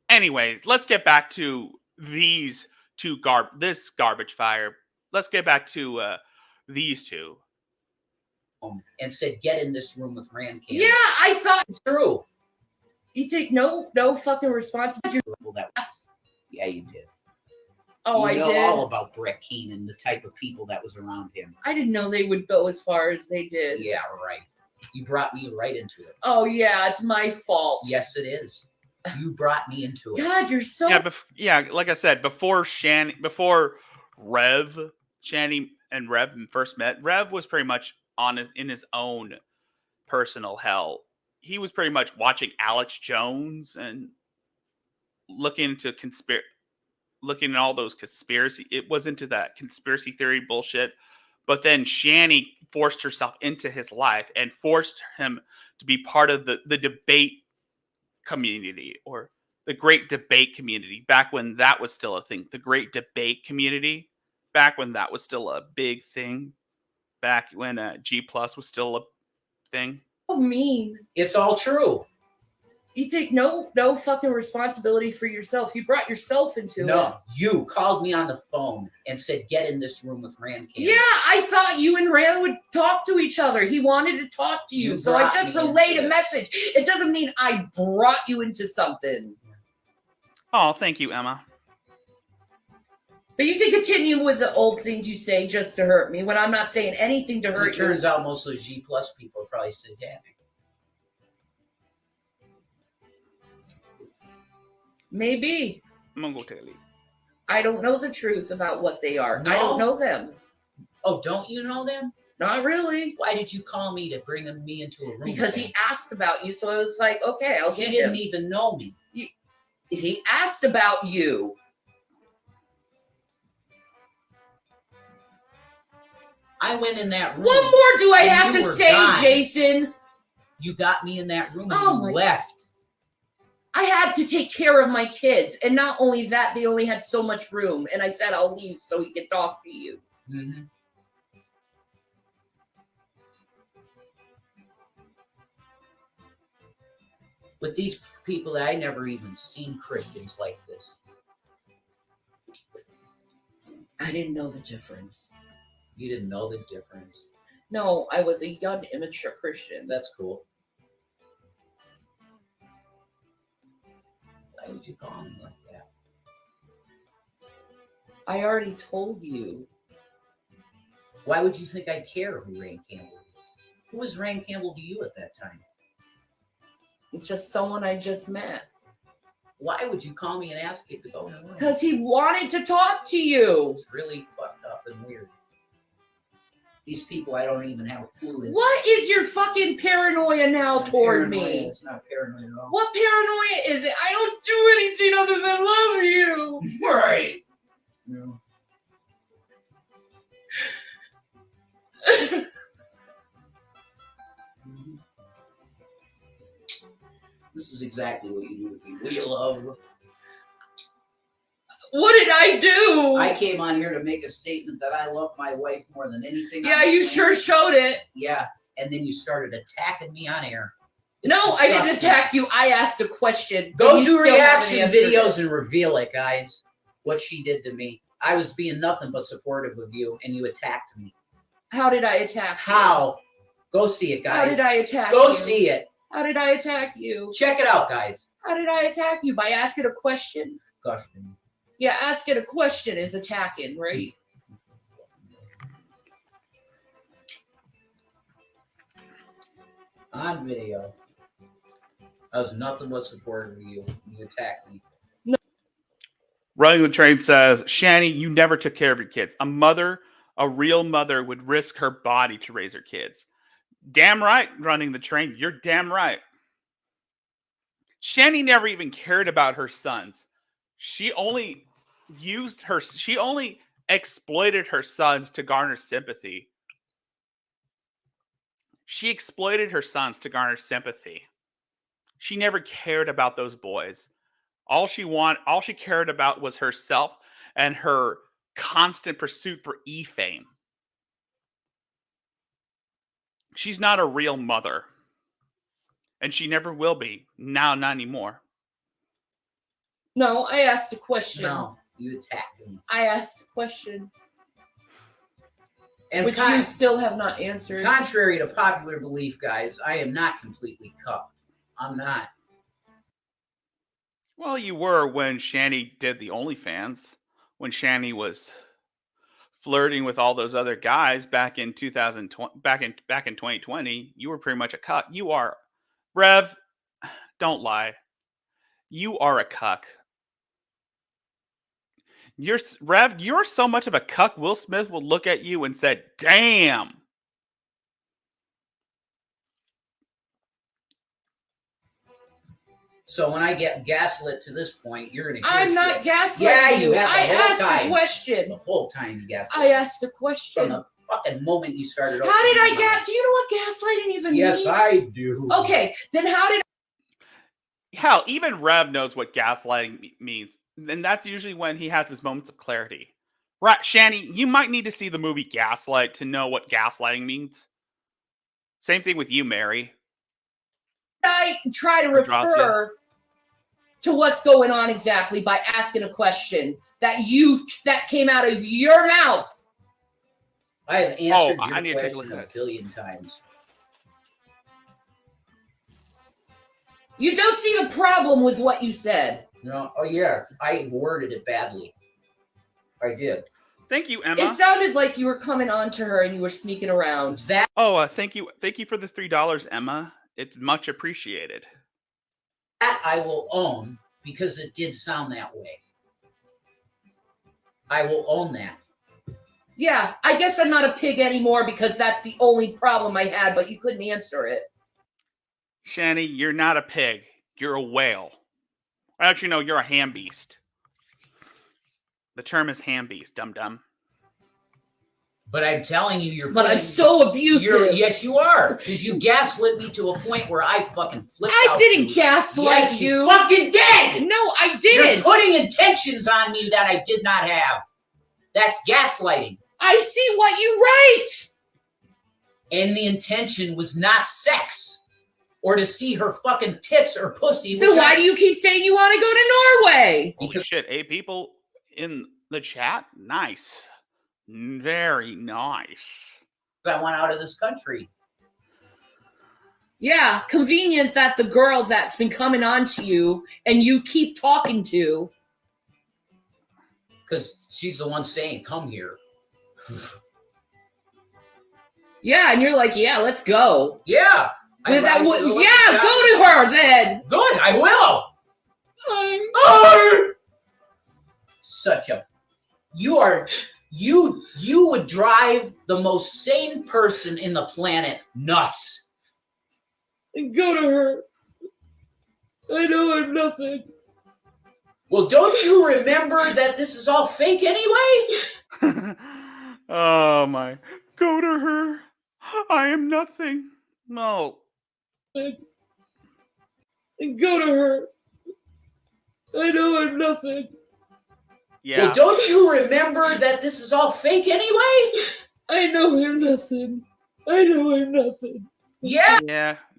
[SPEAKER 1] anyways, let's get back to these two this garbage fire. Let's get back to these two.
[SPEAKER 2] And said, "Get in this room with Rand Campbell."
[SPEAKER 4] Yeah, I saw.
[SPEAKER 2] It's true.
[SPEAKER 4] You take no fucking responsibility.
[SPEAKER 2] Yeah, you did.
[SPEAKER 4] Oh,
[SPEAKER 2] you
[SPEAKER 4] I
[SPEAKER 2] know
[SPEAKER 4] did.
[SPEAKER 2] all about Brett Keane and the type of people that was around him.
[SPEAKER 4] I didn't know they would go as far as they did.
[SPEAKER 2] Yeah, right. You brought me right into it.
[SPEAKER 4] Oh yeah, it's my fault.
[SPEAKER 2] Yes, it is. You brought me into it.
[SPEAKER 4] God, you're so.
[SPEAKER 1] Yeah, like I said, before Shanny and Rev first met, Rev was pretty much in his own personal hell. He was pretty much watching Alex Jones and looking at all those conspiracy. It was into that conspiracy theory bullshit. But then Shanny forced herself into his life and forced him to be part of the debate community, or the great debate community, back when that was still a thing. The great debate community, back when that was still a big thing. Back when G Plus was still a thing.
[SPEAKER 4] So mean.
[SPEAKER 2] It's all true.
[SPEAKER 4] You take no fucking responsibility for yourself. You brought yourself into it.
[SPEAKER 2] No, you called me on the phone and said, "Get in this room with Rand Campbell."
[SPEAKER 4] Yeah, I thought you and Rand would talk to each other. He wanted to talk to you, so I
[SPEAKER 2] brought
[SPEAKER 4] just
[SPEAKER 2] me
[SPEAKER 4] relayed
[SPEAKER 2] into
[SPEAKER 4] a
[SPEAKER 2] it.
[SPEAKER 4] message. It doesn't mean I brought you into something.
[SPEAKER 1] Oh, thank you, Emma.
[SPEAKER 4] But you can continue with the old things you say just to hurt me when I'm not saying anything to hurt
[SPEAKER 2] It turns
[SPEAKER 4] you.
[SPEAKER 2] out most of those G plus people are probably satanic.
[SPEAKER 4] Maybe.
[SPEAKER 1] I'm gonna go take a leak.
[SPEAKER 4] I don't know the truth about what they are. I
[SPEAKER 2] No.
[SPEAKER 4] don't know them.
[SPEAKER 2] Oh, don't you know them?
[SPEAKER 4] Not really.
[SPEAKER 2] Why did you call me to bring me into a room?
[SPEAKER 4] Because
[SPEAKER 2] with
[SPEAKER 4] he
[SPEAKER 2] him?
[SPEAKER 4] asked about you, so I was like, okay, I'll
[SPEAKER 2] He
[SPEAKER 4] get
[SPEAKER 2] didn't
[SPEAKER 4] him.
[SPEAKER 2] even know me.
[SPEAKER 4] He asked about you.
[SPEAKER 2] I went in that room.
[SPEAKER 4] What more do I
[SPEAKER 2] and
[SPEAKER 4] have
[SPEAKER 2] you
[SPEAKER 4] to
[SPEAKER 2] were
[SPEAKER 4] say,
[SPEAKER 2] dying.
[SPEAKER 4] Jason?
[SPEAKER 2] You got me in that room
[SPEAKER 4] Oh
[SPEAKER 2] and
[SPEAKER 4] my
[SPEAKER 2] you left.
[SPEAKER 4] I had to take care of my kids. And not only that, they only had so much room. And I said, I'll leave so he could talk to you.
[SPEAKER 2] Mm-hmm. With these people, I never even seen Christians like this.
[SPEAKER 4] I didn't know the difference.
[SPEAKER 2] You didn't know the difference.
[SPEAKER 4] No, I was a young, immature Christian.
[SPEAKER 2] That's cool. Why would you call me like that?
[SPEAKER 4] I already told you.
[SPEAKER 2] Why would you think I'd care who Rand Campbell is? Who was Rand Campbell to you at that time?
[SPEAKER 4] It's just someone I just met.
[SPEAKER 2] Why would you call me and ask it to go in the room?
[SPEAKER 4] Because he wanted to talk to you.
[SPEAKER 2] It's really fucked up and weird. These people I don't even have a clue in.
[SPEAKER 4] What is your fucking paranoia now toward
[SPEAKER 2] Paranoia,
[SPEAKER 4] me?
[SPEAKER 2] It's not paranoid at all.
[SPEAKER 4] What paranoia is it? I don't do anything other than love you.
[SPEAKER 3] Right.
[SPEAKER 2] No. This is exactly what you do with people you love.
[SPEAKER 4] What did I do?
[SPEAKER 2] I came on here to make a statement that I love my wife more than anything.
[SPEAKER 4] Yeah,
[SPEAKER 2] on the
[SPEAKER 4] you
[SPEAKER 2] planet.
[SPEAKER 4] sure showed it.
[SPEAKER 2] Yeah, and then you started attacking me on air. It's
[SPEAKER 4] No, I didn't
[SPEAKER 2] disgusting.
[SPEAKER 4] attack you. I asked a question.
[SPEAKER 2] Go
[SPEAKER 4] and you
[SPEAKER 2] do
[SPEAKER 4] still
[SPEAKER 2] reaction
[SPEAKER 4] haven't answered
[SPEAKER 2] videos
[SPEAKER 4] it.
[SPEAKER 2] and reveal it, guys. What she did to me. I was being nothing but supportive of you, and you attacked me.
[SPEAKER 4] How did I attack you?
[SPEAKER 2] How? Go see it, guys.
[SPEAKER 4] How did I attack
[SPEAKER 2] Go
[SPEAKER 4] you?
[SPEAKER 2] see it.
[SPEAKER 4] How did I attack you?
[SPEAKER 2] Check it out, guys.
[SPEAKER 4] How did I attack you? By asking a question?
[SPEAKER 2] Disgusting.
[SPEAKER 4] Yeah, asking a question is attacking, right?
[SPEAKER 2] On video. I was nothing but supportive of you. You attacked me.
[SPEAKER 1] Running the Train says, Shanny, you never took care of your kids. A real mother would risk her body to raise her kids. Damn right, Running the Train. You're damn right. Shanny never even cared about her sons. She only exploited her sons to garner sympathy. She exploited her sons to garner sympathy. She never cared about those boys. All she cared about was herself and her constant pursuit for fame. She's not a real mother. And she never will be. Now, not anymore.
[SPEAKER 4] No, I asked a question.
[SPEAKER 2] No, you attacked me.
[SPEAKER 4] I asked a question,
[SPEAKER 2] And
[SPEAKER 4] which you still have not answered.
[SPEAKER 2] contrary to popular belief, guys, I am not completely cucked. I'm not.
[SPEAKER 1] Well, you were when Shanny did the OnlyFans. When Shanny was flirting with all those other guys back in 2020, back in 2020, you were pretty much a cuck. You are, Rev. Don't lie. You are a cuck. Rev. You're so much of a cuck. Will Smith will look at you and said, "Damn."
[SPEAKER 2] So when I get gaslit to this point, you're gonna.
[SPEAKER 4] I'm not gaslighting
[SPEAKER 2] Yeah, you
[SPEAKER 4] you.
[SPEAKER 2] have the
[SPEAKER 4] I
[SPEAKER 2] whole
[SPEAKER 4] asked
[SPEAKER 2] time.
[SPEAKER 4] a question.
[SPEAKER 2] The whole time you gaslit.
[SPEAKER 4] I asked a
[SPEAKER 2] From
[SPEAKER 4] question.
[SPEAKER 2] the fucking moment you started.
[SPEAKER 4] How did I
[SPEAKER 2] opening your
[SPEAKER 4] get?
[SPEAKER 2] mouth.
[SPEAKER 4] Do you know what gaslighting even
[SPEAKER 2] Yes,
[SPEAKER 4] means?
[SPEAKER 2] I do.
[SPEAKER 4] Okay, then how did
[SPEAKER 1] Hell, even Rev knows what gaslighting means. And that's usually when he has his moments of clarity. Right, Shanny, you might need to see the movie Gaslight to know what gaslighting means. Same thing with you, Mary.
[SPEAKER 4] I try to
[SPEAKER 1] Draws you.
[SPEAKER 4] refer to what's going on exactly by asking a question that came out of your mouth?
[SPEAKER 2] I have answered
[SPEAKER 1] I
[SPEAKER 2] your
[SPEAKER 1] need to take a look
[SPEAKER 2] question
[SPEAKER 1] at
[SPEAKER 2] a
[SPEAKER 1] it.
[SPEAKER 2] billion times.
[SPEAKER 4] You don't see the problem with what you said.
[SPEAKER 2] No, oh yeah, I worded it badly. I did.
[SPEAKER 1] Thank you, Emma.
[SPEAKER 4] It sounded like you were coming on to her and you were sneaking around.
[SPEAKER 2] That
[SPEAKER 1] Thank you for the $3, Emma. It's much appreciated.
[SPEAKER 2] I will own because it did sound that way. I will own that.
[SPEAKER 4] Yeah, I guess I'm not a pig anymore because that's the only problem I had, but you couldn't answer it.
[SPEAKER 1] Shanny, you're not a pig. You're a whale. Actually, no, you're a ham beast. The term is ham beast, dum-dum.
[SPEAKER 2] But I'm telling you,
[SPEAKER 4] But I'm so abusive.
[SPEAKER 2] Yes, you are. Because you gaslit me to a point where I fucking flipped
[SPEAKER 4] I
[SPEAKER 2] out.
[SPEAKER 4] didn't
[SPEAKER 2] to-
[SPEAKER 4] gaslight
[SPEAKER 2] Yes,
[SPEAKER 4] you.
[SPEAKER 2] fucking did.
[SPEAKER 4] No, I
[SPEAKER 2] You're
[SPEAKER 4] did.
[SPEAKER 2] putting intentions on me that I did not have. That's gaslighting.
[SPEAKER 4] I see what you write.
[SPEAKER 2] And the intention was not sex or to see her fucking tits or pussy.
[SPEAKER 4] So why do you keep saying you want to go to Norway?
[SPEAKER 1] Holy
[SPEAKER 2] Because-
[SPEAKER 1] shit, 8 people in the chat? Nice. Very nice.
[SPEAKER 2] I want out of this country?
[SPEAKER 4] Yeah, convenient that the girl that's been coming on to you and you keep talking to.
[SPEAKER 2] Because she's the one saying, come here.
[SPEAKER 4] Yeah, and you're like, yeah, let's go.
[SPEAKER 2] Yeah.
[SPEAKER 5] Is that what? Yeah, go to her then.
[SPEAKER 2] Good, I will. Such a you would drive the most sane person in the planet nuts.
[SPEAKER 5] Go to her. I know I'm nothing.
[SPEAKER 2] Well, don't you remember that this is all fake anyway?
[SPEAKER 1] Oh my. Go to her. I am nothing. No.
[SPEAKER 5] Go to her. I know I'm nothing.
[SPEAKER 1] Yeah.
[SPEAKER 2] Well, don't you remember that this is all fake anyway?
[SPEAKER 5] I know I'm nothing. I know I'm nothing.
[SPEAKER 2] Yeah.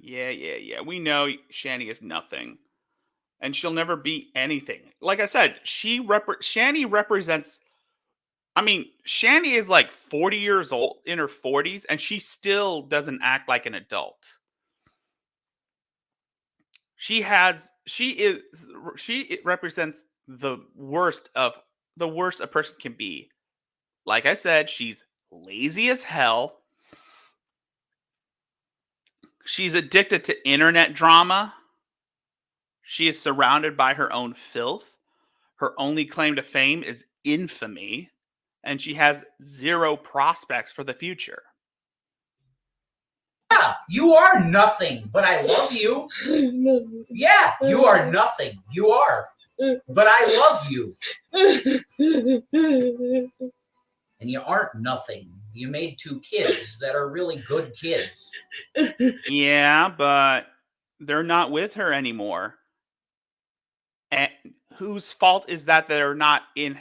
[SPEAKER 1] Yeah. We know Shanny is nothing. And she'll never be anything. Like I said, Shanny represents... I mean, Shanny is like 40 years old, in her 40s, and she still doesn't act like an adult. She represents the worst a person can be. Like I said, she's lazy as hell. She's addicted to internet drama. She is surrounded by her own filth. Her only claim to fame is infamy, and she has zero prospects for the future.
[SPEAKER 2] Yeah, you are nothing, but I love you. Yeah, you are nothing. You are. But I love you. And you aren't nothing. You made 2 kids that are really good kids.
[SPEAKER 1] Yeah, but they're not with her anymore. And whose fault is that they're not in?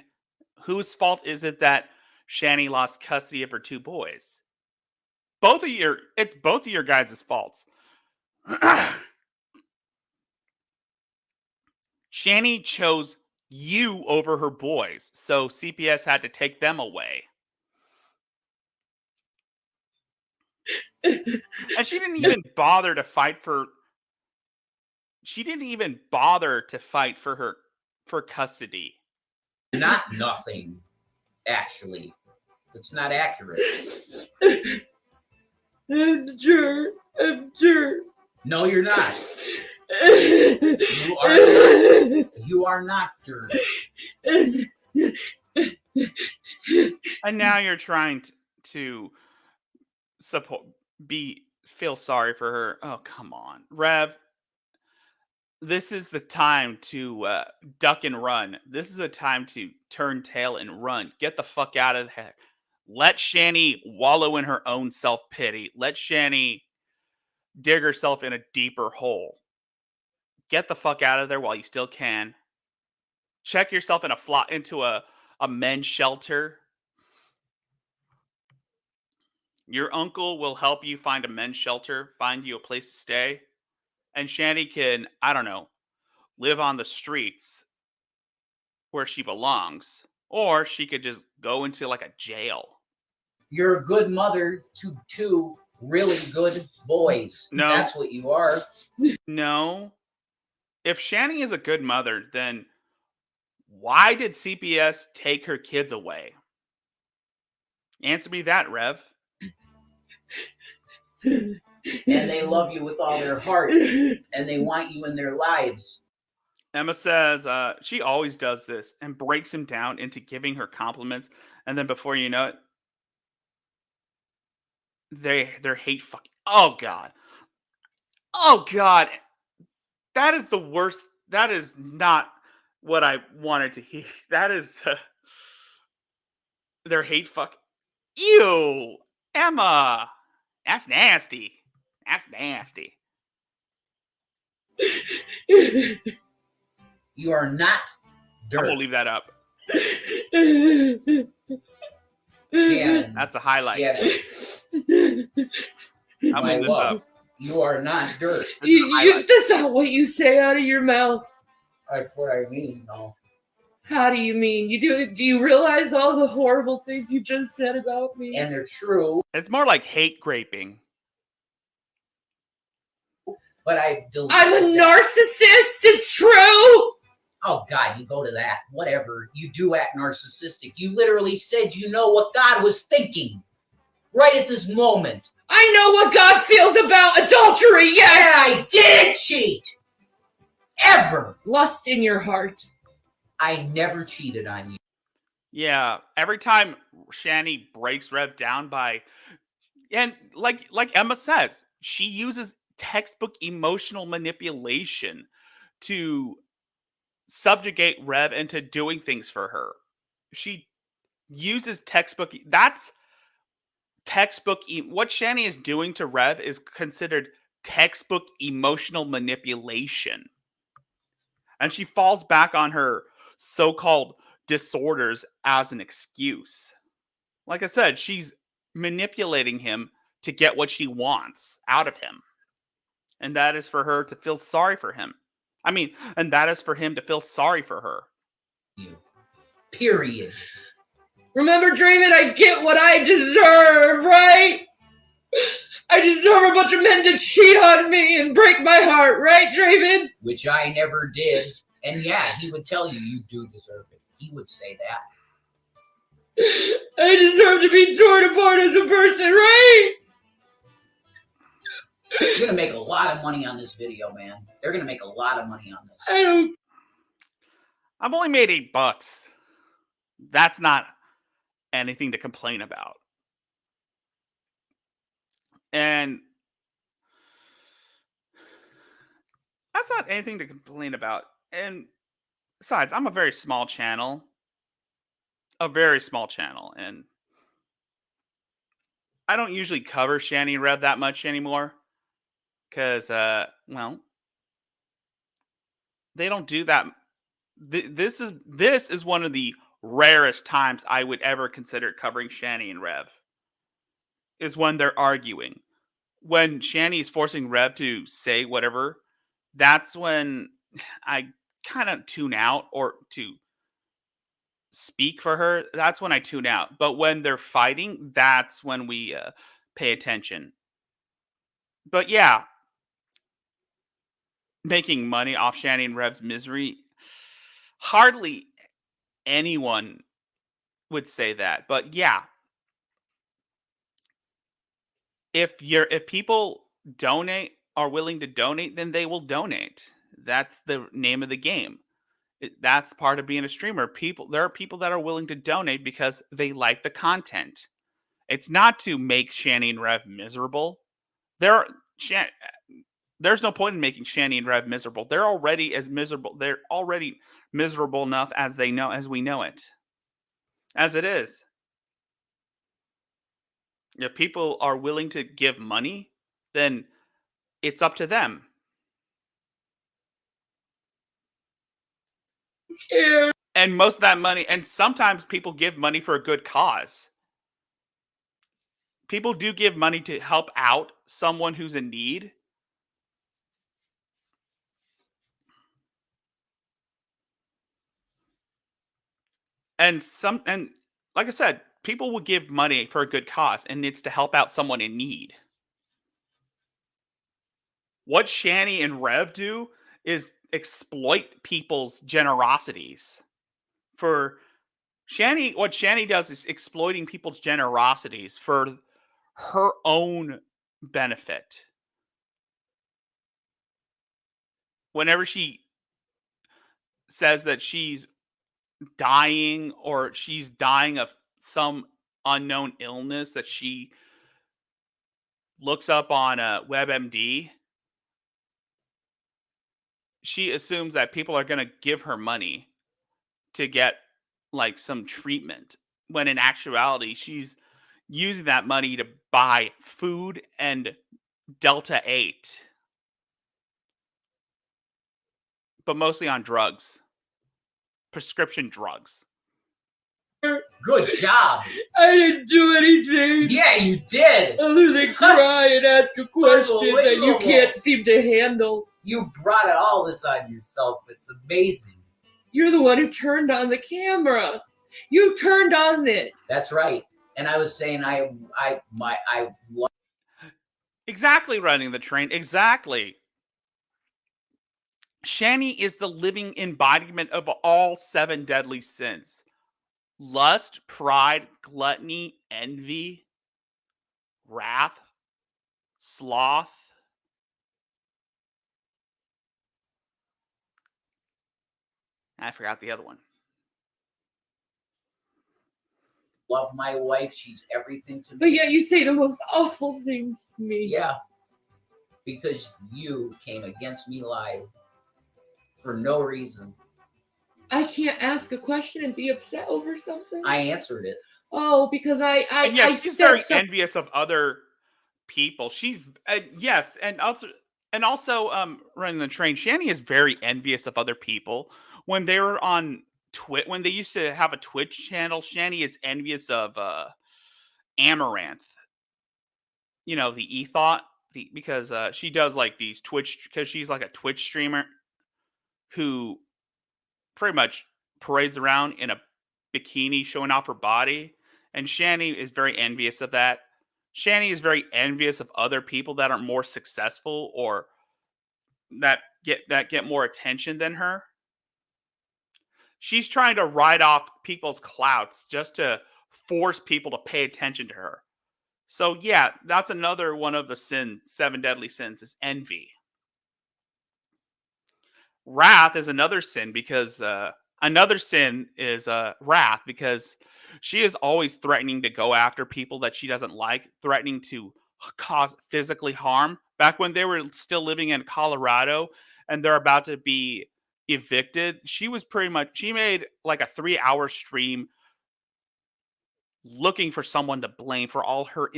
[SPEAKER 1] Whose fault is it that Shanny lost custody of her 2 boys? It's both of your guys' faults. Shanny chose you over her boys, so CPS had to take them away. And she didn't even bother to fight for... She didn't even bother to fight for custody.
[SPEAKER 2] Not nothing, actually. It's not accurate.
[SPEAKER 5] I'm sure.
[SPEAKER 2] No, you're not. You are not dirt.
[SPEAKER 1] And now you're trying to feel sorry for her. Oh, come on. Rev, this is the time to duck and run. This is a time to turn tail and run. Get the fuck out of there. Let Shanny wallow in her own self-pity. Let Shanny dig herself in a deeper hole. Get the fuck out of there while you still can. Check yourself into a men's shelter. Your uncle will help you find a men's shelter, find you a place to stay. And Shanny can, I don't know, live on the streets where she belongs. Or she could just go into like a jail.
[SPEAKER 2] You're a good mother to 2 really good boys.
[SPEAKER 1] No.
[SPEAKER 2] That's what you are.
[SPEAKER 1] No. If Shanny is a good mother, then why did CPS take her kids away? Answer me that, Rev.
[SPEAKER 2] And they love you with all their heart. And they want you in their lives.
[SPEAKER 1] Emma says she always does this and breaks him down into giving her compliments. And then before you know it, they're hate fucking... Oh, God. Oh, God. That is the worst. That is not what I wanted to hear. That is... they're hate fuck... Ew! Emma! That's nasty. That's nasty.
[SPEAKER 2] You are not dirt.
[SPEAKER 1] I'm gonna leave that up.
[SPEAKER 2] Shannon.
[SPEAKER 1] That's a highlight.
[SPEAKER 2] Shannon.
[SPEAKER 1] I'm
[SPEAKER 2] My
[SPEAKER 1] leaving this
[SPEAKER 2] love.
[SPEAKER 1] up.
[SPEAKER 2] You are not dirt.
[SPEAKER 5] That's not what you say out of your mouth.
[SPEAKER 2] That's what I mean, no.
[SPEAKER 5] How do you mean? Do you realize all the horrible things you just said about me?
[SPEAKER 2] And they're true,
[SPEAKER 1] It's more like hate graping.
[SPEAKER 2] but I've deleted
[SPEAKER 5] I'm a
[SPEAKER 2] that.
[SPEAKER 5] narcissist. It's true.
[SPEAKER 2] Oh, God, you go to that. Whatever. You do act narcissistic. You literally said you know what God was thinking. right at this moment.
[SPEAKER 5] I know what God feels about adultery,
[SPEAKER 2] Yeah,
[SPEAKER 5] yes!
[SPEAKER 2] I didn't cheat. Ever.
[SPEAKER 5] Lust in your heart.
[SPEAKER 2] I never cheated on you.
[SPEAKER 1] Yeah, every time Shanny breaks Rev down by, and like Emma says, she uses textbook emotional manipulation to subjugate Rev into doing things for her. She uses textbook. That's textbook. What Shanny is doing to Rev is considered textbook emotional manipulation, and she falls back on her so-called disorders as an excuse. Like I said, she's manipulating him to get what she wants out of him. And that is for her to feel sorry for him. I mean, and that is for him to feel sorry for her.
[SPEAKER 2] You. Period.
[SPEAKER 5] Remember, Draven, I get what I deserve, right? I deserve a bunch of men to cheat on me and break my heart, right, Draven?
[SPEAKER 2] Which I never did. And yeah, he would tell you do deserve it. He would say that.
[SPEAKER 5] I deserve to be torn apart as a person, right?
[SPEAKER 2] You're gonna make a lot of money on this video, man. They're gonna make a lot of money on this.
[SPEAKER 5] I don't.
[SPEAKER 1] I've only made $8. That's not anything to complain about. And that's not anything to complain about. And besides, I'm a very small channel. A very small channel. And I don't usually cover Shanny and Rev that much anymore. Because, well, they don't do that. This is one of the rarest times I would ever consider covering Shanny and Rev. Is when they're arguing. When Shanny is forcing Rev to say whatever, that's when I kind of tune out, or to speak for her. That's when I tune out. But when they're fighting, that's when we pay attention. But yeah, making money off Shanny and Rev's misery, hardly anyone would say that. But yeah, if people are willing to donate, then they will donate. That's the name of the game. That's part of being a streamer. There are people that are willing to donate because they like the content. It's not to make Shanny and Rev miserable. There's no point in making Shanny and Rev miserable. They're already miserable. They're already miserable enough as we know it. As it is. If people are willing to give money, then it's up to them.
[SPEAKER 5] care.
[SPEAKER 1] And most of that money, and sometimes people give money for a good cause. People do give money to help out someone who's in need. And like I said, people will give money for a good cause, and it's to help out someone in need. What Shanny and Rev do is exploit people's generosities. For Shanny, what Shanny does is exploiting people's generosities for her own benefit. Whenever she says that she's dying, or she's dying of some unknown illness that she looks up on WebMD, she assumes that people are going to give her money to get like some treatment, when in actuality she's using that money to buy food and Delta 8, but mostly on drugs, prescription drugs.
[SPEAKER 2] Good job.
[SPEAKER 5] I didn't do anything
[SPEAKER 2] Yeah, you did.
[SPEAKER 5] other than cry and ask a question that you
[SPEAKER 2] Unbelievable.
[SPEAKER 5] can't seem to handle.
[SPEAKER 2] You brought it all this on yourself. It's amazing.
[SPEAKER 5] You're the one who turned on the camera. You turned on it.
[SPEAKER 2] That's right. And I was saying I love
[SPEAKER 1] Exactly, running the train. Exactly. Shanny is the living embodiment of all 7 deadly sins: lust, pride, gluttony, envy. Wrath, Sloth. I forgot the other one.
[SPEAKER 2] Love my wife. She's everything to me.
[SPEAKER 5] But yet you say the most awful things to me.
[SPEAKER 2] Yeah. Because you came against me live for no reason.
[SPEAKER 5] I can't ask a question and be upset over something.
[SPEAKER 2] I answered it.
[SPEAKER 5] Oh, because I
[SPEAKER 1] And yes, she's
[SPEAKER 5] said
[SPEAKER 1] very
[SPEAKER 5] something.
[SPEAKER 1] envious of other people. She's yes, and also running the train. Shanny is very envious of other people. When they were on Twitch, when they used to have a Twitch channel, Shanny is envious of Amaranth. You know, the Ethot, because she does like these Twitch, because she's like a Twitch streamer who pretty much parades around in a bikini showing off her body, and Shanny is very envious of that. Shanny is very envious of other people that are more successful or that get more attention than her. She's trying to ride off people's clouts just to force people to pay attention to her. So yeah, that's another one of the seven deadly sins is envy. Wrath is another sin because another sin is wrath because she is always threatening to go after people that she doesn't like, threatening to cause physically harm. Back when they were still living in Colorado and they're about to be evicted, she made like a 3-hour stream looking for someone to blame for all her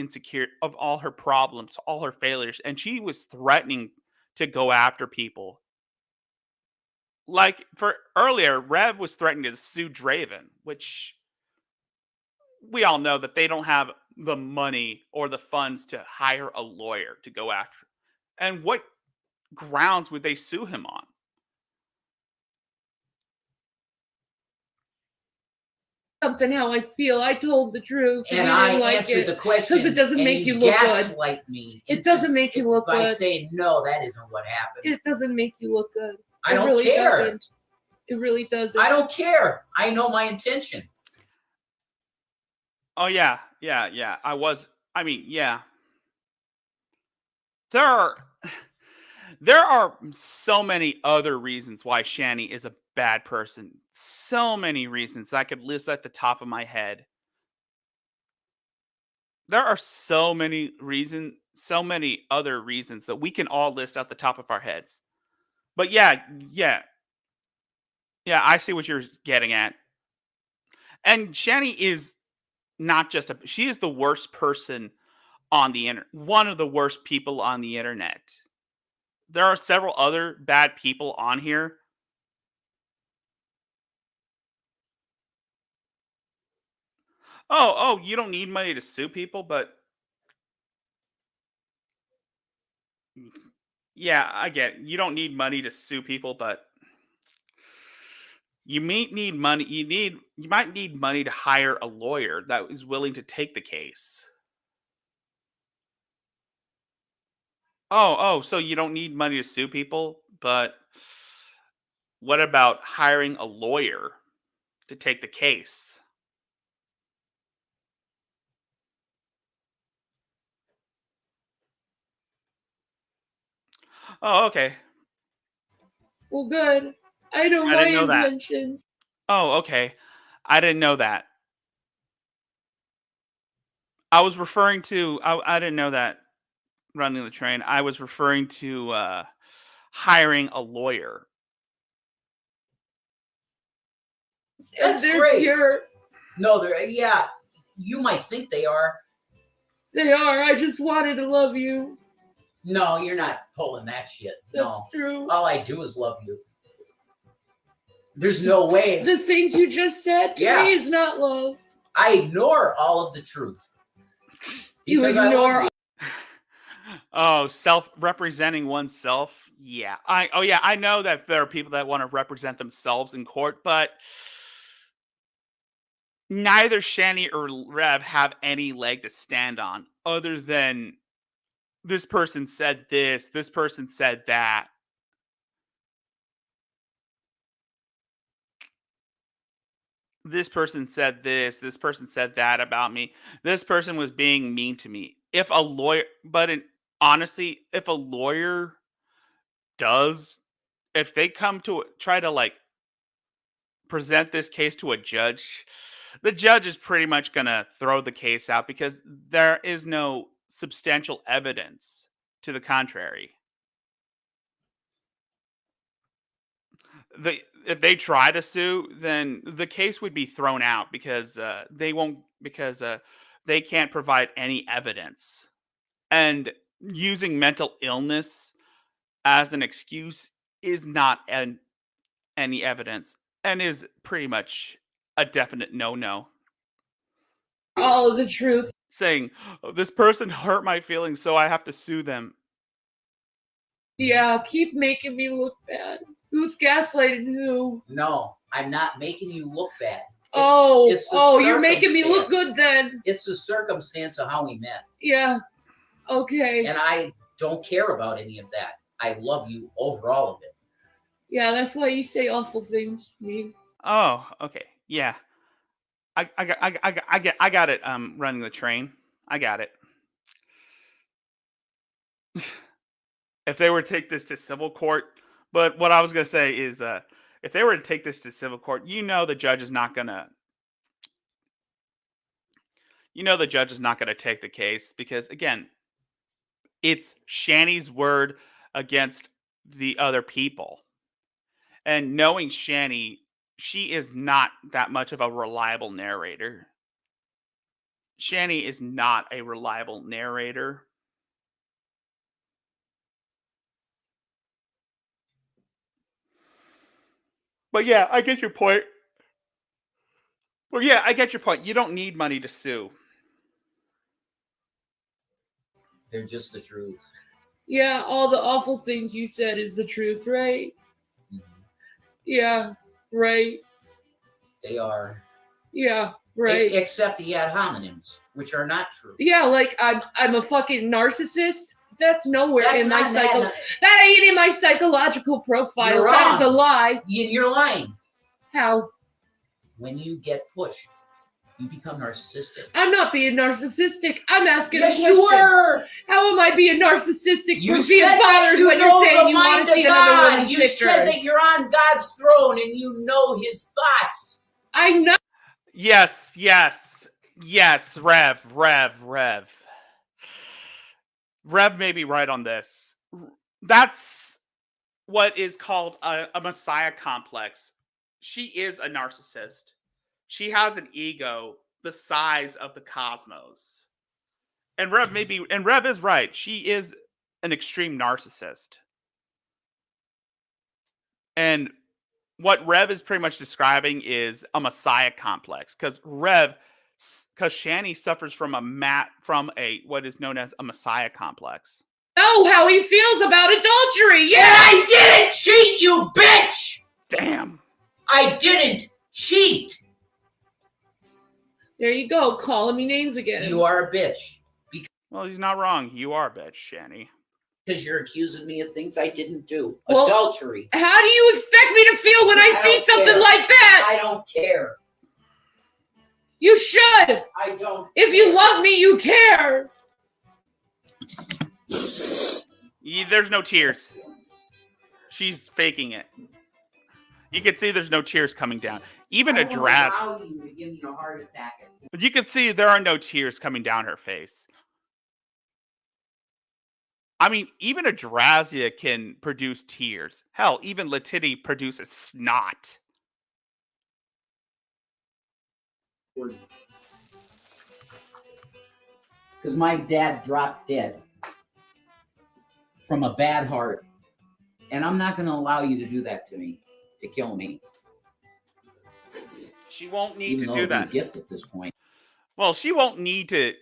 [SPEAKER 1] all her problems, all her failures, and she was threatening to go after people. Like for earlier, Rev was threatening to sue Draven, which we all know that they don't have the money or the funds to hire a lawyer to go after. And what grounds would they sue him on?
[SPEAKER 5] Something how I feel. I told the truth.
[SPEAKER 2] And
[SPEAKER 5] you
[SPEAKER 2] I
[SPEAKER 5] didn't like
[SPEAKER 2] answered
[SPEAKER 5] it.
[SPEAKER 2] the question.
[SPEAKER 5] 'Cause it doesn't
[SPEAKER 2] and
[SPEAKER 5] make you look good.
[SPEAKER 2] gaslight me.
[SPEAKER 5] It doesn't make you look
[SPEAKER 2] by
[SPEAKER 5] good.
[SPEAKER 2] saying, no, that isn't what happened.
[SPEAKER 5] It doesn't make you look good.
[SPEAKER 2] I don't
[SPEAKER 5] it really
[SPEAKER 2] care.
[SPEAKER 5] Doesn't. It really doesn't.
[SPEAKER 2] I don't care. I know my intention.
[SPEAKER 1] Oh yeah. I mean, yeah. There are so many other reasons why Shanny is a bad person. So many reasons I could list at the top of my head. There are so many other reasons that we can all list at the top of our heads. But yeah, I see what you're getting at. And Shanny is not just she is the worst person on the internet. One of the worst people on the internet. There are several other bad people on here. Oh, you don't need money to sue people, but yeah, I get it. You don't need money to sue people, but you might need money. You might need money to hire a lawyer that is willing to take the case. Oh, so you don't need money to sue people, but what about hiring a lawyer to take the case? Oh, okay.
[SPEAKER 5] Well, good. I know
[SPEAKER 1] I
[SPEAKER 5] my
[SPEAKER 1] didn't know that.
[SPEAKER 5] intentions.
[SPEAKER 1] Oh, okay. I didn't know that. I was referring to. I didn't know that. Running the train. I was referring to hiring a lawyer.
[SPEAKER 2] That's
[SPEAKER 5] they're
[SPEAKER 2] great.
[SPEAKER 5] pure.
[SPEAKER 2] No, they're you might think they are.
[SPEAKER 5] They are. I just wanted to love you.
[SPEAKER 2] No, you're not pulling that shit.
[SPEAKER 5] That's
[SPEAKER 2] No.
[SPEAKER 5] true.
[SPEAKER 2] All I do is love you. There's no way.
[SPEAKER 5] The things you just said to me is not love.
[SPEAKER 2] I ignore all of the truth.
[SPEAKER 5] You ignore.
[SPEAKER 1] Oh, self-representing oneself. Yeah. I know that there are people that want to represent themselves in court, but neither Shanny or Rev have any leg to stand on other than this person said this person said that. This person said this person said that about me. This person was being mean to me. if a lawyer, honestly, if a lawyer does, if they come to try to like present this case to a judge, the judge is pretty much going to throw the case out because there is no substantial evidence to the contrary. If they try to sue, then the case would be thrown out because they can't provide any evidence. And using mental illness as an excuse is not any evidence and is pretty much a definite no-no.
[SPEAKER 5] All of the truth.
[SPEAKER 1] Saying, oh, this person hurt my feelings, so I have to sue them.
[SPEAKER 5] Yeah, keep making me look bad. Who's gaslighting who?
[SPEAKER 2] No, I'm not making you look bad.
[SPEAKER 5] You're making me look good then.
[SPEAKER 2] It's the circumstance of how we met.
[SPEAKER 5] Yeah. Okay.
[SPEAKER 2] And I don't care about any of that. I love you over all of it.
[SPEAKER 5] Yeah, that's why you say awful things to me.
[SPEAKER 1] Oh, okay. Yeah. I got it running the train. I got it. If they were to take this to civil court, but what I was going to say is if they were to take this to civil court, the judge is not going to take the case because again, it's Shanny's word against the other people. And knowing Shanny, she is not that much of a reliable narrator. Shanny is not a reliable narrator. But yeah, I get your point. Well, yeah, I get your point. You don't need money to sue.
[SPEAKER 2] They're just the truth.
[SPEAKER 5] Yeah, all the awful things you said is the truth, right?
[SPEAKER 2] Mm-hmm.
[SPEAKER 5] Yeah, right.
[SPEAKER 2] They are.
[SPEAKER 5] Yeah, right.
[SPEAKER 2] Except the ad hominems, which are not true.
[SPEAKER 5] Yeah, like I'm a fucking narcissist. That's nowhere in my
[SPEAKER 2] that
[SPEAKER 5] ain't in my psychological profile.
[SPEAKER 2] You're
[SPEAKER 5] That
[SPEAKER 2] wrong.
[SPEAKER 5] is a lie.
[SPEAKER 2] You're lying.
[SPEAKER 5] How?
[SPEAKER 2] When you get pushed, you become narcissistic.
[SPEAKER 5] I'm not being narcissistic. I'm asking
[SPEAKER 2] Yes,
[SPEAKER 5] a question.
[SPEAKER 2] you were.
[SPEAKER 5] How am I being narcissistic
[SPEAKER 2] You
[SPEAKER 5] for being
[SPEAKER 2] said
[SPEAKER 5] bothered
[SPEAKER 2] you
[SPEAKER 5] when
[SPEAKER 2] know
[SPEAKER 5] you're saying
[SPEAKER 2] the
[SPEAKER 5] you want
[SPEAKER 2] mind
[SPEAKER 5] to see
[SPEAKER 2] of
[SPEAKER 5] another
[SPEAKER 2] God.
[SPEAKER 5] woman's
[SPEAKER 2] You
[SPEAKER 5] pictures?
[SPEAKER 2] said that you're on God's throne and you know His thoughts.
[SPEAKER 5] I'm not.
[SPEAKER 1] Yes, Rev. Rev may be right on this. That's what is called a messiah complex. She is a narcissist. She has an ego the size of the cosmos. And Rev is right. She is an extreme narcissist. And what Rev is pretty much describing is a messiah complex because Shanny suffers from what is known as a messiah complex.
[SPEAKER 5] Know how he feels about adultery.
[SPEAKER 2] Yeah, I didn't cheat, you bitch.
[SPEAKER 1] Damn.
[SPEAKER 2] I didn't cheat.
[SPEAKER 5] There you go, calling me names again.
[SPEAKER 2] You are a bitch.
[SPEAKER 1] Well, he's not wrong. You are a bitch, Shanny.
[SPEAKER 2] Because you're accusing me of things I didn't do.
[SPEAKER 5] Well,
[SPEAKER 2] adultery.
[SPEAKER 5] How do you expect me to feel when I see something like that?
[SPEAKER 2] I don't care.
[SPEAKER 5] You should.
[SPEAKER 2] I don't.
[SPEAKER 5] If you love me, you care.
[SPEAKER 1] There's no tears. She's faking it. You can see there's no tears coming down. Even a Draz.
[SPEAKER 2] You to give me a heart attack.
[SPEAKER 1] You can see there are no tears coming down her face. I mean, even a Drazia can produce tears. Hell, even Letiti produces snot.
[SPEAKER 2] Because my dad dropped dead from a bad heart. And I'm not going to allow you to do that to me, to kill me.
[SPEAKER 1] She won't need
[SPEAKER 2] Even
[SPEAKER 1] to
[SPEAKER 2] though
[SPEAKER 1] do
[SPEAKER 2] it'd be
[SPEAKER 1] that.
[SPEAKER 2] a gift at this point.
[SPEAKER 1] Well, she won't need to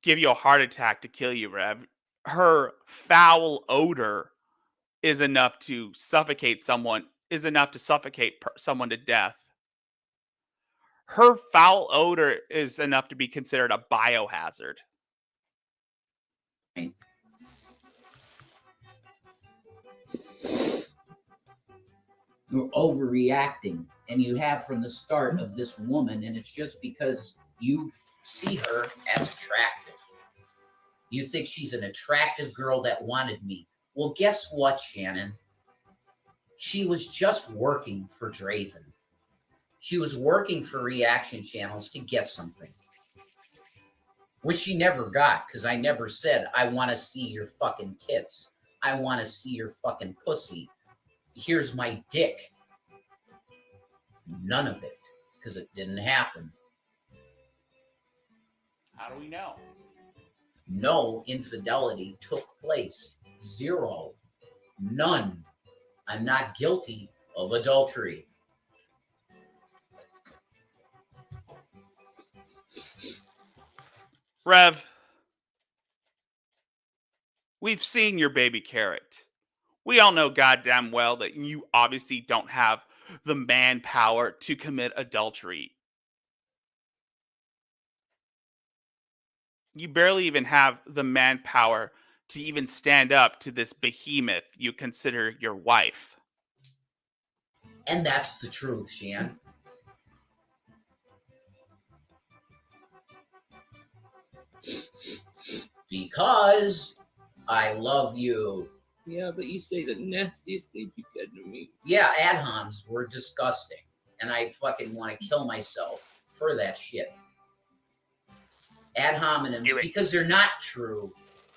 [SPEAKER 1] give you a heart attack to kill you, Rev. Her foul odor is enough to suffocate someone, someone to death. Her foul odor is enough to be considered a biohazard.
[SPEAKER 2] Right. You're overreacting, and you have from the start of this woman, and it's just because you see her as attractive. You think she's an attractive girl that wanted me. Well, guess what, Shannon? She was just working for Draven. She was working for reaction channels to get something. Which she never got, because I never said, I want to see your fucking tits. I want to see your fucking pussy. Here's my dick. None of it, because it didn't happen.
[SPEAKER 1] How do we know?
[SPEAKER 2] No infidelity took place. 0. None. I'm not guilty of adultery.
[SPEAKER 1] Rev, we've seen your baby carrot. We all know goddamn well that you obviously don't have the manpower to commit adultery. You barely even have the manpower to even stand up to this behemoth you consider your wife.
[SPEAKER 2] And that's the truth, Shan. Because I love you.
[SPEAKER 5] Yeah, but you say the nastiest things you can to me.
[SPEAKER 2] Yeah, ad homs were disgusting. And I fucking want to kill myself for that shit. Ad hominems, because they're not true.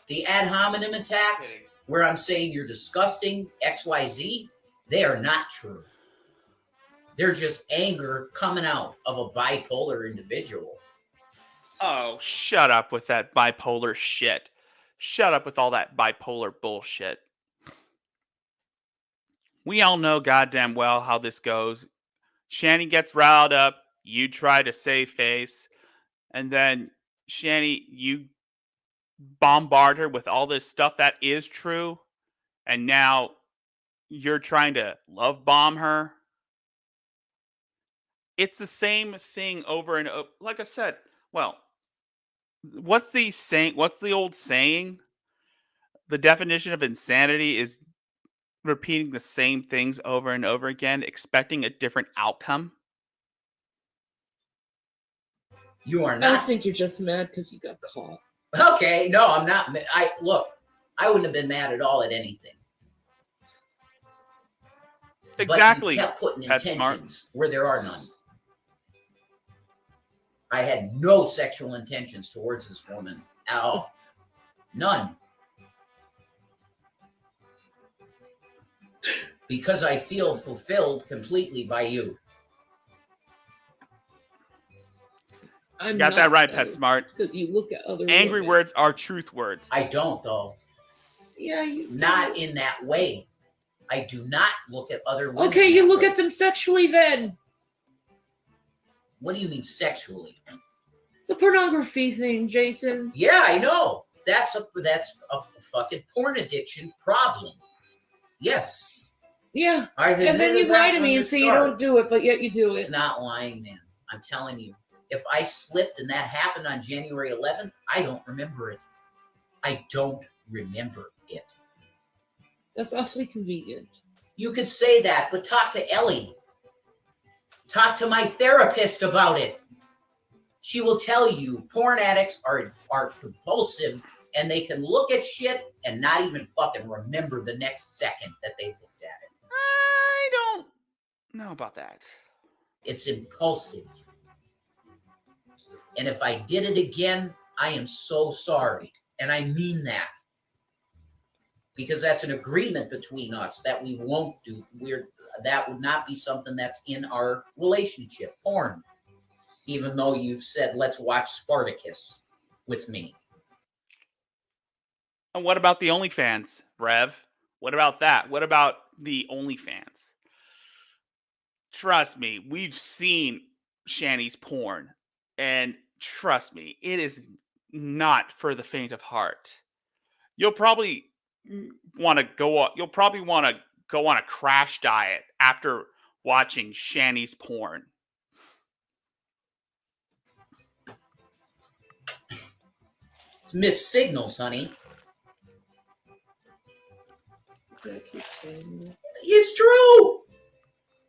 [SPEAKER 2] The ad hominem attacks, where I'm saying you're disgusting, XYZ, they are not true. They're just anger coming out of a bipolar individual.
[SPEAKER 1] Oh, shut up with that bipolar shit. Shut up with all that bipolar bullshit. We all know goddamn well how this goes. Shanny gets riled up, you try to save face, and then Shanny, you bombard her with all this stuff that is true, and now you're trying to love bomb her. It's the same thing over and over. Like I said, well, what's the saying? What's the old saying? The definition of insanity is repeating the same things over and over again, expecting a different outcome.
[SPEAKER 2] You are
[SPEAKER 5] I
[SPEAKER 2] not.
[SPEAKER 5] think you're just mad because you got caught.
[SPEAKER 2] Okay, no, I'm not. I wouldn't have been mad at all at anything.
[SPEAKER 1] Exactly.
[SPEAKER 2] But you kept putting
[SPEAKER 1] That's
[SPEAKER 2] intentions
[SPEAKER 1] smart.
[SPEAKER 2] where there are none. I had no sexual intentions towards this woman at all. None. Because I feel fulfilled completely by you.
[SPEAKER 5] I'm
[SPEAKER 1] Got that right,
[SPEAKER 5] better,
[SPEAKER 1] PetSmart.
[SPEAKER 5] Because you look at other
[SPEAKER 1] Angry
[SPEAKER 5] women.
[SPEAKER 1] words are truth words.
[SPEAKER 2] I don't, though.
[SPEAKER 5] Yeah, you
[SPEAKER 2] Not in that way. I do not look at other women.
[SPEAKER 5] Okay, you
[SPEAKER 2] that
[SPEAKER 5] look
[SPEAKER 2] way.
[SPEAKER 5] at them sexually then.
[SPEAKER 2] What do you mean sexually?
[SPEAKER 5] The pornography thing, Jason.
[SPEAKER 2] Yeah, I know. That's a fucking porn addiction problem. Yes.
[SPEAKER 5] Yeah.
[SPEAKER 2] I've
[SPEAKER 5] And then
[SPEAKER 2] admitted
[SPEAKER 5] you lie
[SPEAKER 2] that
[SPEAKER 5] to
[SPEAKER 2] from
[SPEAKER 5] me
[SPEAKER 2] the
[SPEAKER 5] and say you
[SPEAKER 2] start.
[SPEAKER 5] don't do it, but yet you do
[SPEAKER 2] It's
[SPEAKER 5] it.
[SPEAKER 2] not lying, man. I'm telling you. If I slipped and that happened on January 11th, I don't remember it. I don't remember it.
[SPEAKER 5] That's awfully convenient.
[SPEAKER 2] You could say that, but talk to Ellie. Talk to my therapist about it. She will tell you porn addicts are compulsive and they can look at shit and not even fucking remember the next second that they looked at it.
[SPEAKER 1] I don't know about that.
[SPEAKER 2] It's impulsive. And if I did it again, I am so sorry. And I mean that. Because that's an agreement between us that we won't do. That would not be something that's in our relationship. Porn. Even though you've said, let's watch Spartacus with me.
[SPEAKER 1] And what about the OnlyFans, Rev? What about that? What about the OnlyFans? Trust me, we've seen Shanny's porn. And trust me, it is not for the faint of heart. You'll probably want to go on a crash diet after watching Shanny's porn.
[SPEAKER 2] It's missed signals, honey.
[SPEAKER 5] I keep saying that.
[SPEAKER 2] It's true.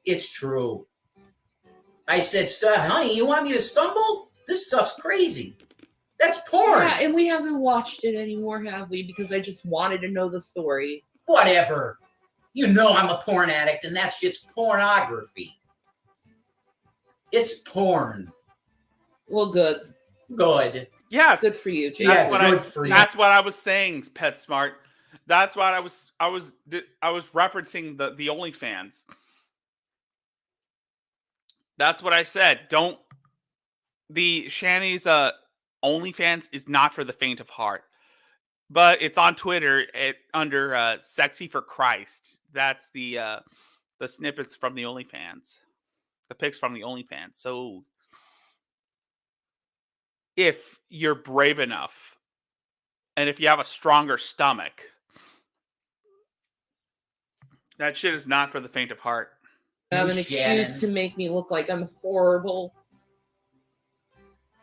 [SPEAKER 2] It's true. I said, honey, you want me to stumble? This stuff's crazy. That's porn.
[SPEAKER 5] Yeah, and we haven't watched it anymore, have we? Because I just wanted to know the story.
[SPEAKER 2] Whatever. You know I'm a porn addict, and that shit's pornography. It's porn.
[SPEAKER 5] Well, good.
[SPEAKER 2] Good.
[SPEAKER 1] Yes,
[SPEAKER 5] Good for you, Jake.
[SPEAKER 2] Yeah,
[SPEAKER 1] that's what
[SPEAKER 2] good for you.
[SPEAKER 1] That's what I was saying, PetSmart. That's what I was referencing the OnlyFans. That's what I said. Don't the Shanny's OnlyFans is not for the faint of heart. But it's on Twitter under "Sexy for Christ." That's the snippets from the OnlyFans, the pics from the OnlyFans. So if you're brave enough, and if you have a stronger stomach, that shit is not for the faint of heart.
[SPEAKER 5] I have an
[SPEAKER 2] Shannon.
[SPEAKER 5] excuse to make me look like I'm horrible.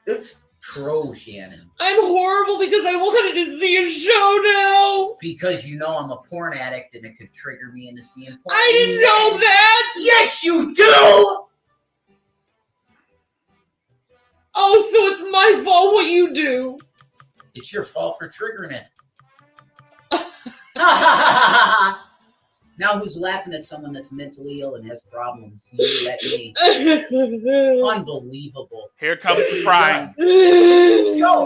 [SPEAKER 2] It's true, Shannon.
[SPEAKER 5] I'm horrible because I wanted to see a show now.
[SPEAKER 2] Because you know I'm a porn addict and it could trigger me into seeing porn.
[SPEAKER 5] I didn't know that.
[SPEAKER 2] Yes, you do!
[SPEAKER 5] Oh, so it's my fault what you do.
[SPEAKER 2] It's your fault for triggering it. Now who's laughing at someone that's mentally ill and has problems? You let me. Unbelievable.
[SPEAKER 1] Here comes the crying.
[SPEAKER 2] You show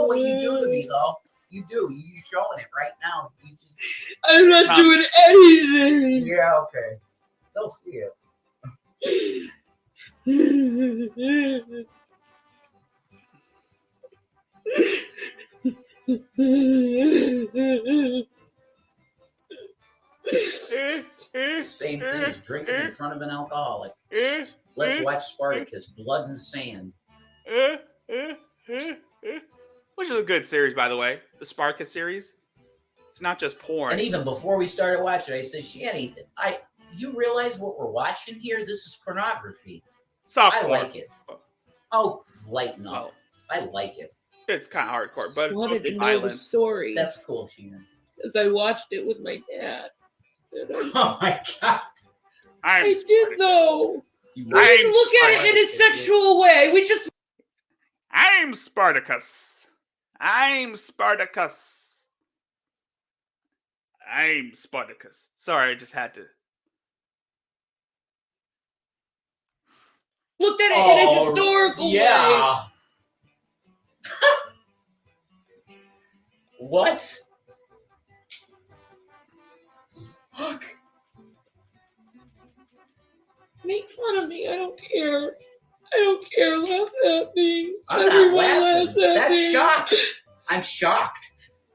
[SPEAKER 2] what you do to me, though. You do. You showing it right now. You just.
[SPEAKER 5] I'm not
[SPEAKER 1] Come.
[SPEAKER 5] doing anything.
[SPEAKER 2] Yeah, okay. They'll see it. Same thing as drinking in front of an alcoholic. Let's watch Spartacus, Blood and Sand.
[SPEAKER 1] Which is a good series, by the way. The Spartacus series. It's not just porn.
[SPEAKER 2] And even before we started watching, I said, Shanny, you realize what we're watching here? This is pornography.
[SPEAKER 1] Soft
[SPEAKER 2] I
[SPEAKER 1] porn.
[SPEAKER 2] like it. Oh, lighten up. I like it.
[SPEAKER 1] It's kind of hardcore, but it's
[SPEAKER 5] Wanted
[SPEAKER 1] mostly
[SPEAKER 5] to know the
[SPEAKER 1] violent.
[SPEAKER 5] story
[SPEAKER 2] That's cool, Shannon.
[SPEAKER 5] as I watched it with my dad. And
[SPEAKER 2] Oh my god.
[SPEAKER 5] I
[SPEAKER 1] I'm
[SPEAKER 5] did though.
[SPEAKER 2] You
[SPEAKER 5] We didn't look at it in a sexual way. We just
[SPEAKER 1] I'm Spartacus. I'm Spartacus. I'm Spartacus. Sorry, I just had to.
[SPEAKER 5] looked at it in a historical way.
[SPEAKER 2] Yeah. What? Fuck.
[SPEAKER 5] Make fun of me. I don't care. I don't care. Laugh at me.
[SPEAKER 2] I'm
[SPEAKER 5] Everyone
[SPEAKER 2] not
[SPEAKER 5] laughs
[SPEAKER 2] laughing.
[SPEAKER 5] at
[SPEAKER 2] That's
[SPEAKER 5] me.
[SPEAKER 2] shocked. I'm shocked.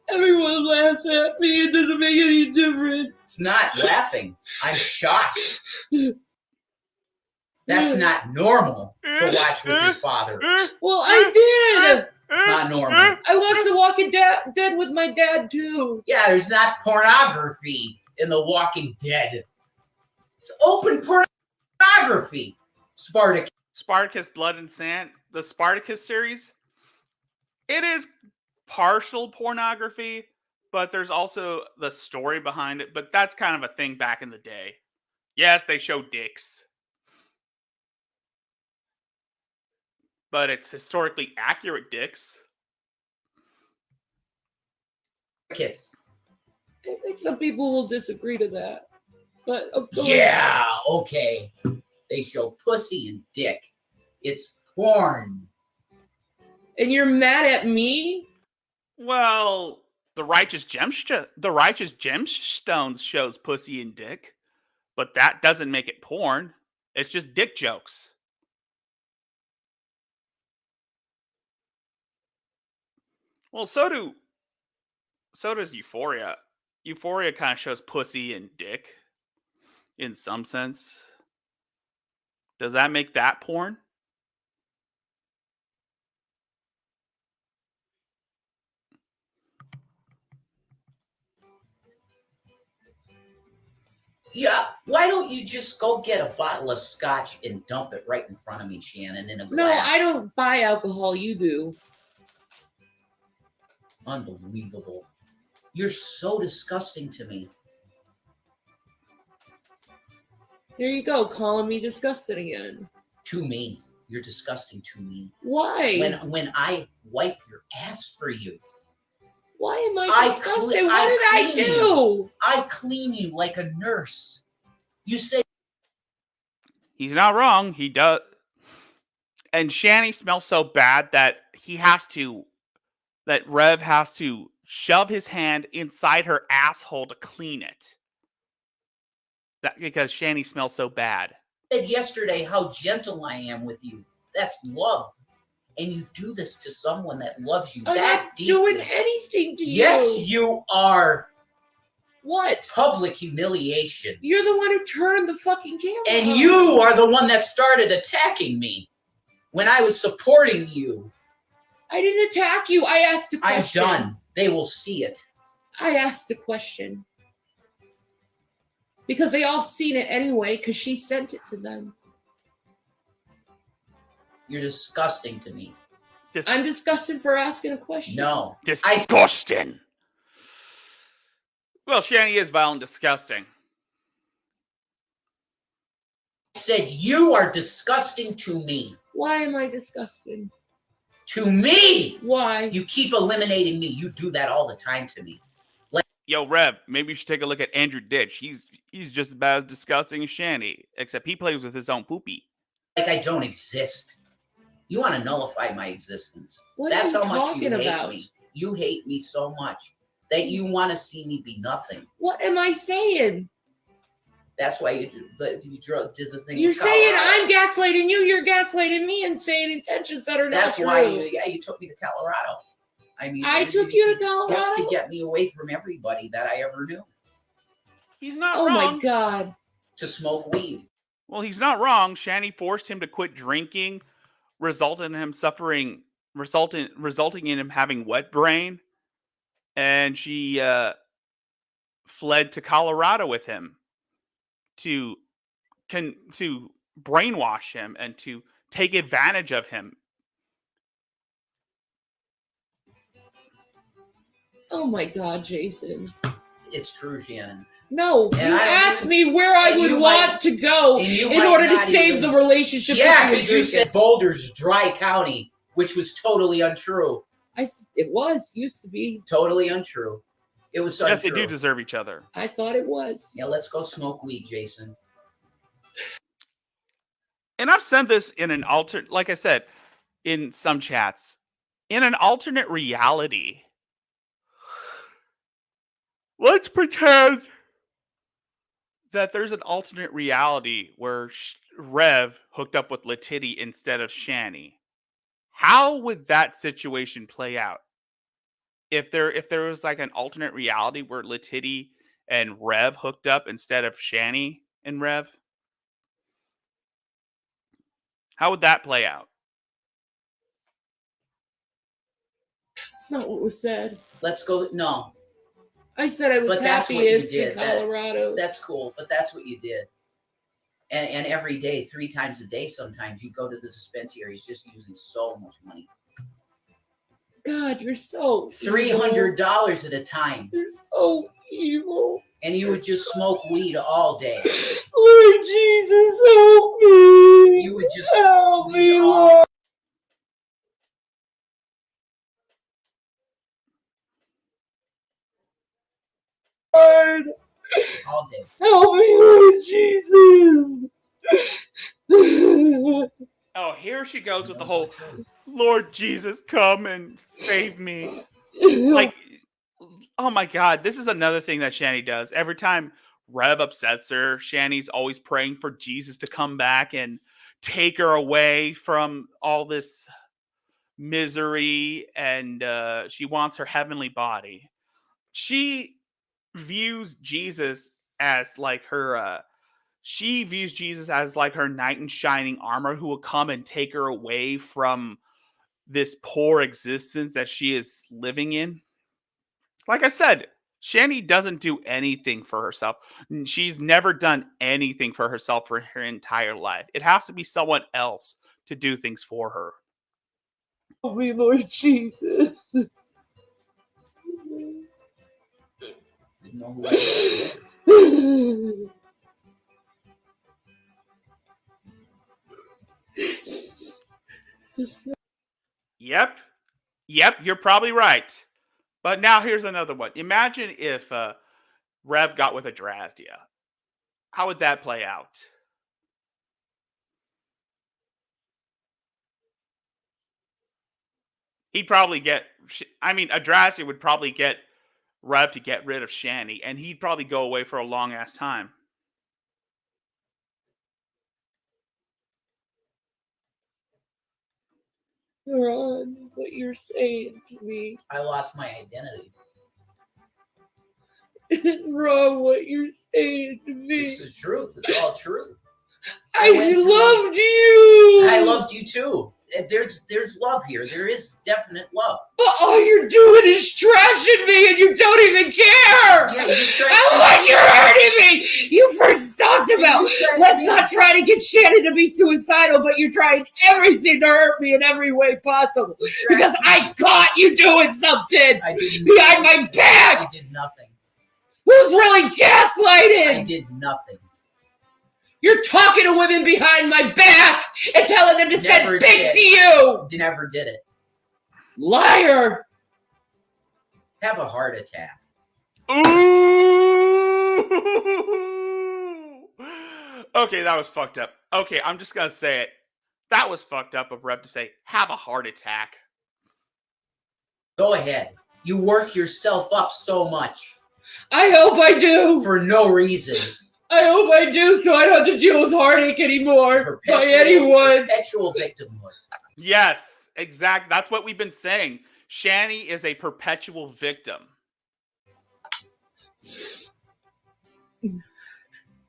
[SPEAKER 5] Everyone laughs at me. It doesn't make any difference.
[SPEAKER 2] It's not laughing. I'm shocked. That's not normal to watch with your father.
[SPEAKER 5] Well, I did.
[SPEAKER 2] It's not normal.
[SPEAKER 5] I watched The Walking Dead with my dad too.
[SPEAKER 2] Yeah, there's not pornography in The Walking Dead. It's open pornography.
[SPEAKER 1] Spartacus, Blood and Sand, the Spartacus series. It is partial pornography, but there's also the story behind it. But that's kind of a thing back in the day. Yes, they show dicks, but it's historically accurate dicks.
[SPEAKER 2] Kiss.
[SPEAKER 5] I think some people will disagree to that, but of course,
[SPEAKER 2] Yeah, okay. They show pussy and dick. It's porn.
[SPEAKER 5] And you're mad at me?
[SPEAKER 1] Well, the Righteous Gemstones shows pussy and dick, but that doesn't make it porn. It's just dick jokes. Well, so does Euphoria. Euphoria kind of shows pussy and dick in some sense. Does that make that porn?
[SPEAKER 2] Yeah, why don't you just go get a bottle of scotch and dump it right in front of me, Shannon, in a glass?
[SPEAKER 5] No, I don't buy alcohol. You do.
[SPEAKER 2] Unbelievable. You're so disgusting to me.
[SPEAKER 5] There you go, calling me disgusted again.
[SPEAKER 2] To me. You're disgusting to me.
[SPEAKER 5] Why?
[SPEAKER 2] When I wipe your ass for you,
[SPEAKER 5] Why am I
[SPEAKER 2] I
[SPEAKER 5] disgusting?
[SPEAKER 2] cle-
[SPEAKER 5] What did
[SPEAKER 2] I
[SPEAKER 5] I
[SPEAKER 2] clean
[SPEAKER 5] do?
[SPEAKER 2] I clean you like a nurse. You say
[SPEAKER 1] He's not wrong. He does. And Shanny smells so bad that Rev has to shove his hand inside her asshole to clean it. That because Shanny smells so bad.
[SPEAKER 2] said yesterday how gentle I am with you. That's love. And you do this to someone that loves you
[SPEAKER 5] I'm
[SPEAKER 2] that
[SPEAKER 5] not
[SPEAKER 2] deeply.
[SPEAKER 5] doing anything to you.
[SPEAKER 2] Yes, you are.
[SPEAKER 5] What?
[SPEAKER 2] Public humiliation.
[SPEAKER 5] You're the one who turned the fucking camera
[SPEAKER 2] And
[SPEAKER 5] on.
[SPEAKER 2] you are the one that started attacking me when I was supporting you.
[SPEAKER 5] I didn't attack you. I asked a
[SPEAKER 2] I'm
[SPEAKER 5] question.
[SPEAKER 2] done. They will see it.
[SPEAKER 5] I asked a question. Because they all seen it anyway, because she sent it to them.
[SPEAKER 2] You're disgusting to me.
[SPEAKER 5] I'm disgusted for asking a question.
[SPEAKER 2] No.
[SPEAKER 1] Disgusting. Well, Shanny is vile and disgusting.
[SPEAKER 2] I said you are disgusting to me.
[SPEAKER 5] Why am I disgusting?
[SPEAKER 2] To me!
[SPEAKER 5] Why?
[SPEAKER 2] You keep eliminating me. You do that all the time to me.
[SPEAKER 1] Yo, Rev, maybe you should take a look at Andrew Ditch. He's just about as disgusting as Shanny, except he plays with his own poopy.
[SPEAKER 2] Like I don't exist. You want to nullify my existence.
[SPEAKER 5] What
[SPEAKER 2] That's
[SPEAKER 5] are you
[SPEAKER 2] how much you
[SPEAKER 5] talking
[SPEAKER 2] hate
[SPEAKER 5] about?
[SPEAKER 2] me. You hate me so much that you want to see me be nothing.
[SPEAKER 5] What am I saying?
[SPEAKER 2] That's why you did the thing.
[SPEAKER 5] You're
[SPEAKER 2] with
[SPEAKER 5] saying
[SPEAKER 2] Colorado.
[SPEAKER 5] I'm gaslighting you, you're gaslighting me and saying intentions that are
[SPEAKER 2] That's
[SPEAKER 5] not
[SPEAKER 2] why
[SPEAKER 5] true.
[SPEAKER 2] you took me to Colorado. I mean,
[SPEAKER 5] I took you to Colorado?
[SPEAKER 2] to get me away from everybody that I ever knew.
[SPEAKER 1] He's not
[SPEAKER 5] Oh
[SPEAKER 1] wrong.
[SPEAKER 5] my god.
[SPEAKER 2] To smoke weed.
[SPEAKER 1] Well, he's not wrong. Shanny forced him to quit drinking, resulting in him having wet brain, and she fled to Colorado with him to brainwash him and to take advantage of him.
[SPEAKER 5] Oh my god, Jason.
[SPEAKER 2] It's true, Shannon.
[SPEAKER 5] No,
[SPEAKER 2] And
[SPEAKER 5] you
[SPEAKER 2] I don't
[SPEAKER 5] asked
[SPEAKER 2] even-
[SPEAKER 5] me where I
[SPEAKER 2] and
[SPEAKER 5] would
[SPEAKER 2] you
[SPEAKER 5] want
[SPEAKER 2] might-
[SPEAKER 5] to go
[SPEAKER 2] and you
[SPEAKER 5] in
[SPEAKER 2] might
[SPEAKER 5] order to
[SPEAKER 2] not
[SPEAKER 5] save
[SPEAKER 2] even-
[SPEAKER 5] the relationship.
[SPEAKER 2] Yeah,
[SPEAKER 5] with
[SPEAKER 2] because you
[SPEAKER 5] drinking.
[SPEAKER 2] said Boulder's dry county, which was totally untrue.
[SPEAKER 5] It used to be.
[SPEAKER 2] Totally untrue. It was
[SPEAKER 1] Yes,
[SPEAKER 2] untrue.
[SPEAKER 1] they do deserve each other.
[SPEAKER 5] I thought it was.
[SPEAKER 2] Yeah, let's go smoke weed, Jason.
[SPEAKER 1] And I've said this in an like I said, in some chats, in an alternate reality. Let's pretend that there's an alternate reality where Rev hooked up with Letiti instead of Shanny. How would that situation play out? If there was like an alternate reality where Letiti and Rev hooked up instead of Shanny and Rev, how would that play out?
[SPEAKER 5] That's not what was said.
[SPEAKER 2] Let's go. No,
[SPEAKER 5] I said I was
[SPEAKER 2] But that's what you
[SPEAKER 5] happiest in
[SPEAKER 2] did.
[SPEAKER 5] Colorado.
[SPEAKER 2] that's cool, but that's what you did. And every day, 3 times a day, sometimes you go to the dispensaries just using so much money.
[SPEAKER 5] God, you're so
[SPEAKER 2] $300 at a time.
[SPEAKER 5] You're so evil.
[SPEAKER 2] And you would just smoke weed all day.
[SPEAKER 5] Lord Jesus, help me.
[SPEAKER 2] You would just
[SPEAKER 5] help
[SPEAKER 2] smoke
[SPEAKER 5] me,
[SPEAKER 2] weed all
[SPEAKER 5] Lord.
[SPEAKER 2] all day.
[SPEAKER 5] Help me, Lord Jesus.
[SPEAKER 1] Oh, here she goes with the whole Lord Jesus, come and save me. Like, oh my God, this is another thing that Shanny does. Every time Rev upsets her, Shanny's always praying for Jesus to come back and take her away from all this misery, and she wants her heavenly body. She views Jesus as like her knight in shining armor who will come and take her away from this poor existence that she is living in. Like I said, Shanny doesn't do anything for herself. She's never done anything for herself for her entire life. It has to be someone else to do things for her.
[SPEAKER 5] Help me, Lord Jesus.
[SPEAKER 2] You know who it is.
[SPEAKER 1] Yep. Yep, you're probably right. But now here's another one. Imagine if Rev got with a Drazdia. How would that play out? He'd probably get. I mean, Adrastia would probably get Rev to get rid of Shanny, and he'd probably go away for a long ass time.
[SPEAKER 5] Ron, what you're saying to me.
[SPEAKER 2] I lost my identity.
[SPEAKER 5] It's wrong what you're saying to me.
[SPEAKER 2] This is truth. It's all true.
[SPEAKER 5] I
[SPEAKER 2] went through-
[SPEAKER 5] loved you.
[SPEAKER 2] I loved you too. There's love here. There is definite love.
[SPEAKER 5] But all you're doing is trashing me and you don't even care.
[SPEAKER 2] Yeah, you tried.
[SPEAKER 5] How much you're hurting me. You first talked about, let's not try to get Shannon to be suicidal, but you're trying everything to hurt me in every way possible. Because I caught you doing something
[SPEAKER 2] I did
[SPEAKER 5] behind my back.
[SPEAKER 2] I did nothing.
[SPEAKER 5] Who's really gaslighting?
[SPEAKER 2] I did nothing.
[SPEAKER 5] You're talking to women behind my back and telling them to send
[SPEAKER 2] Never
[SPEAKER 5] pics
[SPEAKER 2] did.
[SPEAKER 5] to you.
[SPEAKER 2] Never did it.
[SPEAKER 5] Liar.
[SPEAKER 2] Have a heart attack.
[SPEAKER 1] Ooh! Okay, that was fucked up. Okay, I'm just gonna say it. That was fucked up of Rev to say, have a heart attack.
[SPEAKER 2] Go ahead. You work yourself up so much
[SPEAKER 5] I hope I do.
[SPEAKER 2] for no reason.
[SPEAKER 5] I hope I do so I don't have to deal with heartache anymore by anyone.
[SPEAKER 2] Perpetual victimhood.
[SPEAKER 1] Yes, exactly. That's what we've been saying. Shanny is a perpetual victim.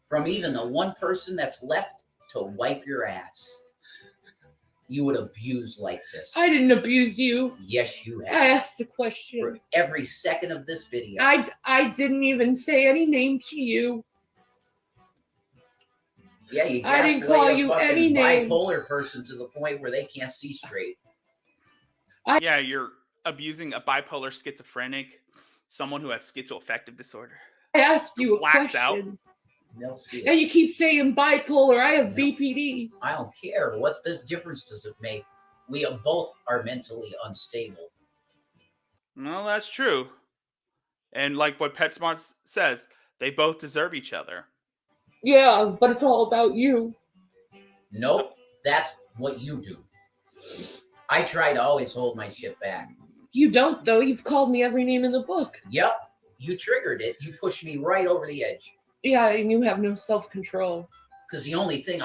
[SPEAKER 2] From even the one person that's left to wipe your ass. You would abuse like this.
[SPEAKER 5] I didn't abuse you.
[SPEAKER 2] Yes, you
[SPEAKER 5] I
[SPEAKER 2] have.
[SPEAKER 5] asked a question.
[SPEAKER 2] For every second of this video.
[SPEAKER 5] I didn't even say any name to you.
[SPEAKER 2] Yeah, you
[SPEAKER 5] I didn't
[SPEAKER 2] gaslight
[SPEAKER 5] call
[SPEAKER 2] a
[SPEAKER 5] you
[SPEAKER 2] fucking
[SPEAKER 5] any name.
[SPEAKER 2] bipolar person to the point where they can't see straight.
[SPEAKER 1] Yeah, you're abusing a bipolar schizophrenic, someone who has schizoaffective disorder.
[SPEAKER 5] I asked you a
[SPEAKER 1] Blacks out.
[SPEAKER 5] question.
[SPEAKER 2] They'll see it.
[SPEAKER 5] And you keep saying bipolar. I have
[SPEAKER 2] No.
[SPEAKER 5] BPD.
[SPEAKER 2] I don't care. What's the difference does it make? We both are mentally unstable.
[SPEAKER 1] No, that's true. And like what PetSmart says, they both deserve each other.
[SPEAKER 5] Yeah, but it's all about you.
[SPEAKER 2] Nope, that's what you do. I try to always hold my shit back.
[SPEAKER 5] You don't, though. You've called me every name in the book.
[SPEAKER 2] Yep, you triggered it. You pushed me right over the edge.
[SPEAKER 5] Yeah, and you have no self-control.
[SPEAKER 2] Because the only thing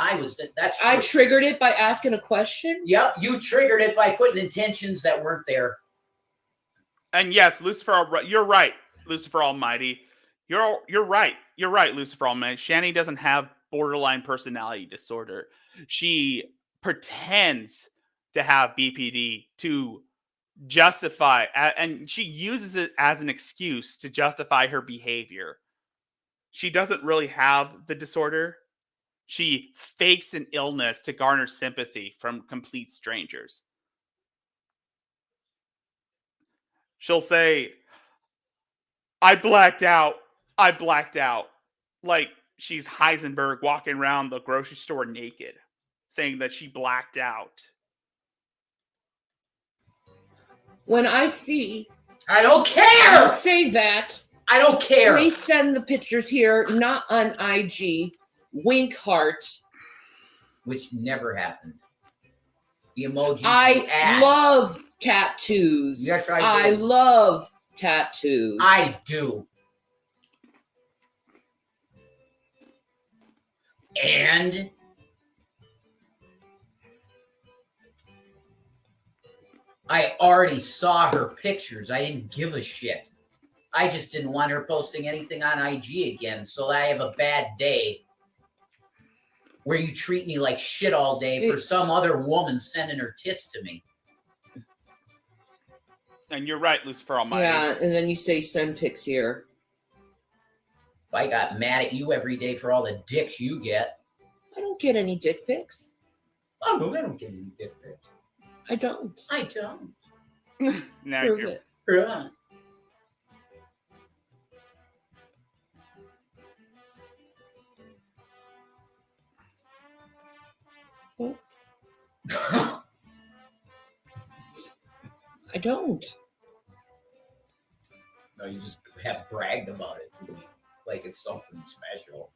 [SPEAKER 2] that's
[SPEAKER 5] I
[SPEAKER 2] true.
[SPEAKER 5] triggered it by asking a question.
[SPEAKER 2] Yep, you triggered it by putting intentions that weren't there.
[SPEAKER 1] And yes, Lucifer, you're right, Lucifer Almighty. You're right. You're right, Lucifer Almighty. Shanny doesn't have borderline personality disorder. She pretends to have BPD to justify, and she uses it as an excuse to justify her behavior. She doesn't really have the disorder. She fakes an illness to garner sympathy from complete strangers. She'll say, I blacked out. I blacked out. Like she's Heisenberg walking around the grocery store naked, saying that she blacked out.
[SPEAKER 5] When I see
[SPEAKER 2] I don't
[SPEAKER 5] you
[SPEAKER 2] care!
[SPEAKER 5] say that,
[SPEAKER 2] I don't care!
[SPEAKER 5] please send the pictures here, not on IG. Wink heart.
[SPEAKER 2] Which never happened. The emojis you
[SPEAKER 5] I
[SPEAKER 2] add.
[SPEAKER 5] love tattoos.
[SPEAKER 2] Yes, I
[SPEAKER 5] I
[SPEAKER 2] do.
[SPEAKER 5] love tattoos.
[SPEAKER 2] I do. And I already saw her pictures. I didn't give a shit. I just didn't want her posting anything on IG again. So I have a bad day where you treat me like shit all day for some other woman sending her tits to me.
[SPEAKER 1] And you're right, Lucifer Almighty.
[SPEAKER 5] Yeah, and then you say send pics here.
[SPEAKER 2] If I got mad at you every day for all the dicks you get.
[SPEAKER 5] I don't get any dick pics.
[SPEAKER 2] Oh, no, I don't get any dick pics.
[SPEAKER 5] I don't.
[SPEAKER 2] I don't.
[SPEAKER 1] Now
[SPEAKER 5] Prove
[SPEAKER 1] you're
[SPEAKER 5] it.
[SPEAKER 2] Right.
[SPEAKER 5] I don't.
[SPEAKER 3] No, you just have bragged about it to me like it's something special.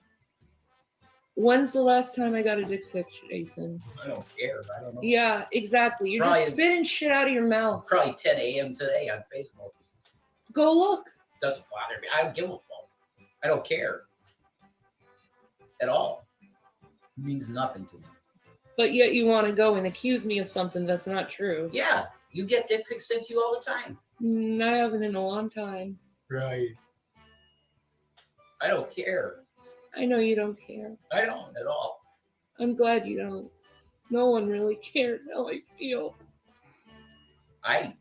[SPEAKER 5] When's the last time I got a dick pic, Jason?
[SPEAKER 3] I don't care. I don't know.
[SPEAKER 5] Yeah, exactly. You're
[SPEAKER 3] Probably-
[SPEAKER 5] just spitting shit out of your mouth.
[SPEAKER 3] Probably 10 a.m. today on Facebook.
[SPEAKER 5] Go look.
[SPEAKER 3] Doesn't bother me. I don't give a fuck. I don't care at all. It means nothing to me.
[SPEAKER 5] But yet you want to go and accuse me of something that's not true.
[SPEAKER 3] Yeah, you get dick pics sent to you all the time.
[SPEAKER 5] I haven't in a long time.
[SPEAKER 3] Right. I don't care.
[SPEAKER 5] I know you don't care.
[SPEAKER 3] I don't at all.
[SPEAKER 5] I'm glad you don't. No one really cares how I feel.
[SPEAKER 3] I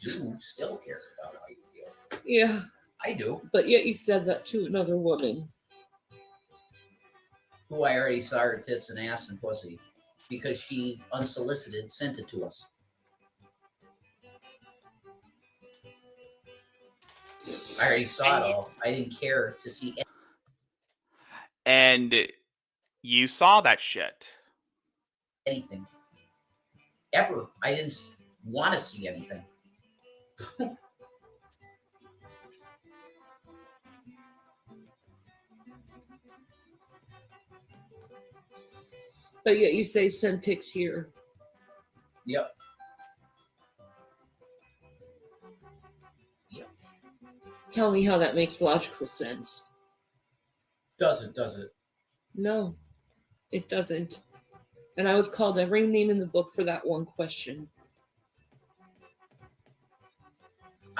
[SPEAKER 3] do still care about how you feel.
[SPEAKER 5] Yeah,
[SPEAKER 3] I do.
[SPEAKER 5] but yet you said that to another woman.
[SPEAKER 3] Who I already saw her tits and ass and pussy because she unsolicited sent it to us. I already saw it all. I didn't care to see
[SPEAKER 1] And you saw that shit.
[SPEAKER 3] anything. Ever. I didn't want to see anything.
[SPEAKER 5] But yet you say send pics here.
[SPEAKER 3] Yep.
[SPEAKER 5] Tell me how that makes logical sense.
[SPEAKER 3] Does it?
[SPEAKER 5] No, it doesn't. And I was called every name in the book for that one question.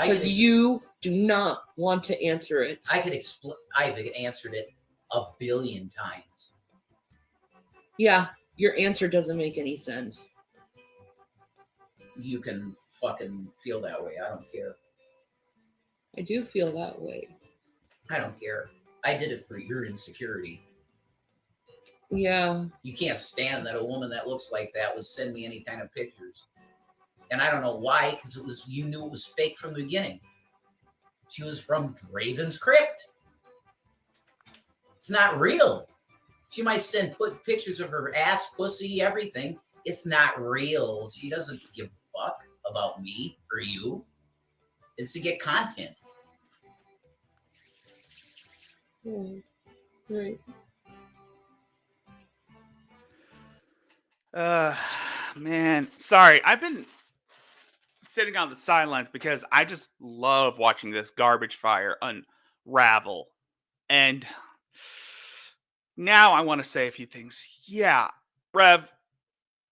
[SPEAKER 5] Because you do not want to answer it.
[SPEAKER 3] I could explain. I've answered it a billion times.
[SPEAKER 5] Yeah, your answer doesn't make any sense.
[SPEAKER 3] You can fucking feel that way. I don't care.
[SPEAKER 5] I do feel that way.
[SPEAKER 3] I don't care. I did it for your insecurity.
[SPEAKER 5] Yeah.
[SPEAKER 3] You can't stand that a woman that looks like that would send me any kind of pictures. And I don't know why, because you knew it was fake from the beginning. She was from Draven's Crypt. It's not real. She might put pictures of her ass, pussy, everything. It's not real. She doesn't give a fuck about me or you. It's to get content.
[SPEAKER 5] Yeah. Right.
[SPEAKER 1] Man, sorry. I've been sitting on the sidelines because I just love watching this garbage fire unravel. And now I want to say a few things. Yeah, Rev,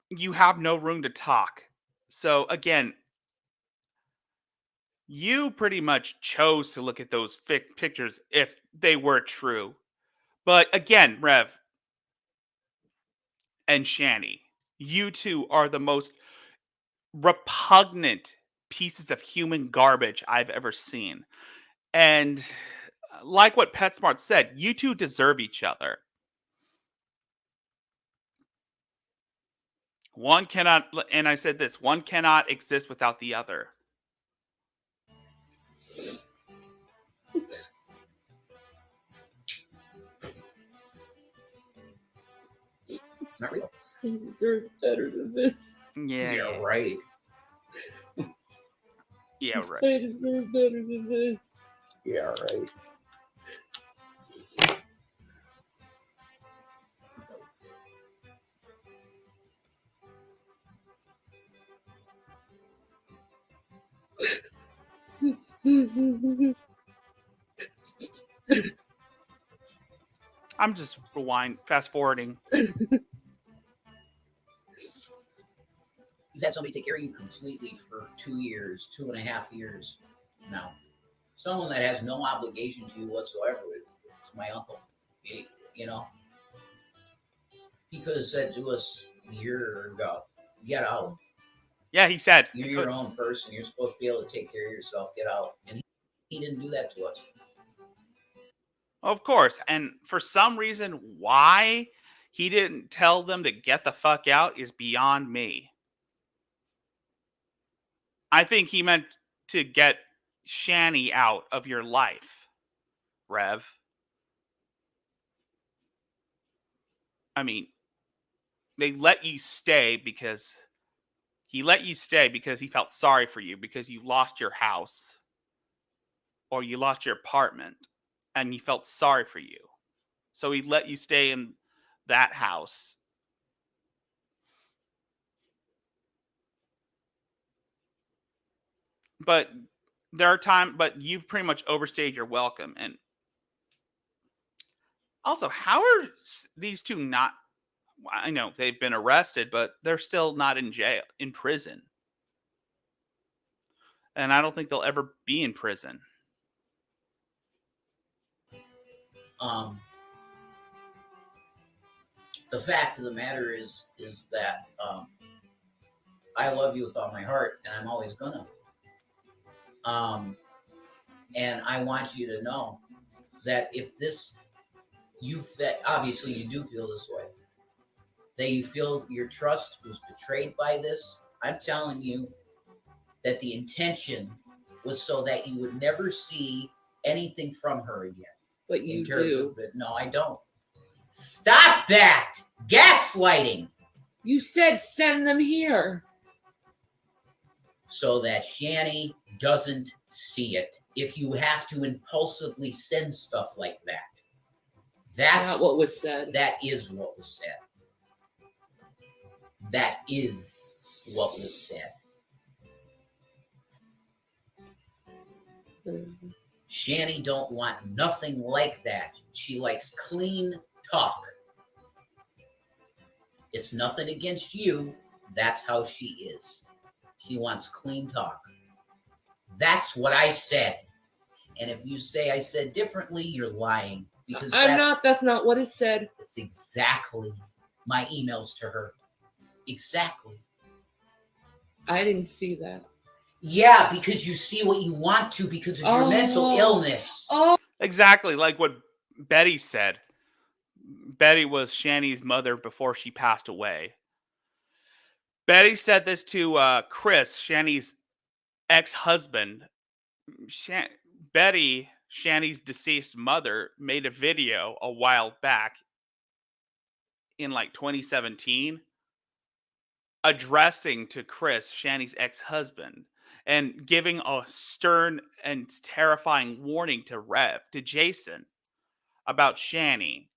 [SPEAKER 1] you have no room to talk. So again, you pretty much chose to look at those pictures if they were true. But again, Rev and Shanny, you two are the most repugnant pieces of human garbage I've ever seen. And like what PetSmart said, you two deserve each other. One cannot, and I said this, one cannot exist without the other.
[SPEAKER 3] Not real.
[SPEAKER 5] I deserve better than this.
[SPEAKER 1] Yeah,
[SPEAKER 3] Right.
[SPEAKER 1] yeah, right.
[SPEAKER 5] I deserve better than this.
[SPEAKER 3] Yeah, right.
[SPEAKER 1] I'm just fast forwarding.
[SPEAKER 3] You've had somebody take care of you completely for 2 years, 2.5 years now. Someone that has no obligation to you whatsoever. It's my uncle. You know, he could have said to us a year ago, "Get out.
[SPEAKER 1] Yeah, he said.
[SPEAKER 3] You're your own person. You're supposed to be able to take care of yourself. Get out." And he didn't do that to us.
[SPEAKER 1] Of course. And for some reason, why he didn't tell them to get the fuck out is beyond me. I think he meant to get Shanny out of your life, Rev. I mean, they let you stay because He let you stay because he felt sorry for you because you lost your house or you lost your apartment and he felt sorry for you. So he let you stay in that house. But but you've pretty much overstayed your welcome. And also, how are these two not? I know they've been arrested, but they're still not in prison. And I don't think they'll ever be in prison.
[SPEAKER 3] The fact of the matter is that I love you with all my heart, and I'm always gonna. And I want you to know that if obviously you do feel this way, that you feel your trust was betrayed by this. I'm telling you that the intention was so that you would never see anything from her again.
[SPEAKER 5] But you do.
[SPEAKER 3] No, I don't. Stop that! Gaslighting!
[SPEAKER 5] You said send them here.
[SPEAKER 3] So that Shanny doesn't see it. If you have to impulsively send stuff like that. That's
[SPEAKER 5] not what was said.
[SPEAKER 3] That is what was said. That is what was said. Shanny don't want nothing like that. She likes clean talk. It's nothing against you. That's how she is. She wants clean talk. That's what I said. And if you say I said differently, you're lying. Because
[SPEAKER 5] that's not what is said.
[SPEAKER 3] It's exactly my emails to her. Exactly.
[SPEAKER 5] I didn't see that.
[SPEAKER 3] Yeah, because you see what you want to because of your mental illness.
[SPEAKER 5] Oh.
[SPEAKER 1] Exactly like what Betty said. Betty was Shanny's mother before she passed away. Betty said this to Chris, Shanny's ex-husband. Betty, Shanny's deceased mother, made a video a while back in like 2017 addressing to Chris, Shanny's ex-husband, and giving a stern and terrifying warning to Jason about Shanny.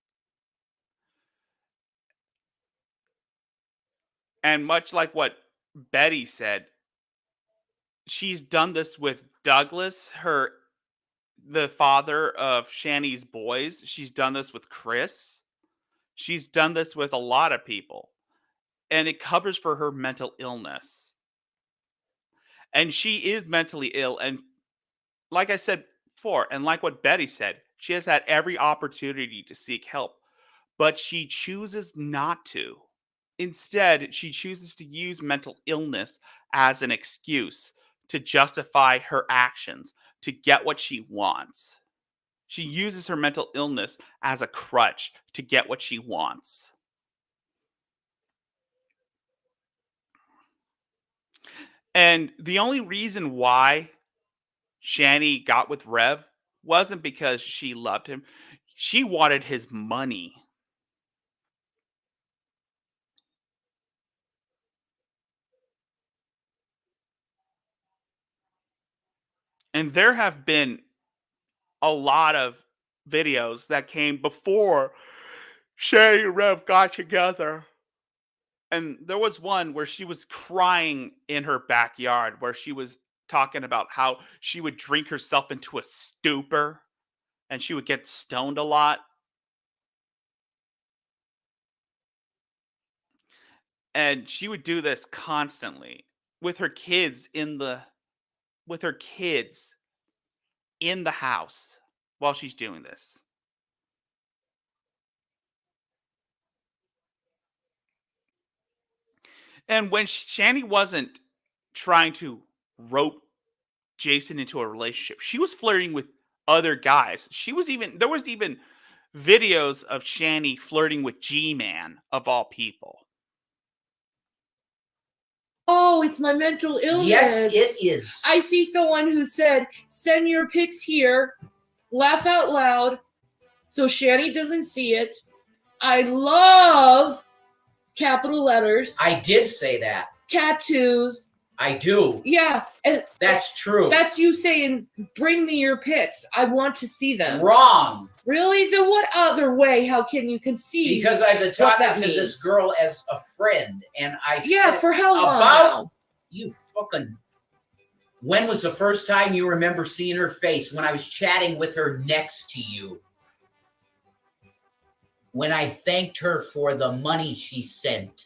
[SPEAKER 1] And much like what Betty said, she's done this with Douglas, the father of Shanny's boys. She's done this with Chris. She's done this with a lot of people. And it covers for her mental illness. And she is mentally ill. And like I said before, and like what Betty said, she has had every opportunity to seek help, but she chooses not to. Instead, she chooses to use mental illness as an excuse to justify her actions, to get what she wants. She uses her mental illness as a crutch to get what she wants. And the only reason why Shanny got with Rev wasn't because she loved him. She wanted his money. And there have been a lot of videos that came before Shanny and Rev got together. And there was one where she was crying in her backyard, where she was talking about how she would drink herself into a stupor and she would get stoned a lot. And she would do this constantly with her kids in the house while she's doing this. And when Shanny wasn't trying to rope Jason into a relationship, she was flirting with other guys. There was even videos of Shanny flirting with G-Man of all people.
[SPEAKER 5] Oh, it's my mental illness.
[SPEAKER 3] Yes, it is.
[SPEAKER 5] I see someone who said, send your pics here, laugh out loud, so Shanny doesn't see it. I love capital letters.
[SPEAKER 3] I did say that.
[SPEAKER 5] tattoos.
[SPEAKER 3] I do.
[SPEAKER 5] Yeah, and
[SPEAKER 3] That's true.
[SPEAKER 5] that's you saying, bring me your pics. I want to see them.
[SPEAKER 3] Wrong.
[SPEAKER 5] Really? Then what other way? How can you conceive?
[SPEAKER 3] Because I've been
[SPEAKER 5] what
[SPEAKER 3] talking
[SPEAKER 5] that
[SPEAKER 3] to this
[SPEAKER 5] means.
[SPEAKER 3] girl as a friend, and I
[SPEAKER 5] Yeah,
[SPEAKER 3] said,
[SPEAKER 5] for how long?
[SPEAKER 3] about you fucking. When was the first time you remember seeing her face? When I was chatting with her next to you. When I thanked her for the money she sent.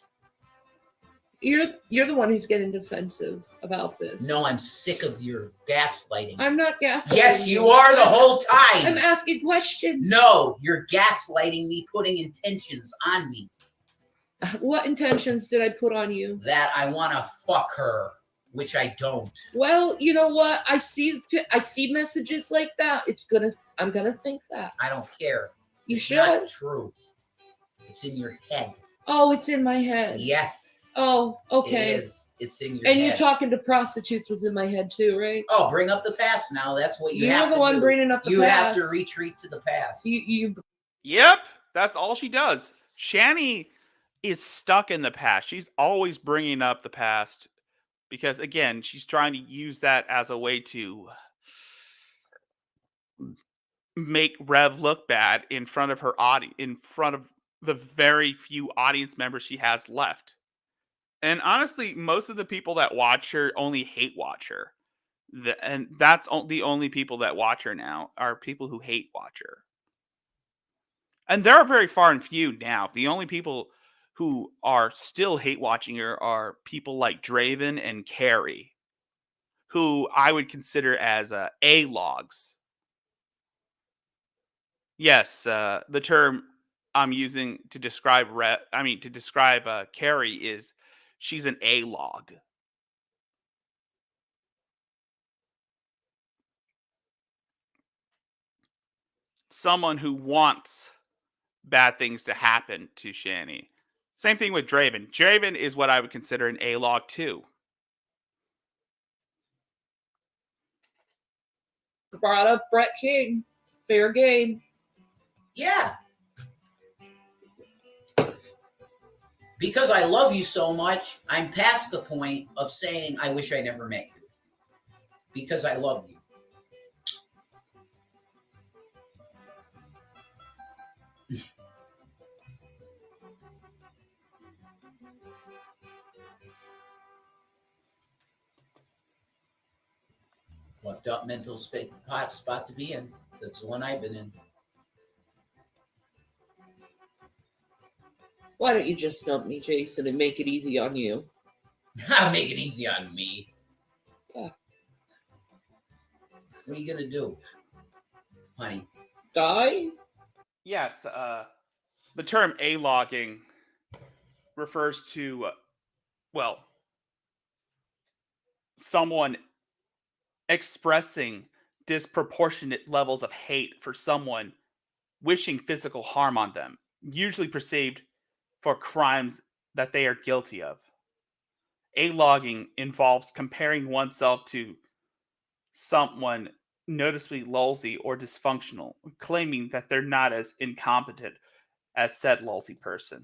[SPEAKER 5] You're the one who's getting defensive about this.
[SPEAKER 3] No, I'm sick of your gaslighting.
[SPEAKER 5] I'm not gaslighting.
[SPEAKER 3] Yes, you are the whole time.
[SPEAKER 5] I'm asking questions.
[SPEAKER 3] No, you're gaslighting me, putting intentions on me.
[SPEAKER 5] What intentions did I put on you?
[SPEAKER 3] That I want to fuck her, which I don't.
[SPEAKER 5] Well, you know what? I see messages like that. I'm gonna think that.
[SPEAKER 3] I don't care.
[SPEAKER 5] You
[SPEAKER 3] It's
[SPEAKER 5] should.
[SPEAKER 3] not true. It's in your head.
[SPEAKER 5] Oh, it's in my head.
[SPEAKER 3] Yes.
[SPEAKER 5] Oh, okay.
[SPEAKER 3] It is. It's in your
[SPEAKER 5] And
[SPEAKER 3] head.
[SPEAKER 5] you talking to prostitutes was in my head too, right?
[SPEAKER 3] Oh, bring up the past now. That's what you
[SPEAKER 5] You're
[SPEAKER 3] have
[SPEAKER 5] the
[SPEAKER 3] to
[SPEAKER 5] one
[SPEAKER 3] do.
[SPEAKER 5] bringing up the
[SPEAKER 3] You have
[SPEAKER 5] past.
[SPEAKER 3] to retreat to the past.
[SPEAKER 5] You
[SPEAKER 1] Yep, that's all she does. Shanny is stuck in the past. She's always bringing up the past because, again, she's trying to use that as a way to make Rev look bad in front of her audience, in front of the very few audience members she has left. And honestly, most of the people that watch her only hate watch her. And that's the only people that watch her now are people who hate watch her. And they're very far and few now. The only people who are still hate watching her are people like Draven and Carrie, who I would consider as A-logs. Yes, the term I'm using to describe Carrie is she's an A-log. Someone who wants bad things to happen to Shanny. Same thing with Draven. Draven is what I would consider an A-log too.
[SPEAKER 5] brought up Brett King. Fair game.
[SPEAKER 3] Yeah. Because I love you so much, I'm past the point of saying I wish I never met you. Because I love you. Fucked up mental spot to be in. That's the one I've been in.
[SPEAKER 5] Why don't you just dump me, Jason, and make it easy on you?
[SPEAKER 3] Make it easy on me.
[SPEAKER 5] Yeah.
[SPEAKER 3] What are you gonna do, honey?
[SPEAKER 5] Die?
[SPEAKER 1] Yes, the term A-logging refers to, someone expressing disproportionate levels of hate for someone, wishing physical harm on them, usually perceived for crimes that they are guilty of. A-logging involves comparing oneself to someone noticeably lousy or dysfunctional, claiming that they're not as incompetent as said lousy person.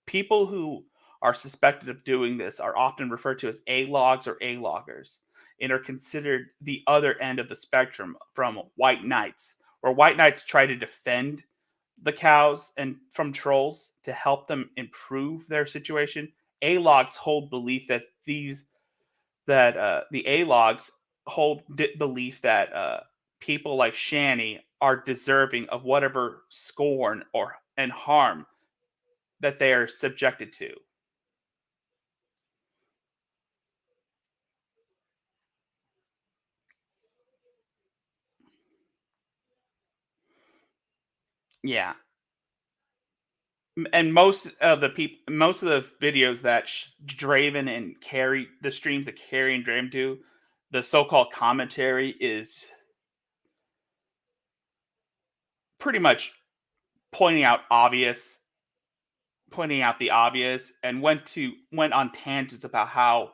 [SPEAKER 1] People who are suspected of doing this are often referred to as A-logs or A-loggers, and are considered the other end of the spectrum from white knights, where white knights try to defend the cows and from trolls to help them improve their situation. A-logs hold belief that the A-logs hold belief that people like Shanny are deserving of whatever scorn and harm that they are subjected to. Yeah. And most of the videos that Draven and Carrie, the streams that Carrie and Draven do, the so-called commentary is pretty much pointing out the obvious, and went on tangents about how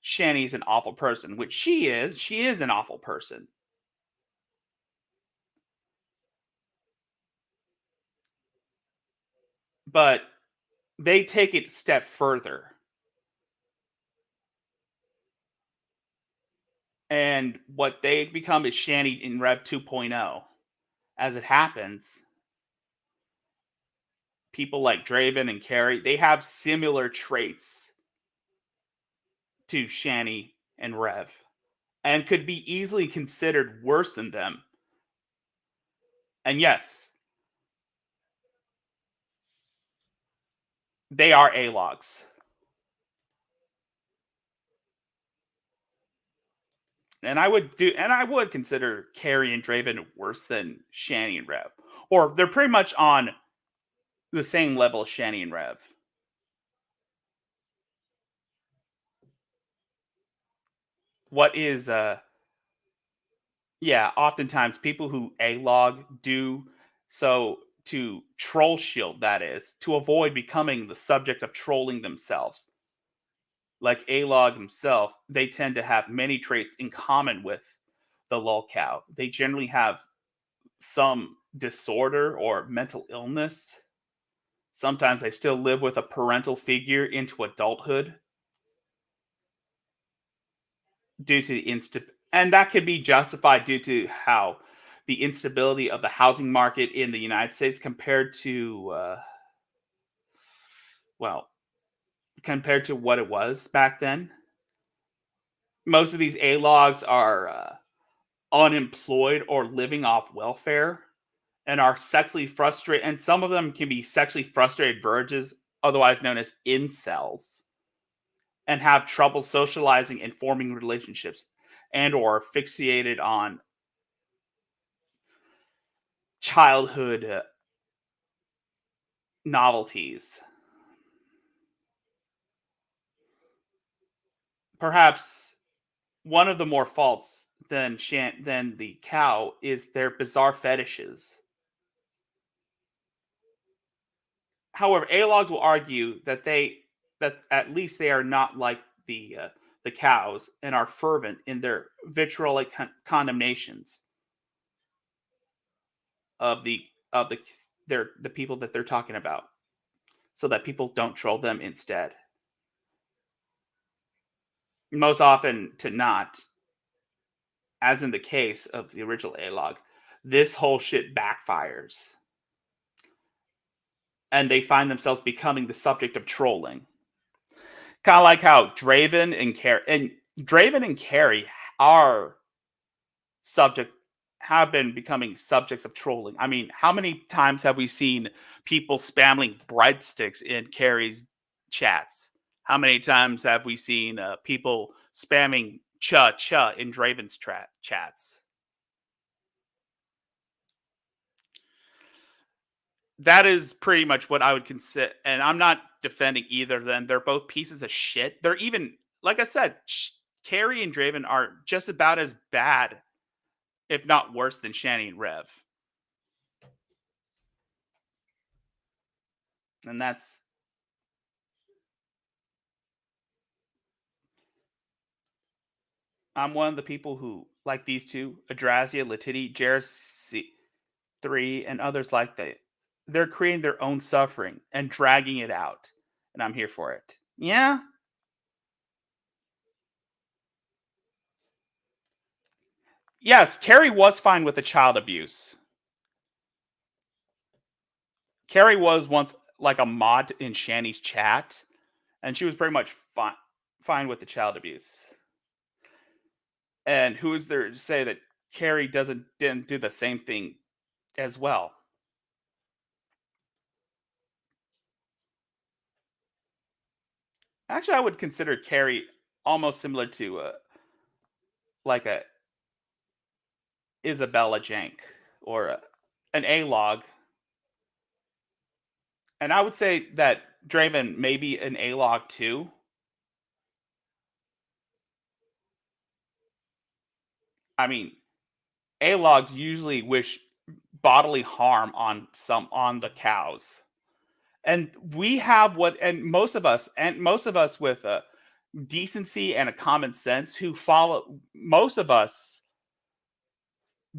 [SPEAKER 1] Shanny's an awful person, which she is. She is an awful person. But they take it a step further. And what they become is Shanny in Rev 2.0. As it happens, people like Draven and Carrie, they have similar traits to Shanny and Rev, and could be easily considered worse than them. And yes, they are A-logs. And I would consider Carrie and Draven worse than Shanny and Rev. Or they're pretty much on the same level as Shanny and Rev. What is oftentimes people who A-log do so to troll shield, that is, to avoid becoming the subject of trolling themselves. Like A-log himself, they tend to have many traits in common with the lolcow. They generally have some disorder or mental illness. Sometimes they still live with a parental figure into adulthood due to the and that could be justified due to how the instability of the housing market in the United States compared to compared to what it was back then. Most of these A-logs are unemployed or living off welfare and are sexually frustrated, and some of them can be sexually frustrated virgins, otherwise known as incels, and have trouble socializing and forming relationships, and or fixated on childhood novelties. Perhaps one of the more faults than the cow is their bizarre fetishes. However, A-logs will argue that at least they are not like the cows and are fervent in their vitriolic condemnations of the people that they're talking about, so that people don't troll them instead. Most often to not, as in the case of the original A-log, this whole shit backfires. And they find themselves becoming the subject of trolling. Kind of like how Draven and Carrie have been becoming subjects of trolling. I mean, how many times have we seen people spamming breadsticks in Carrie's chats? How many times have we seen people spamming cha in Draven's chats? That is pretty much what I would consider, and I'm not defending either of them. They're both pieces of shit. They're even, like I said, Carrie and Draven are just about as bad, if not worse, than Shanny and Rev. And I'm one of the people who like these two, Adrazia, Letiti, Jersey 3, and others like that. They're creating their own suffering and dragging it out. And I'm here for it. Yeah. Yes, Carrie was fine with the child abuse. Carrie was once like a mod in Shanny's chat, and she was pretty much fine with the child abuse. And who is there to say that Carrie didn't do the same thing as well? Actually, I would consider Carrie almost similar to like a Isabella Jank or an A-log. And I would say that Draven may be an A-log too. I mean, A-logs usually wish bodily harm on the cows. And we have most of us with decency and a common sense most of us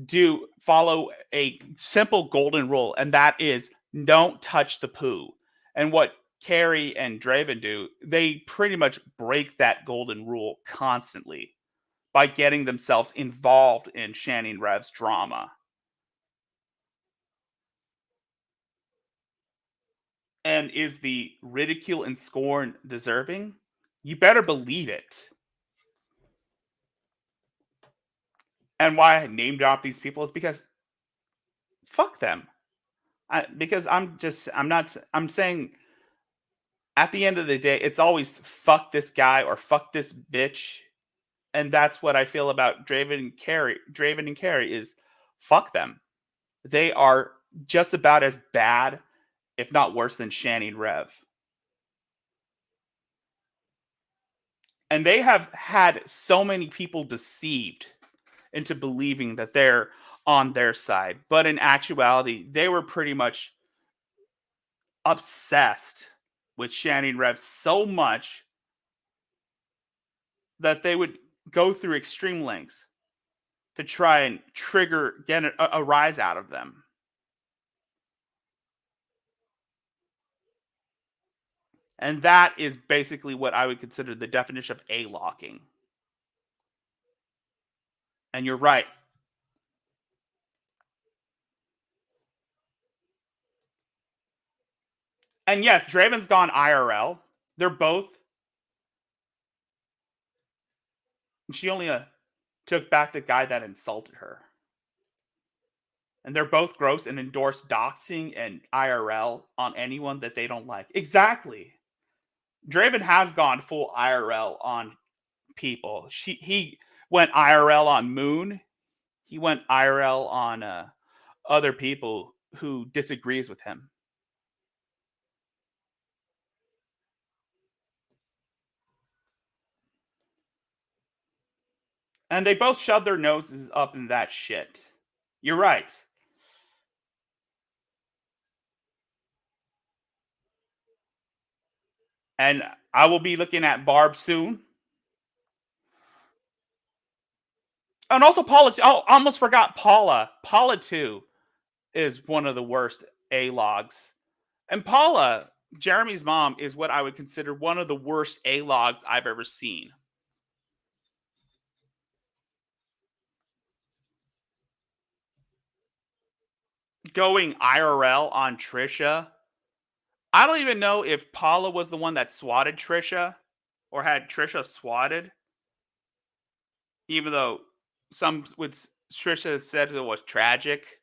[SPEAKER 1] do follow a simple golden rule, and that is don't touch the poo. And what Carrie and Draven do, they pretty much break that golden rule constantly by getting themselves involved in Shanny and Rev's drama. And is the ridicule and scorn deserving? You better believe it. And why I name drop these people is because fuck them. I'm saying at the end of the day, it's always fuck this guy or fuck this bitch. And that's what I feel about Draven and Carrie. Draven and Carrie is fuck them. They are just about as bad, if not worse, than Shanny and Rev. And they have had so many people deceived into believing that they're on their side. But in actuality, they were pretty much obsessed with Shanny and Rev so much that they would go through extreme lengths to try and get a rise out of them. And that is basically what I would consider the definition of A-locking. And you're right. And yes, Draven's gone IRL. They're both. She only took back the guy that insulted her. And they're both gross and endorse doxing and IRL on anyone that they don't like. Exactly. Draven has gone full IRL on people. He went IRL on Moon. He went IRL on other people who disagrees with him. And they both shoved their noses up in that shit. You're right. And I will be looking at Barb soon. And also Paula. Oh, I almost forgot Paula. Paula too is one of the worst A-logs. And Paula, Jeremy's mom, is what I would consider one of the worst A-logs I've ever seen. Going IRL on Trisha. I don't even know if Paula was the one that swatted Trisha or had Trisha swatted. Even though Trisha said it was tragic.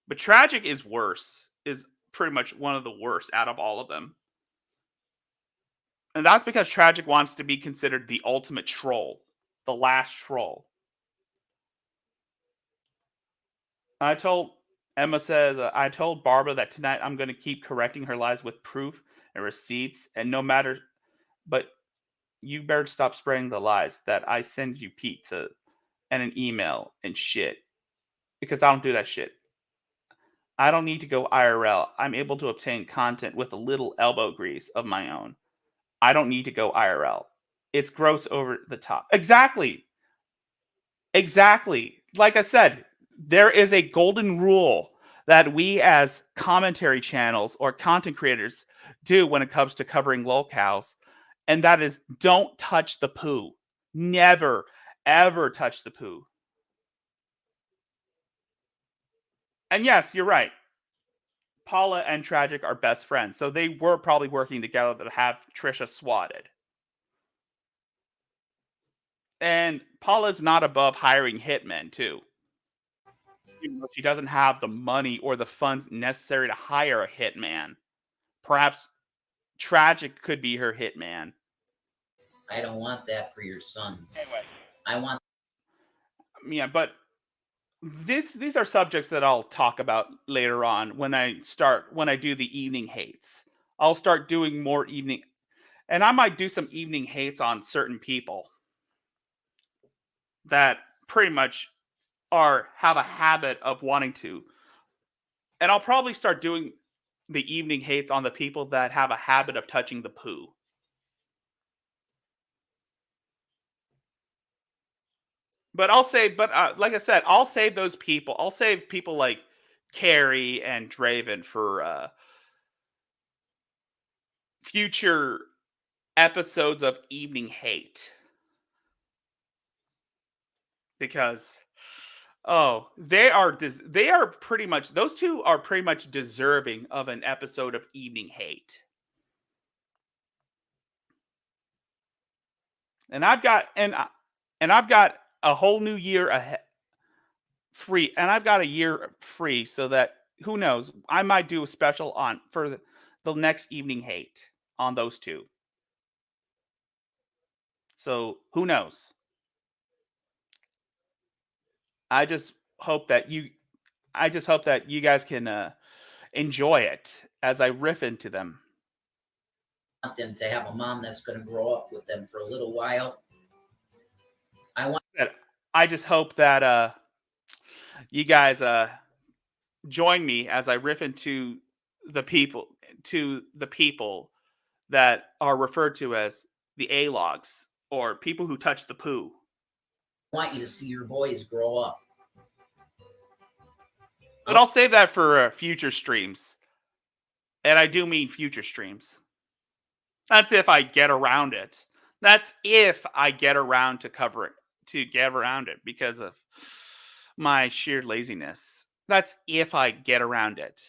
[SPEAKER 1] But tragic is worse. Is pretty much one of the worst out of all of them. And that's because Tragic wants to be considered the ultimate troll. The last troll. Emma says, I told Barbara that tonight I'm going to keep correcting her lies with proof and receipts. And no matter, but you better stop spreading the lies that I send you pizza and an email and shit. Because I don't do that shit. I don't need to go IRL. I'm able to obtain content with a little elbow grease of my own. I don't need to go IRL. It's gross over the top. Exactly. Like I said, there is a golden rule that we as commentary channels or content creators do when it comes to covering lolcows, and that is don't touch the poo. Never, ever touch the poo. And yes, you're right. Paula and Tragic are best friends, so they were probably working together to have Trisha swatted. And Paula's not above hiring hitmen, too. Even though she doesn't have the money or the funds necessary to hire a hitman. Perhaps Tragic could be her hitman.
[SPEAKER 3] I don't want that for your sons.
[SPEAKER 1] Anyway.
[SPEAKER 3] I want.
[SPEAKER 1] Yeah, but these are subjects that I'll talk about later on when I do the evening hates. I'll start doing more evening, and I might do some evening hates on certain people that pretty much have a habit of wanting to. And I'll probably start doing the evening hates on the people that have a habit of touching the poo. But like I said, I'll save those people. I'll save people like Carrie and Draven for future episodes of Evening Hate. because they are pretty much, those two are pretty much deserving of an episode of Evening Hate. And I've got a whole new year ahead free, and I've got a year free, so that who knows, I might do a special on for the next Evening Hate on those two. So who knows? I just hope that you guys can enjoy it as I riff into them.
[SPEAKER 3] I want them to have a mom that's going to grow up with them for a little while.
[SPEAKER 1] I just hope that you guys join me as I riff into the people that are referred to as the A-logs, or people who touch the poo.
[SPEAKER 3] I want you to see your boys grow up.
[SPEAKER 1] But I'll save that for future streams. And I do mean future streams. That's if I get around it. That's if I get around to cover it, because of my sheer laziness. That's if I get around it.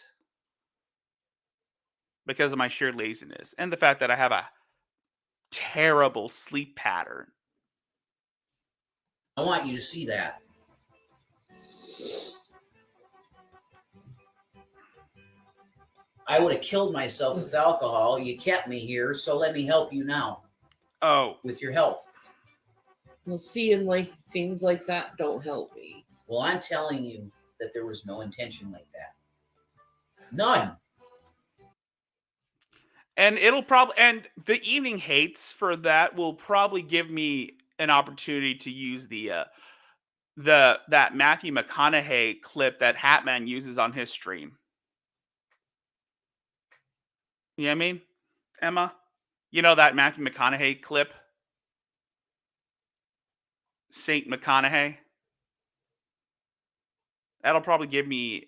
[SPEAKER 1] Because of my sheer laziness and the fact that I have a terrible sleep pattern.
[SPEAKER 3] I want you to see that. I would have killed myself with alcohol. You kept me here, so let me help you now.
[SPEAKER 1] Oh.
[SPEAKER 3] With your health.
[SPEAKER 5] Well, seeing like things like that don't help me.
[SPEAKER 3] Well, I'm telling you that there was no intention like that. None.
[SPEAKER 1] And and the Evening Hates for that will probably give me an opportunity to use that Matthew McConaughey clip that Hatman uses on his stream. You know what I mean, Emma? You know that Matthew McConaughey clip? Saint McConaughey? That'll probably give me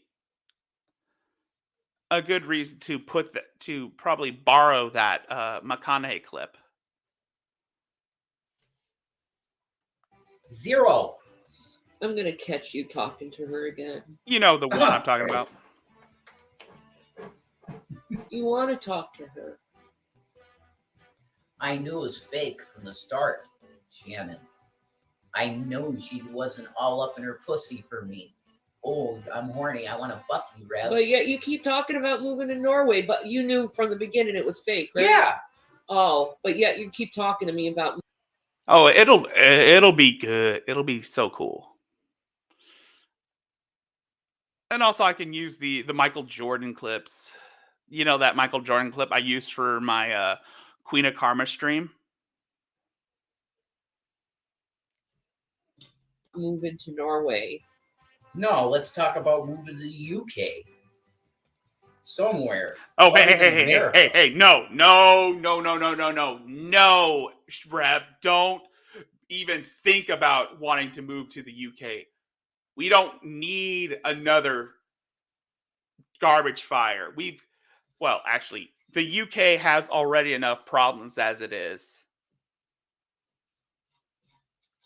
[SPEAKER 1] a good reason to probably borrow that McConaughey clip.
[SPEAKER 3] 0.
[SPEAKER 5] I'm gonna catch you talking to her again.
[SPEAKER 1] You know the one I'm talking about.
[SPEAKER 5] You want to talk to her?
[SPEAKER 3] I knew it was fake from the start, Shannon. I knew she wasn't all up in her pussy for me. Oh, I'm horny. I want to fuck you, Rev.
[SPEAKER 5] But yet you keep talking about moving to Norway, but you knew from the beginning it was fake, right?
[SPEAKER 3] Yeah.
[SPEAKER 5] Oh, but yet you keep talking to me about.
[SPEAKER 1] Oh, it'll be good. It'll be so cool. And also, I can use the Michael Jordan clips. You know that Michael Jordan clip I used for my Queen of Karma stream?
[SPEAKER 5] Moving to Norway.
[SPEAKER 3] No, let's talk about moving to the UK. Somewhere.
[SPEAKER 1] Oh, hey, no, Rev, don't even think about wanting to move to the UK. We don't need another garbage fire. Actually, the UK has already enough problems as it is.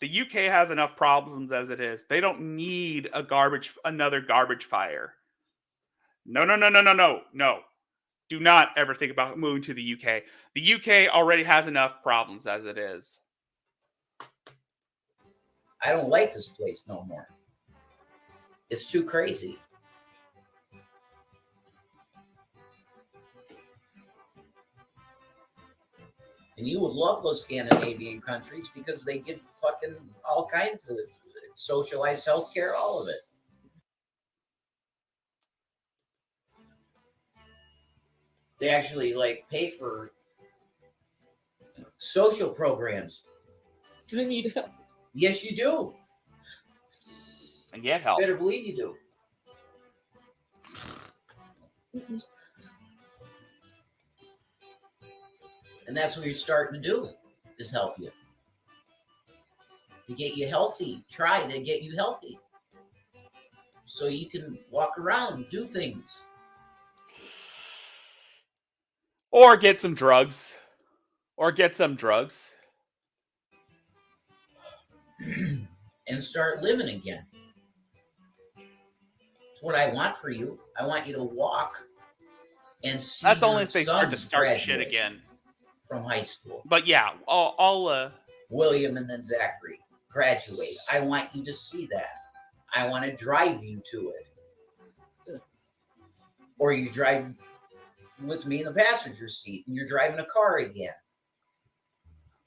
[SPEAKER 1] The UK has enough problems as it is. They don't need another garbage fire. No. Do not ever think about moving to the UK. The UK already has enough problems as it is.
[SPEAKER 3] I don't like this place no more. It's too crazy. And you would love those Scandinavian countries because they give fucking all kinds of socialized healthcare, all of it. They actually pay for social programs.
[SPEAKER 5] I need help.
[SPEAKER 3] Yes, you do.
[SPEAKER 1] And get help.
[SPEAKER 3] Better believe you do. And that's what you're starting to do, is help you. To get you healthy. Try to get you healthy. So you can walk around and do things.
[SPEAKER 1] Or get some drugs.
[SPEAKER 3] and start living again. It's what I want for you. I want you to walk and see
[SPEAKER 1] That's
[SPEAKER 3] your
[SPEAKER 1] only if they start to
[SPEAKER 3] son
[SPEAKER 1] start shit
[SPEAKER 3] graduate
[SPEAKER 1] again.
[SPEAKER 3] from high school.
[SPEAKER 1] But yeah, I'll
[SPEAKER 3] William and then Zachary graduate. I want you to see that. I want to drive you to it. Or you drive with me in the passenger seat and you're driving a car again.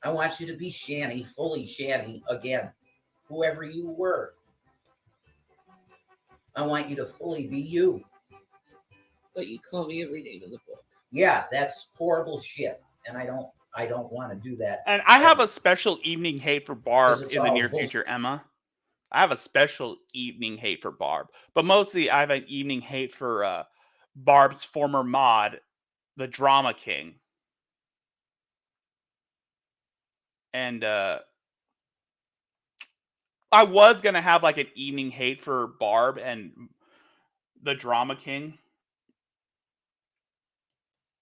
[SPEAKER 3] I want you to be Shanny, fully Shanny again, whoever you were. I want you to fully be you.
[SPEAKER 5] But you call me every name in the book.
[SPEAKER 3] Yeah, that's horrible shit. And I don't want to do that.
[SPEAKER 1] and I have a special evening hate for Barb
[SPEAKER 3] 'Cause it's
[SPEAKER 1] in the
[SPEAKER 3] all
[SPEAKER 1] near
[SPEAKER 3] bullshit.
[SPEAKER 1] future, Emma. I have a special evening hate for Barb, but mostly I have an evening hate for Barb's former mod, the Drama King. And I was gonna have like an evening hate for Barb and the Drama King.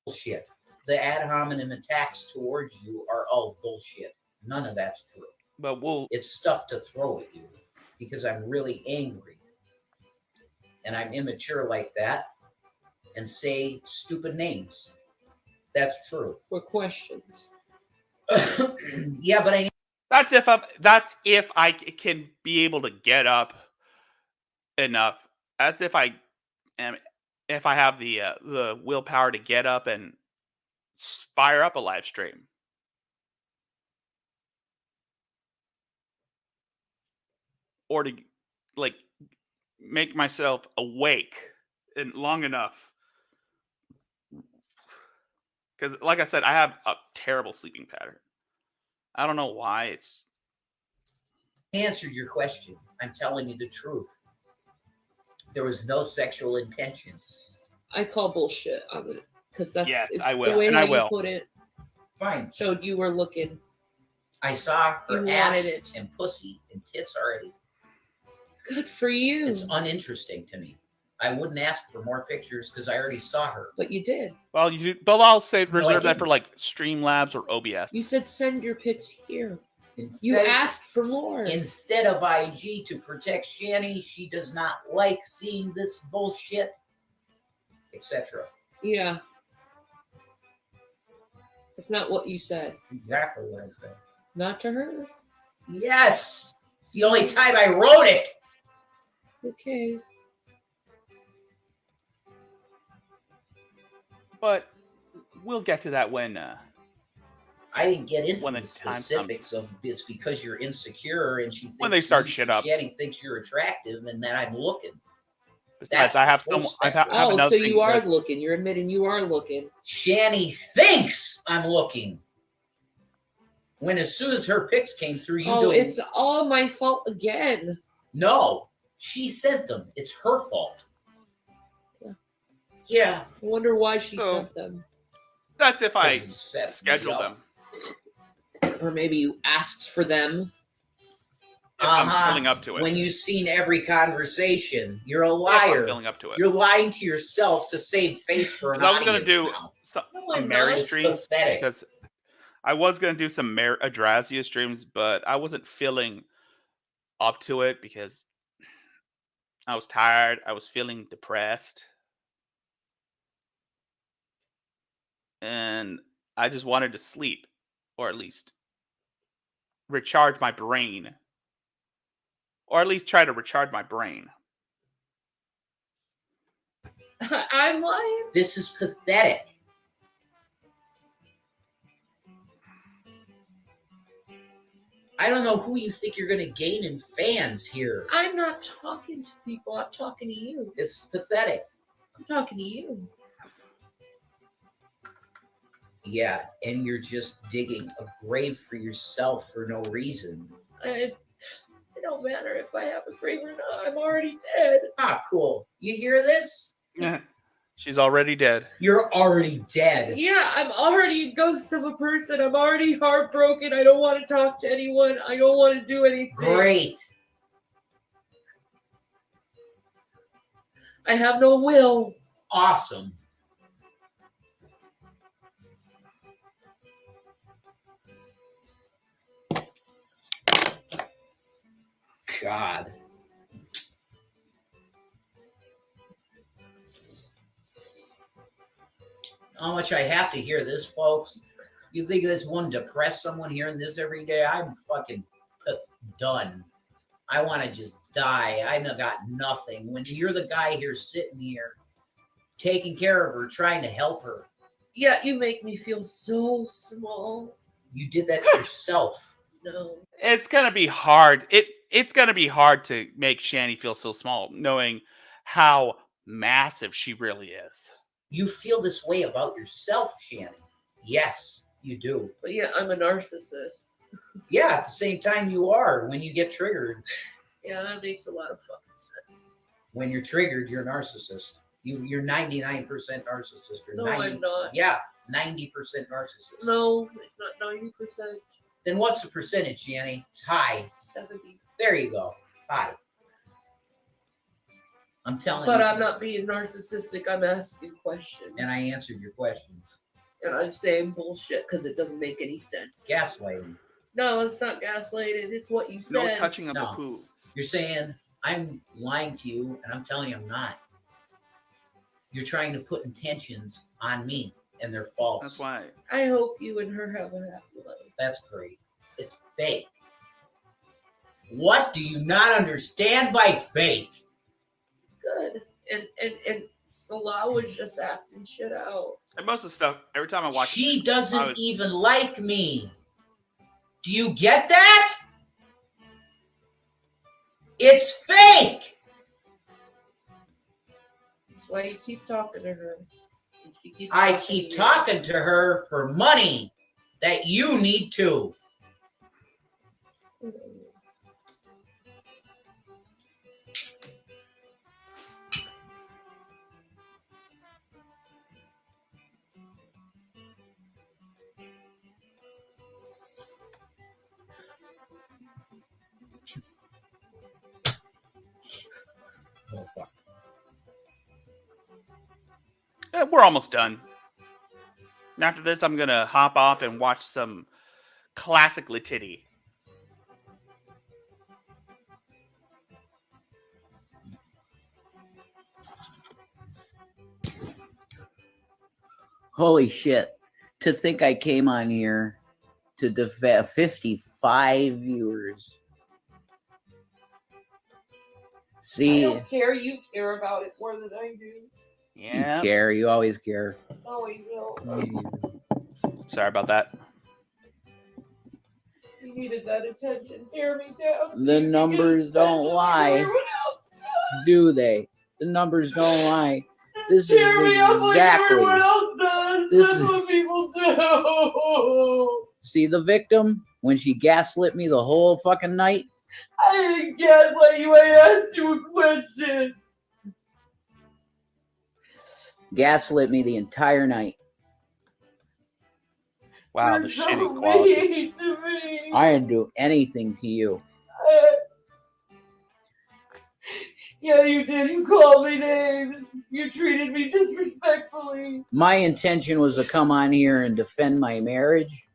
[SPEAKER 3] Bullshit. The ad hominem attacks towards you are all bullshit. None of that's true.
[SPEAKER 1] But we'll
[SPEAKER 3] It's stuff to throw at you because I'm really angry and I'm immature like that and say stupid names. That's true.
[SPEAKER 5] For questions.
[SPEAKER 3] Yeah, but I
[SPEAKER 1] that's if I can be able to get up enough. That's if I have the willpower to get up and fire up a live stream. Or to like make myself awake and long enough. Because like I said, I have a terrible sleeping pattern. I don't know why. It's
[SPEAKER 3] answered your question. I'm telling you the truth. There was no sexual intention.
[SPEAKER 5] I call bullshit on it because that's
[SPEAKER 1] Yes,
[SPEAKER 5] it's
[SPEAKER 1] I will,
[SPEAKER 5] the way
[SPEAKER 1] and
[SPEAKER 5] how
[SPEAKER 1] I
[SPEAKER 5] you
[SPEAKER 1] will.
[SPEAKER 5] put it
[SPEAKER 3] Fine.
[SPEAKER 5] showed you were looking.
[SPEAKER 3] I saw her
[SPEAKER 5] You
[SPEAKER 3] ass
[SPEAKER 5] wanted it.
[SPEAKER 3] and pussy and tits already.
[SPEAKER 5] Good for you.
[SPEAKER 3] It's uninteresting to me. I wouldn't ask for more pictures because I already saw her.
[SPEAKER 5] But you did.
[SPEAKER 1] well, but I'll say
[SPEAKER 3] No, I
[SPEAKER 1] reserve that for
[SPEAKER 3] didn't.
[SPEAKER 1] like Streamlabs or OBS.
[SPEAKER 5] You said send your pics here.
[SPEAKER 3] Instead,
[SPEAKER 5] You asked for more.
[SPEAKER 3] Instead of IG to protect Shanny, she does not like seeing this bullshit, etc.
[SPEAKER 5] Yeah. That's not what you said.
[SPEAKER 3] Exactly what I said.
[SPEAKER 5] Not to her.
[SPEAKER 3] Yes, it's the only time I wrote it.
[SPEAKER 5] Okay.
[SPEAKER 1] But we'll get to that when
[SPEAKER 3] I didn't get into
[SPEAKER 1] When the
[SPEAKER 3] the
[SPEAKER 1] time
[SPEAKER 3] specifics of it's because you're insecure and she thinks
[SPEAKER 1] When they start shit up.
[SPEAKER 3] Shanny thinks you're attractive and then I'm looking.
[SPEAKER 1] besides,
[SPEAKER 3] That's
[SPEAKER 1] I have
[SPEAKER 3] the full
[SPEAKER 1] some. I
[SPEAKER 3] spectrum.
[SPEAKER 1] have
[SPEAKER 5] Oh,
[SPEAKER 1] another
[SPEAKER 5] so
[SPEAKER 1] thing
[SPEAKER 5] you are
[SPEAKER 1] that's-
[SPEAKER 5] looking. You're admitting you are looking.
[SPEAKER 3] Shanny thinks I'm looking. When as soon as her pics came through, you
[SPEAKER 5] Oh,
[SPEAKER 3] don't.
[SPEAKER 5] it's all my fault again.
[SPEAKER 3] No, she sent them. It's her fault.
[SPEAKER 5] Yeah.
[SPEAKER 3] Yeah.
[SPEAKER 5] I wonder why she
[SPEAKER 1] So-
[SPEAKER 5] sent them.
[SPEAKER 1] That's if I
[SPEAKER 3] Because you set me
[SPEAKER 1] schedule
[SPEAKER 3] up.
[SPEAKER 1] them.
[SPEAKER 5] Or maybe you asked for them.
[SPEAKER 1] If I'm feeling up to it.
[SPEAKER 3] When you've seen every conversation, you're a
[SPEAKER 1] If I'm
[SPEAKER 3] liar.
[SPEAKER 1] feeling up to it.
[SPEAKER 3] You're lying to yourself to save face for an
[SPEAKER 1] 'Cause I was gonna
[SPEAKER 3] audience
[SPEAKER 1] do
[SPEAKER 3] now.
[SPEAKER 1] some
[SPEAKER 5] No, I'm
[SPEAKER 1] Mary
[SPEAKER 5] not.
[SPEAKER 3] It's
[SPEAKER 1] streams
[SPEAKER 3] pathetic.
[SPEAKER 1] because I was gonna do some Adrazia streams, but I wasn't feeling up to it because I was tired. I was feeling depressed, and I just wanted to sleep, or at least recharge my brain, or at least try to recharge my brain.
[SPEAKER 5] I'm lying.
[SPEAKER 3] This is pathetic. I don't know who you think you're going to gain in fans here.
[SPEAKER 5] I'm not talking to people. I'm talking to you.
[SPEAKER 3] It's pathetic.
[SPEAKER 5] I'm talking to you.
[SPEAKER 3] Yeah, and you're just digging a grave for yourself for no reason.
[SPEAKER 5] It don't matter if I have a grave or not. I'm already dead.
[SPEAKER 3] Ah, cool. You hear this?
[SPEAKER 1] She's already dead.
[SPEAKER 3] You're already dead.
[SPEAKER 5] Yeah, I'm already a ghost of a person. I'm already heartbroken. I don't want to talk to anyone. I don't want to do anything.
[SPEAKER 3] Great.
[SPEAKER 5] I have no will.
[SPEAKER 3] Awesome. God. How much I have to hear this, folks? You think this wouldn't depress someone hearing this every day? I'm fucking done. I want to just die. I've got nothing. When you're the guy here sitting here, taking care of her, trying to help her.
[SPEAKER 5] Yeah, you make me feel so small.
[SPEAKER 3] You did that to yourself.
[SPEAKER 5] No.
[SPEAKER 1] It's gonna be hard. It's gonna be hard to make Shanny feel so small, knowing how massive she really is.
[SPEAKER 3] You feel this way about yourself, Shanny. Yes, you do.
[SPEAKER 5] But yeah, I'm a narcissist.
[SPEAKER 3] Yeah, at the same time you are when you get triggered.
[SPEAKER 5] Yeah, that makes a lot of fucking sense.
[SPEAKER 3] When you're triggered, you're a narcissist. You're 99% narcissist. Or
[SPEAKER 5] No,
[SPEAKER 3] 90,
[SPEAKER 5] I'm not.
[SPEAKER 3] Yeah, 90% narcissist.
[SPEAKER 5] No, it's not 90%.
[SPEAKER 3] Then what's the percentage, Shanny? It's high.
[SPEAKER 5] 70.
[SPEAKER 3] There you go. It's high. I'm telling you.
[SPEAKER 5] But I'm not being narcissistic. I'm asking questions.
[SPEAKER 3] And I answered your questions.
[SPEAKER 5] And I'm saying bullshit because it doesn't make any sense.
[SPEAKER 3] Gaslighting.
[SPEAKER 5] No, it's not gaslighting. It's what you said.
[SPEAKER 1] No touching of
[SPEAKER 3] No.
[SPEAKER 1] the poo.
[SPEAKER 3] You're saying I'm lying to you, and I'm telling you I'm not. You're trying to put intentions on me, and they're false.
[SPEAKER 1] That's why.
[SPEAKER 5] I hope you and her have a happy life.
[SPEAKER 3] That's great. It's fake. What do you not understand by fake?
[SPEAKER 5] Good. And Zilla was just acting shit out.
[SPEAKER 1] And most of the stuff, every time I watch
[SPEAKER 3] She
[SPEAKER 1] I
[SPEAKER 3] doesn't
[SPEAKER 1] was-
[SPEAKER 3] even like me. Do you get that? It's fake.
[SPEAKER 5] That's why you keep talking to her. And she keeps
[SPEAKER 3] I
[SPEAKER 5] talking
[SPEAKER 3] keep
[SPEAKER 5] to you.
[SPEAKER 3] talking to her for money that you need to. Oh, fuck.
[SPEAKER 1] We're almost done. After this, I'm gonna hop off and watch some classic Latitty.
[SPEAKER 2] Holy shit. To think I came on here to defend 55 viewers.
[SPEAKER 5] I
[SPEAKER 2] See,
[SPEAKER 5] don't care. You care about it more than I do.
[SPEAKER 1] Yeah.
[SPEAKER 2] you care. You always care.
[SPEAKER 5] Oh, you will.
[SPEAKER 1] Sorry about that.
[SPEAKER 5] You needed that attention. Tear me down.
[SPEAKER 2] The
[SPEAKER 5] You can
[SPEAKER 2] numbers
[SPEAKER 5] get
[SPEAKER 2] don't
[SPEAKER 5] attention
[SPEAKER 2] lie.
[SPEAKER 5] everyone else.
[SPEAKER 2] Do they? The numbers don't lie. This is
[SPEAKER 5] Tear me up like
[SPEAKER 2] exactly-
[SPEAKER 5] everyone else does.
[SPEAKER 2] this
[SPEAKER 5] That's
[SPEAKER 2] is-
[SPEAKER 5] what people do.
[SPEAKER 2] See the victim? When she gaslit me the whole fucking night?
[SPEAKER 5] I didn't gaslight you. I asked you a question.
[SPEAKER 2] Gaslit me the entire night.
[SPEAKER 1] Wow,
[SPEAKER 5] You're
[SPEAKER 1] the
[SPEAKER 5] so
[SPEAKER 1] shitty quality.
[SPEAKER 5] mean to me.
[SPEAKER 2] I didn't do anything to you.
[SPEAKER 5] Yeah, you did. You called me names. You treated me disrespectfully.
[SPEAKER 2] My intention was to come on here and defend my marriage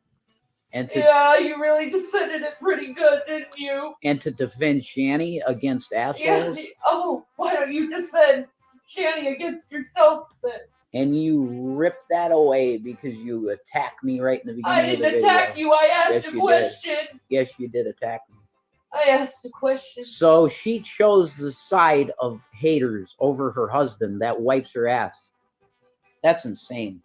[SPEAKER 2] and to
[SPEAKER 5] Yeah, you really defended it pretty good, didn't you?
[SPEAKER 2] defend Shanny against
[SPEAKER 5] Yeah.
[SPEAKER 2] assholes.
[SPEAKER 5] Oh, why don't you defend Shanny against yourself then?
[SPEAKER 2] And you ripped that away because you attacked me right in the beginning
[SPEAKER 5] I
[SPEAKER 2] of the
[SPEAKER 5] didn't
[SPEAKER 2] video.
[SPEAKER 5] attack you. I asked
[SPEAKER 2] Yes,
[SPEAKER 5] a
[SPEAKER 2] you did.
[SPEAKER 5] question.
[SPEAKER 2] Yes, you did attack me.
[SPEAKER 5] I asked a question.
[SPEAKER 2] So she chose the side of haters over her husband that wipes her ass. That's insane.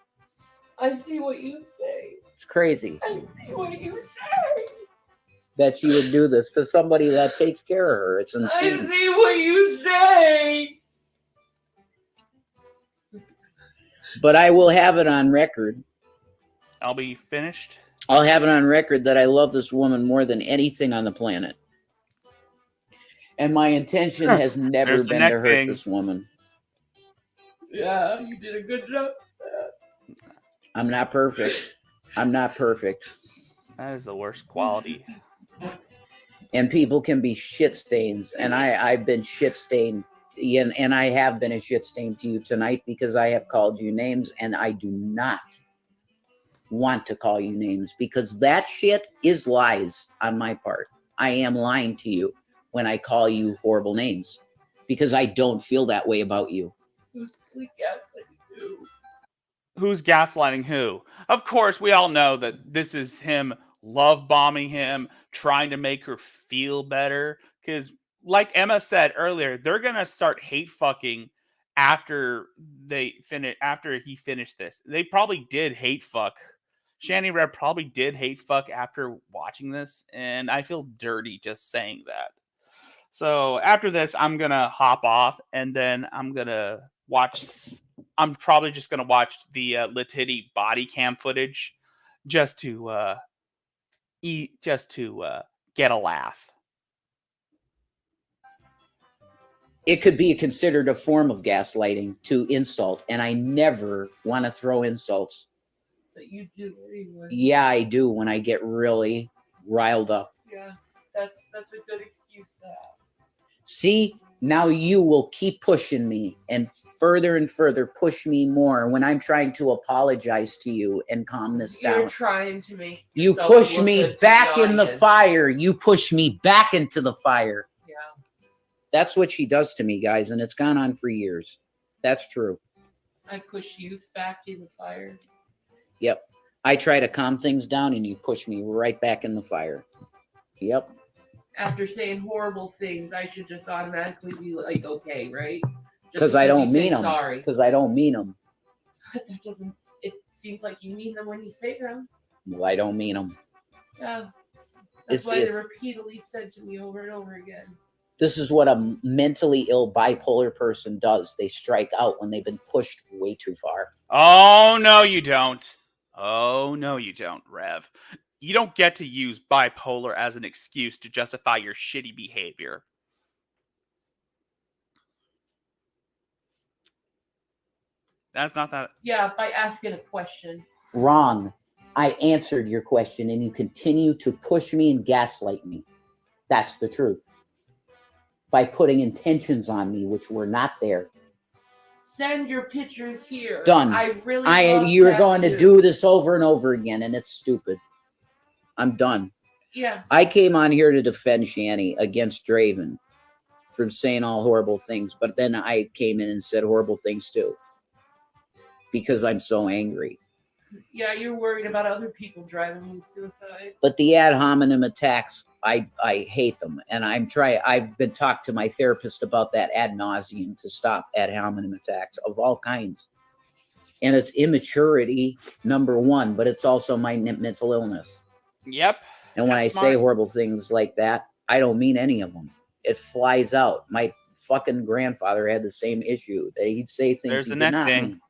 [SPEAKER 5] I see what you say.
[SPEAKER 2] It's crazy
[SPEAKER 5] I see what you say.
[SPEAKER 2] that she would do this to somebody that takes care of her. It's
[SPEAKER 5] I
[SPEAKER 2] insane.
[SPEAKER 5] see what you say.
[SPEAKER 2] But I will have it on record.
[SPEAKER 1] I'll be finished.
[SPEAKER 2] I'll have it on record that I love this woman more than anything on the planet. And my intention has never
[SPEAKER 1] There's the
[SPEAKER 2] been
[SPEAKER 1] neck
[SPEAKER 2] to hurt
[SPEAKER 1] thing.
[SPEAKER 2] this woman.
[SPEAKER 5] Yeah, you did a good job.
[SPEAKER 2] I'm not perfect. I'm not perfect.
[SPEAKER 1] That is the worst quality.
[SPEAKER 2] And people can be shit stains. And I've been shit stained. And I have been a shit stain to you tonight because I have called you names. And I do not want to call you names because that shit is lies on my part. I am lying to you. when I call you horrible names because I don't feel that way about you.
[SPEAKER 4] Who's gaslighting who?
[SPEAKER 1] Who's gaslighting who? Of course, we all know that this is him love bombing him, trying to make her feel better. Because, like Emma said earlier, they're gonna start hate fucking after he finished this. They probably did hate fuck. Shanny Red probably did hate fuck after watching this, and I feel dirty just saying that. So after this, I'm gonna hop off, and then I'm probably just gonna watch the Letiti body cam footage, just to get a laugh.
[SPEAKER 2] It could be considered a form of gaslighting to insult, and I never want to throw insults.
[SPEAKER 4] But you do anyway.
[SPEAKER 2] Yeah, I do when I get really riled up.
[SPEAKER 4] Yeah, that's a good excuse to have.
[SPEAKER 2] See, now you will keep pushing me and further push me more when I'm trying to apologize to you and calm this
[SPEAKER 4] You're
[SPEAKER 2] down.
[SPEAKER 4] trying to make
[SPEAKER 2] You
[SPEAKER 4] yourself
[SPEAKER 2] push
[SPEAKER 4] look
[SPEAKER 2] me
[SPEAKER 4] good to
[SPEAKER 2] back
[SPEAKER 4] the
[SPEAKER 2] in the
[SPEAKER 4] audience.
[SPEAKER 2] fire. You push me back into the fire.
[SPEAKER 4] Yeah.
[SPEAKER 2] That's what she does to me, guys, and it's gone on for years. That's true.
[SPEAKER 4] I push youth back in the fire.
[SPEAKER 2] Yep. I try to calm things down and you push me right back in the fire. Yep.
[SPEAKER 4] After saying horrible things, I should just automatically be like, okay, right?
[SPEAKER 2] Because I don't
[SPEAKER 4] you say
[SPEAKER 2] mean them.
[SPEAKER 4] Sorry.
[SPEAKER 2] Because I don't mean them.
[SPEAKER 4] But that doesn't. It seems like you mean them when you say them.
[SPEAKER 2] Well, I don't mean them.
[SPEAKER 4] Yeah. That's
[SPEAKER 2] It's-
[SPEAKER 4] why they're
[SPEAKER 2] it's-
[SPEAKER 4] repeatedly said to me over and over again.
[SPEAKER 2] This is what a mentally ill bipolar person does. They strike out when they've been pushed way too far.
[SPEAKER 1] Oh no, you don't. Oh no, you don't, Rev. You don't get to use bipolar as an excuse to justify your shitty behavior. That's not that.
[SPEAKER 4] Yeah, by asking a question.
[SPEAKER 2] Wrong. I answered your question and you continue to push me and gaslight me. That's the truth. By putting intentions on me which were not there.
[SPEAKER 4] Send your pictures here.
[SPEAKER 2] Done.
[SPEAKER 4] I really love
[SPEAKER 2] You're going to
[SPEAKER 4] tattoos.
[SPEAKER 2] do this over and over again and it's stupid. I'm done.
[SPEAKER 4] Yeah.
[SPEAKER 2] I came on here to defend Shanny against Draven for saying all horrible things, but then I came in and said horrible things too. Because I'm so angry.
[SPEAKER 4] Yeah, you're worried about other people driving you suicide.
[SPEAKER 2] But the ad hominem attacks, I hate them. And I've been talked to my therapist about that ad nauseum to stop ad hominem attacks of all kinds. And it's immaturity, number one, but it's also my mental illness.
[SPEAKER 1] Yep.
[SPEAKER 2] And when I
[SPEAKER 1] That's
[SPEAKER 2] say
[SPEAKER 1] smart.
[SPEAKER 2] horrible things like that, I don't mean any of them. It flies out. My fucking grandfather had the same issue. That he'd say things
[SPEAKER 1] There's
[SPEAKER 2] he
[SPEAKER 1] the
[SPEAKER 2] did
[SPEAKER 1] next
[SPEAKER 2] not
[SPEAKER 1] thing.
[SPEAKER 2] mean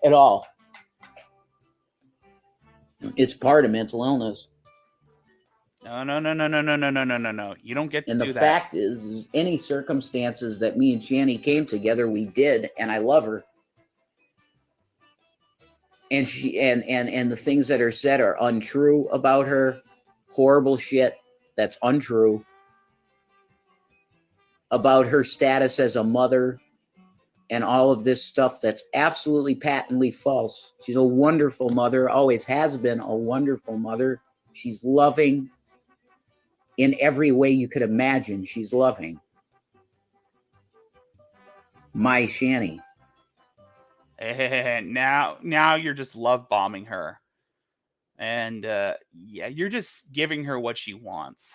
[SPEAKER 2] at all. It's part of mental illness.
[SPEAKER 1] No. You don't get to
[SPEAKER 2] And
[SPEAKER 1] do
[SPEAKER 2] the
[SPEAKER 1] that.
[SPEAKER 2] fact is any circumstances that me and Shanny came together, we did, and I love her. And she and the things that are said are untrue about her. Horrible shit that's untrue. About her status as a mother and all of this stuff that's absolutely patently false. She's a wonderful mother, always has been a wonderful mother. She's loving in every way you could imagine. She's loving. My Shanny.
[SPEAKER 1] And now you're just love bombing her. And yeah, you're just giving her what she wants.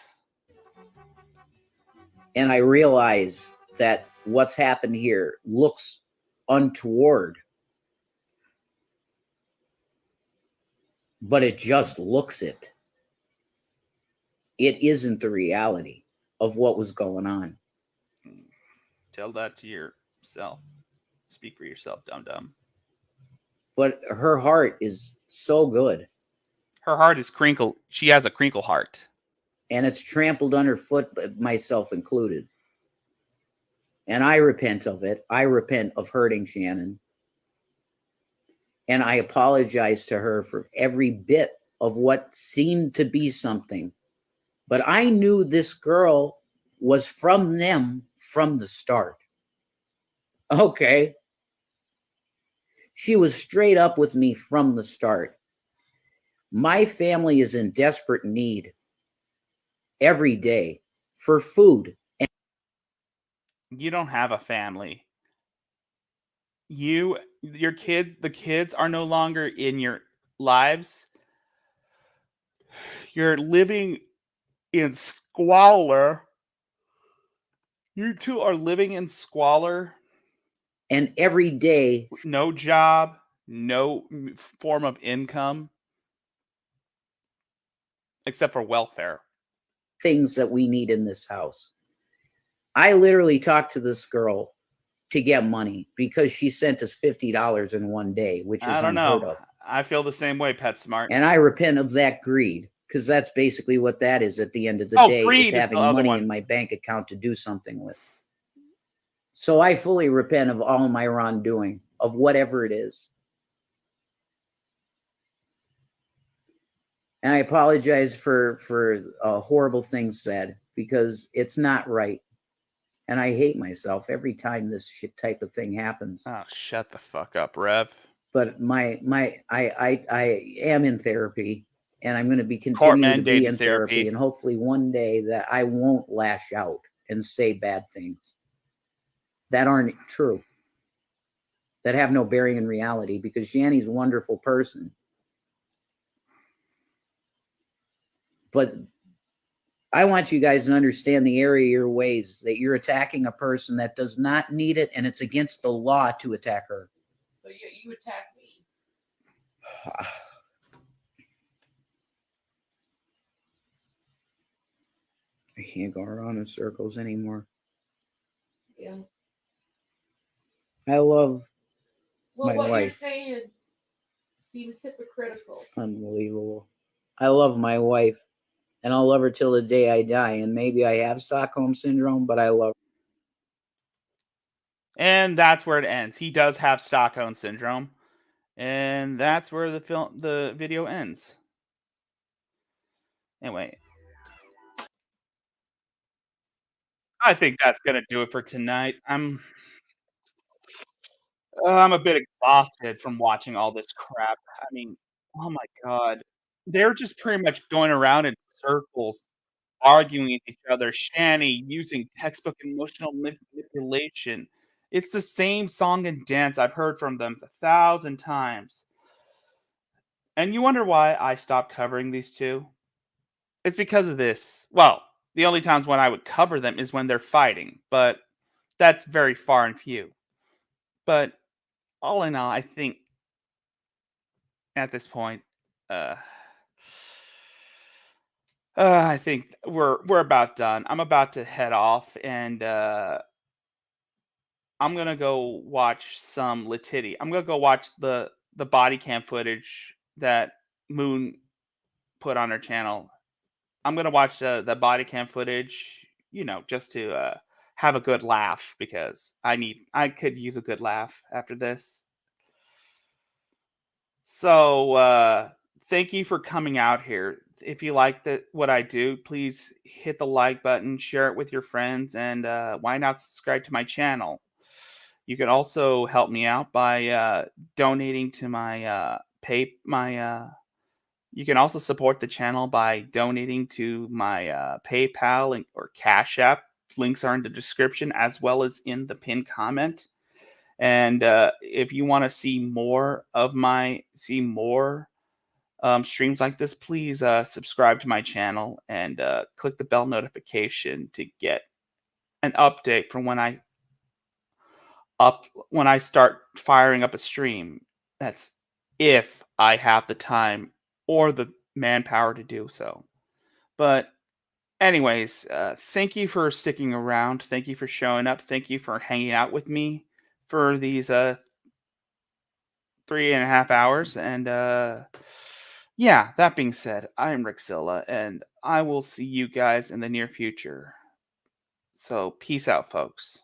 [SPEAKER 2] And I realize that what's happened here looks untoward. But it just looks it. It isn't the reality of what was going on.
[SPEAKER 1] Tell that to yourself. Speak for yourself, dum-dum.
[SPEAKER 2] But her heart is so good.
[SPEAKER 1] Her heart is crinkled. She has a crinkle heart.
[SPEAKER 2] And it's trampled underfoot, myself included. And I repent of it. I repent of hurting Shannon. And I apologize to her for every bit of what seemed to be something. But I knew this girl was from them from the start. Okay. She was straight up with me from the start. My family is in desperate need every day for food.
[SPEAKER 1] You don't have a family. Your kids, the kids are no longer in your lives. You're living in squalor. You two are living in squalor.
[SPEAKER 2] And every day,
[SPEAKER 1] No job, no form of income, except for welfare.
[SPEAKER 2] things that we need in this house. I literally talked to this girl to get money because she sent us $50 in one day, which is
[SPEAKER 1] I don't
[SPEAKER 2] unheard
[SPEAKER 1] know.
[SPEAKER 2] of.
[SPEAKER 1] I feel the same way, PetSmart.
[SPEAKER 2] And I repent of that greed, because that's basically what that is at the end of the
[SPEAKER 1] Oh,
[SPEAKER 2] day,
[SPEAKER 1] greed
[SPEAKER 2] is
[SPEAKER 1] is the
[SPEAKER 2] having
[SPEAKER 1] other
[SPEAKER 2] money
[SPEAKER 1] one.
[SPEAKER 2] in my bank account to do something with. So I fully repent of all my wrongdoing, of whatever it is. And I apologize for horrible things said, because it's not right. And I hate myself every time this shit type of thing happens.
[SPEAKER 1] Oh, shut the fuck up, Rev.
[SPEAKER 2] But I am in therapy, and I'm going to be continuing to be
[SPEAKER 1] Court-mandated
[SPEAKER 2] in
[SPEAKER 1] therapy.
[SPEAKER 2] therapy, and hopefully one day that I won't lash out and say bad things that aren't true, that have no bearing in reality, because Shanny's a wonderful person. But I want you guys to understand the area of your ways, that you're attacking a person that does not need it, and it's against the law to attack her.
[SPEAKER 5] But you attack me.
[SPEAKER 2] I can't go around in circles anymore.
[SPEAKER 5] Yeah.
[SPEAKER 2] I love
[SPEAKER 5] Well,
[SPEAKER 2] my
[SPEAKER 5] what you're
[SPEAKER 2] wife.
[SPEAKER 5] saying seems hypocritical.
[SPEAKER 2] Unbelievable. I love my wife, and I'll love her till the day I die. And maybe I have Stockholm syndrome, but I love her.
[SPEAKER 1] And that's where it ends. He does have Stockholm syndrome, and that's where the video ends. Anyway, I think that's gonna do it for tonight. I'm a bit exhausted from watching all this crap. I mean, oh my god, they're just pretty much going around in circles, arguing with each other. Shanny using textbook emotional manipulation. It's the same song and dance I've heard from them 1,000 times. And you wonder why I stopped covering these two? It's because of this. Well, the only times when I would cover them is when they're fighting, but that's very far and few. But all in all, I think at this point, uh, I think we're about done. I'm about to head off, and I'm gonna go watch some Latiti. I'm gonna go watch the body cam footage that Moon put on her channel. I'm gonna watch the body cam footage, just to have a good laugh, because I could use a good laugh after this. So thank you for coming out here. If you like what I do, please hit the like button, share it with your friends, and why not subscribe to my channel? You can also help me out by donating to my you can also support the channel by donating to my PayPal or Cash App. Links are in the description as well as in the pinned comment. And if you want to see more streams like this, please subscribe to my channel and click the bell notification to get an update from when I start firing up a stream. That's if I have the time or the manpower to do so. But anyways, thank you for sticking around. Thank you for showing up. Thank you for hanging out with me for these 3.5 hours. And yeah, that being said, I am Rick Zilla, and I will see you guys in the near future. So peace out, folks.